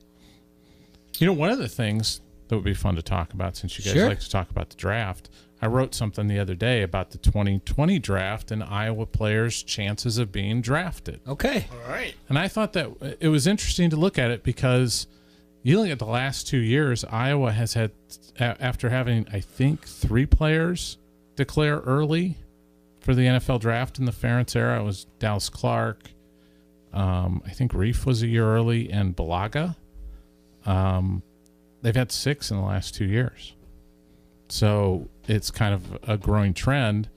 One of the things that would be fun to talk about, since you guys like to talk about the draft, I wrote something the other day about the 2020 draft and Iowa players' chances of being drafted. Okay. All right. And I thought that it was interesting to look at it because you look at the last 2 years, Iowa has had, after having, I think, 3 players declare early for the NFL draft in the Ferentz era. It was Dallas Clark. I think Reif was a year early, and Balaga. They've had 6 in the last 2 years. So it's kind of a growing trend.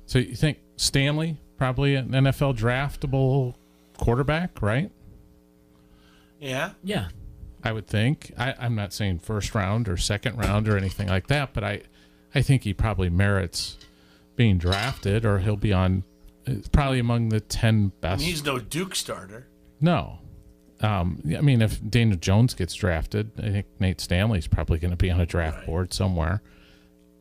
So you think Stanley, probably an NFL draftable quarterback, right? Yeah. Yeah. I would think. I'm not saying first round or second round or anything like that, but I think he probably merits being drafted, or he'll be on probably among the 10 best. He's no Duke starter. No. If Daniel Jones gets drafted, I think Nate Stanley's probably going to be on a draft board somewhere.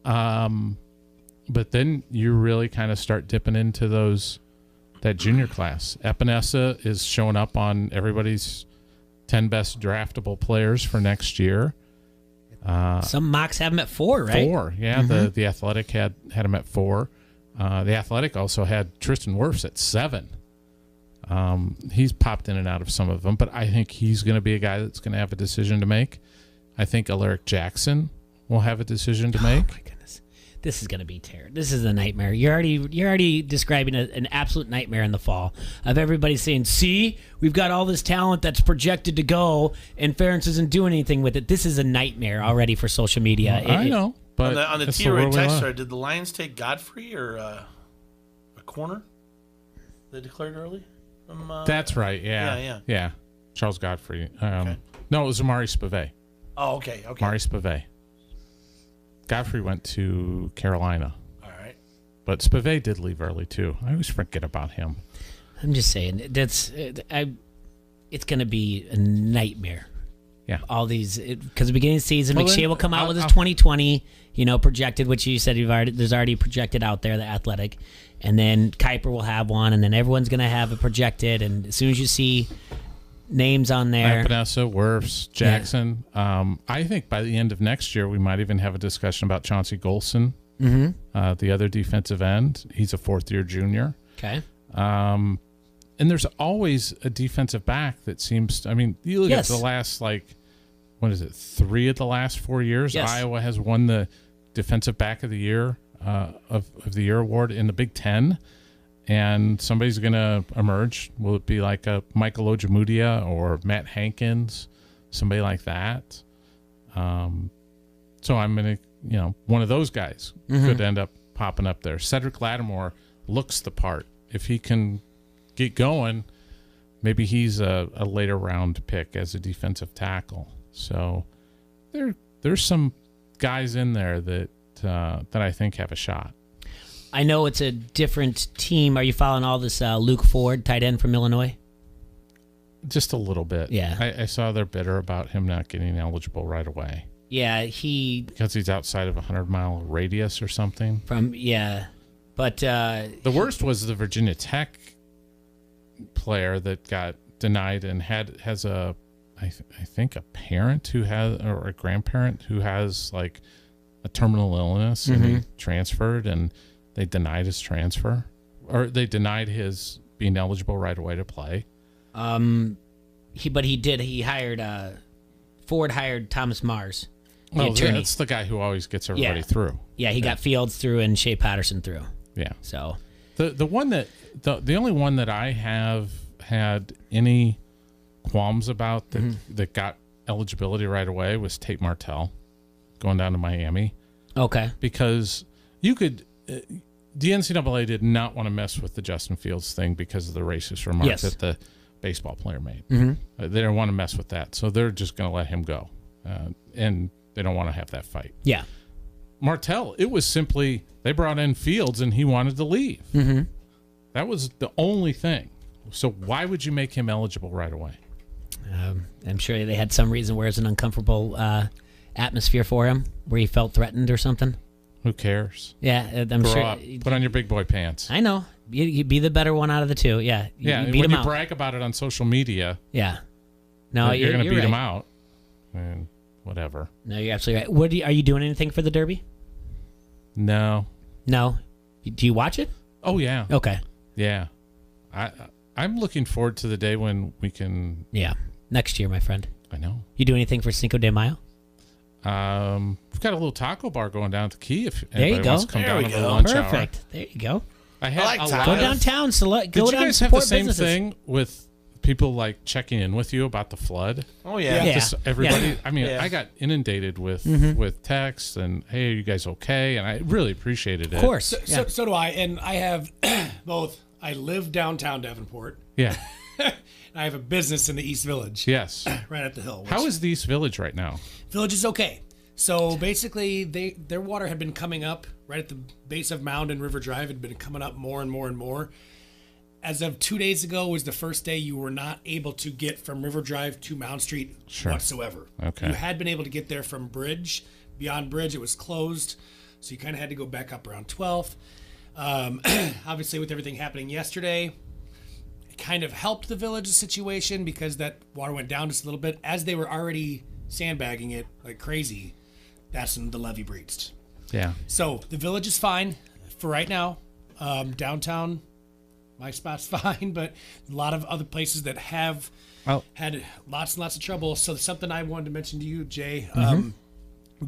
But then you really kind of start dipping into that junior class. Epinesa is showing up on everybody's 10 best draftable players for next year. Some mocks have him at 4, right? 4, yeah. Mm-hmm. The Athletic had him at 4. The Athletic also had Tristan Wirfs at 7. He's popped in and out of some of them, but I think he's going to be a guy that's going to have a decision to make. I think Alaric Jackson will have a decision to make. Oh my goodness, this is going to be terrible. This is a nightmare. You're already describing an absolute nightmare in the fall of everybody saying, "See, we've got all this talent that's projected to go, and Ferentz isn't doing anything with it." This is a nightmare already for social media. I know, but on the T-Ray text thread, did the Lions take Godfrey or a corner? They declared early. That's right. Yeah. Charles Godfrey. No, it was Amari Spivey. Oh, okay. Amari Spivey. Godfrey went to Carolina. All right. But Spivey did leave early too. I always forget about him. I'm just saying it's going to be a nightmare. Yeah. All these, because the beginning of the season, Well, McShay then, will come out with his 2020, projected, which you said there's already projected out there, the Athletic. And then Kuiper will have one, and then everyone's going to have it projected. And as soon as you see names on there. Epinesa, Wirfs, Jackson. Yeah. I think by the end of next year, we might even have a discussion about Chauncey Golson, the other defensive end. He's a 4th-year junior. Okay. And there's always a defensive back that seems, you look at the last, 3 of the last 4 years, yes. Iowa has won the Defensive Back of the Year of the Year award in the Big Ten, and somebody's going to emerge. Will it be like a Michael Ojemudia or Matt Hankins, somebody like that? So I'm going to, one of those guys could end up popping up there. Cedric Lattimore looks the part. If he can get going, maybe he's a later round pick as a defensive tackle. So there's some guys in there that I think have a shot. I know it's a different team. Are you following all this Luke Ford, tight end from Illinois? Just a little bit. Yeah. I saw they're bitter about him not getting eligible right away. Yeah, because he's outside of a 100-mile radius or something. But the worst was the Virginia Tech player that got denied and has a, I think a parent who has, or a grandparent who has like a terminal illness, and he transferred, and they denied his transfer, or they denied his being eligible right away to play. Ford hired Thomas Mars, the Well, attorney. that's the guy who always gets everybody through. Yeah, he got Fields through and Shea Patterson through. Yeah. So the one that the only one that I have had any qualms about that got eligibility right away was Tate Martell going down to Miami. Okay. Because you could the NCAA did not want to mess with the Justin Fields thing because of the racist remarks that the baseball player made. They didn't want to mess with that, so they're just going to let him go, and they don't want to have that fight. Yeah. Martell, it was simply they brought in Fields and he wanted to leave. That was the only thing. So why would you make him eligible right away? I'm sure they had some reason where it's an uncomfortable atmosphere for him, where he felt threatened or something. Who cares? Yeah, I'm Grow sure. up. Put on your big boy pants. I know. You be the better one out of the two. Yeah. Yeah, You beat when them you out. brag about it on social media, Yeah. No, you're going to beat right. them out. And whatever. No, you're absolutely right. Are you doing anything for the Derby? No. No. Do you watch it? Oh yeah. Okay. Yeah. I'm looking forward to the day when we can. Yeah. Next year, my friend. I know. You do anything for Cinco de Mayo? We've got a little taco bar going down at the Key. If There you anybody go. wants to come down we for go. lunch Perfect. hour. There you go. I had like a tacos. lot Go of- downtown. Did Go you down guys and have the support same businesses. thing with people like checking in with you about the flood? Oh yeah. Yeah. Just everybody. Yeah. I mean, Yeah. I got inundated with Mm-hmm. with texts and hey, are you guys okay? And I really appreciated it. Of course. So do I, and I have both. I live downtown Davenport. Yeah. I have a business in the East Village. Yes. Right at the hill. How is the East Village right now? Village is okay. So basically, their water had been coming up right at the base of Mound and River Drive. It had been coming up more and more and more. As of 2 days ago was the first day you were not able to get from River Drive to Mound Street whatsoever. Okay. You had been able to get there from Bridge. Beyond Bridge, it was closed. So you kind of had to go back up around 12th. Obviously, with everything happening yesterday, it kind of helped the Village situation because that water went down just a little bit. As they were already sandbagging it like crazy, that's when the levee breached. Yeah. So the Village is fine for right now. Downtown, my spot's fine, but a lot of other places that have had lots and lots of trouble. So something I wanted to mention to you, Jay,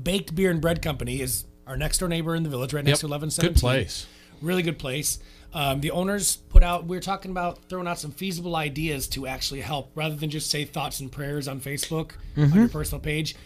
Baked Beer and Bread Company is our next door neighbor in the Village, right next to 1117. Good place. Really good place. The owners put out, we were talking about throwing out some feasible ideas to actually help rather than just say thoughts and prayers on Facebook, on your personal page.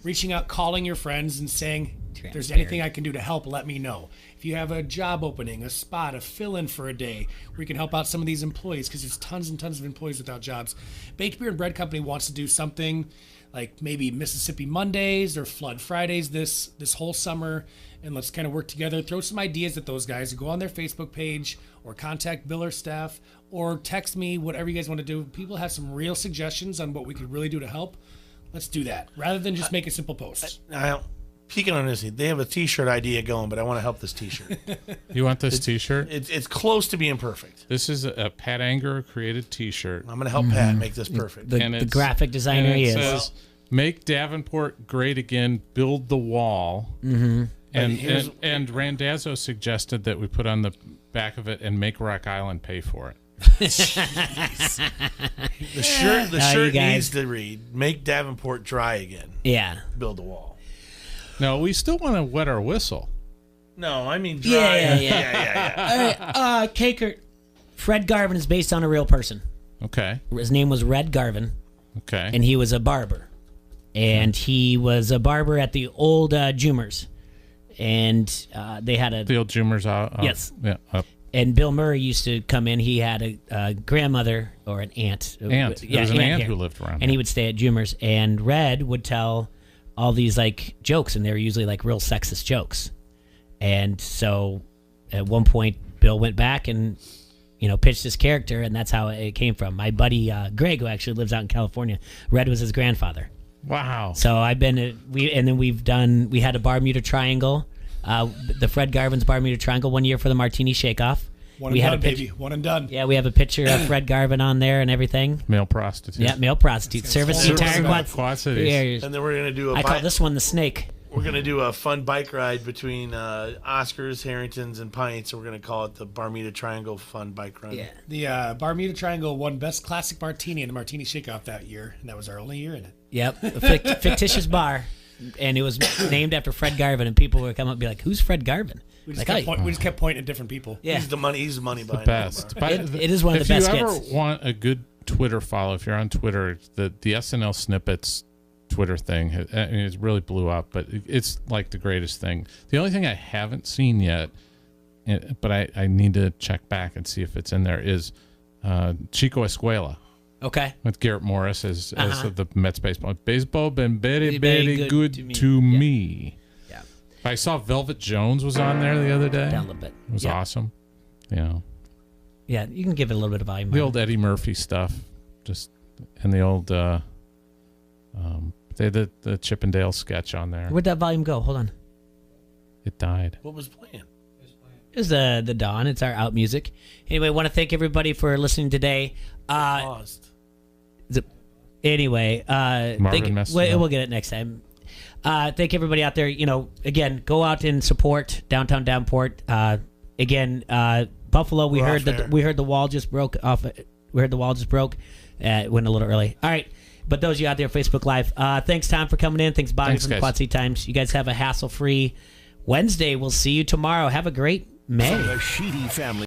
Reaching out, calling your friends and saying, if there's anything I can do to help, let me know. If you have a job opening, a spot, a fill-in for a day, where you can help out some of these employees, because there's tons and tons of employees without jobs. Baked Beer and Bread Company wants to do something like maybe Mississippi Mondays or Flood Fridays this whole summer, and let's kind of work together, throw some ideas at those guys, go on their Facebook page or contact Bill or staff or text me, whatever you guys want to do. People have some real suggestions on what we could really do to help. Let's do that rather than just make a simple post. Peeking on this, they have a T-shirt idea going, but I want to help this T-shirt. You want this T-shirt? It's close to being perfect. This is a Pat Anger created T-shirt. I'm going to help Pat make this perfect. The graphic designer and he it is. says, "Make Davenport great again. Build the wall." Mm-hmm. And Randazzo suggested that we put on the back of it and make Rock Island pay for it. The shirt needs to read, "Make Davenport dry again." Yeah. Build a wall. No, we still want to wet our whistle. No, I mean dry. Yeah. All right, Kakert, Fred Garvin is based on a real person. Okay. His name was Red Garvin. Okay. And he was a barber. And he was a barber at the old Jumers. And they had the old Jumers out. Yes. Yeah. Up. And Bill Murray used to come in. He had a grandmother or an aunt. Aunt. Yeah, there was an aunt here. who lived around. And he would stay at Jumers. And Red would tell all these like jokes, and they were usually like real sexist jokes. And so at one point, Bill went back and pitched his character, and that's how it came from. My buddy Greg, who actually lives out in California, Red was his grandfather. Wow. So I've been we had a Bermuda Triangle, the Fred Garvin's Bermuda Triangle one year for the Martini Shake-Off. One and done, baby. One and done. Yeah, we have a picture of Fred Garvin on there and everything. Male prostitute. Yeah, male prostitute. Service retired Quad Cities. And then we're gonna do I call this one the Snake. We're gonna do a fun bike ride between Oscars, Harringtons, and Pints. So we're gonna call it the Bermuda Triangle Fun Bike Run. Yeah. The Bermuda Triangle won Best Classic Martini in the Martini Shake-Off that year, and that was our only year in it. Yep, a fictitious bar, and it was named after Fred Garvin, and people would come up and be like, "Who's Fred Garvin?" We just kept pointing at different people. Yeah. He's the money behind the best. It is one of the best If you ever gets. want a good Twitter follow, if you're on Twitter, the SNL Snippets Twitter thing, it really blew up, but it's like the greatest thing. The only thing I haven't seen yet, but I need to check back and see if it's in there, is Chico Escuela. Okay. With Garrett Morris as the Mets baseball. Baseball been very, Very very good good to to me. me. Yeah. I saw Velvet Jones was on there the other day. Down a little bit. It was Yeah. awesome. Yeah. Yeah, you can give it a little bit of volume. The old Eddie Murphy stuff, and the old they had the Chippendale sketch on there. Where'd that volume go? Hold on. It died. What was playing? It was the Dawn. It's our out music. Anyway, I want to thank everybody for listening today. Paused. Anyway, Marvin messed it up. we'll get it next time. Thank everybody out there. Again, go out and support Downtown Downport. Again, Buffalo. We heard the wall just broke off. We heard the wall just broke. Went a little early. All right. But those of you out there, Facebook Live, thanks, Tom, for coming in. Thanks, Bobby, from the Quad City Times. You guys have a hassle-free Wednesday. We'll see you tomorrow. Have a great May. From the Sheedy family.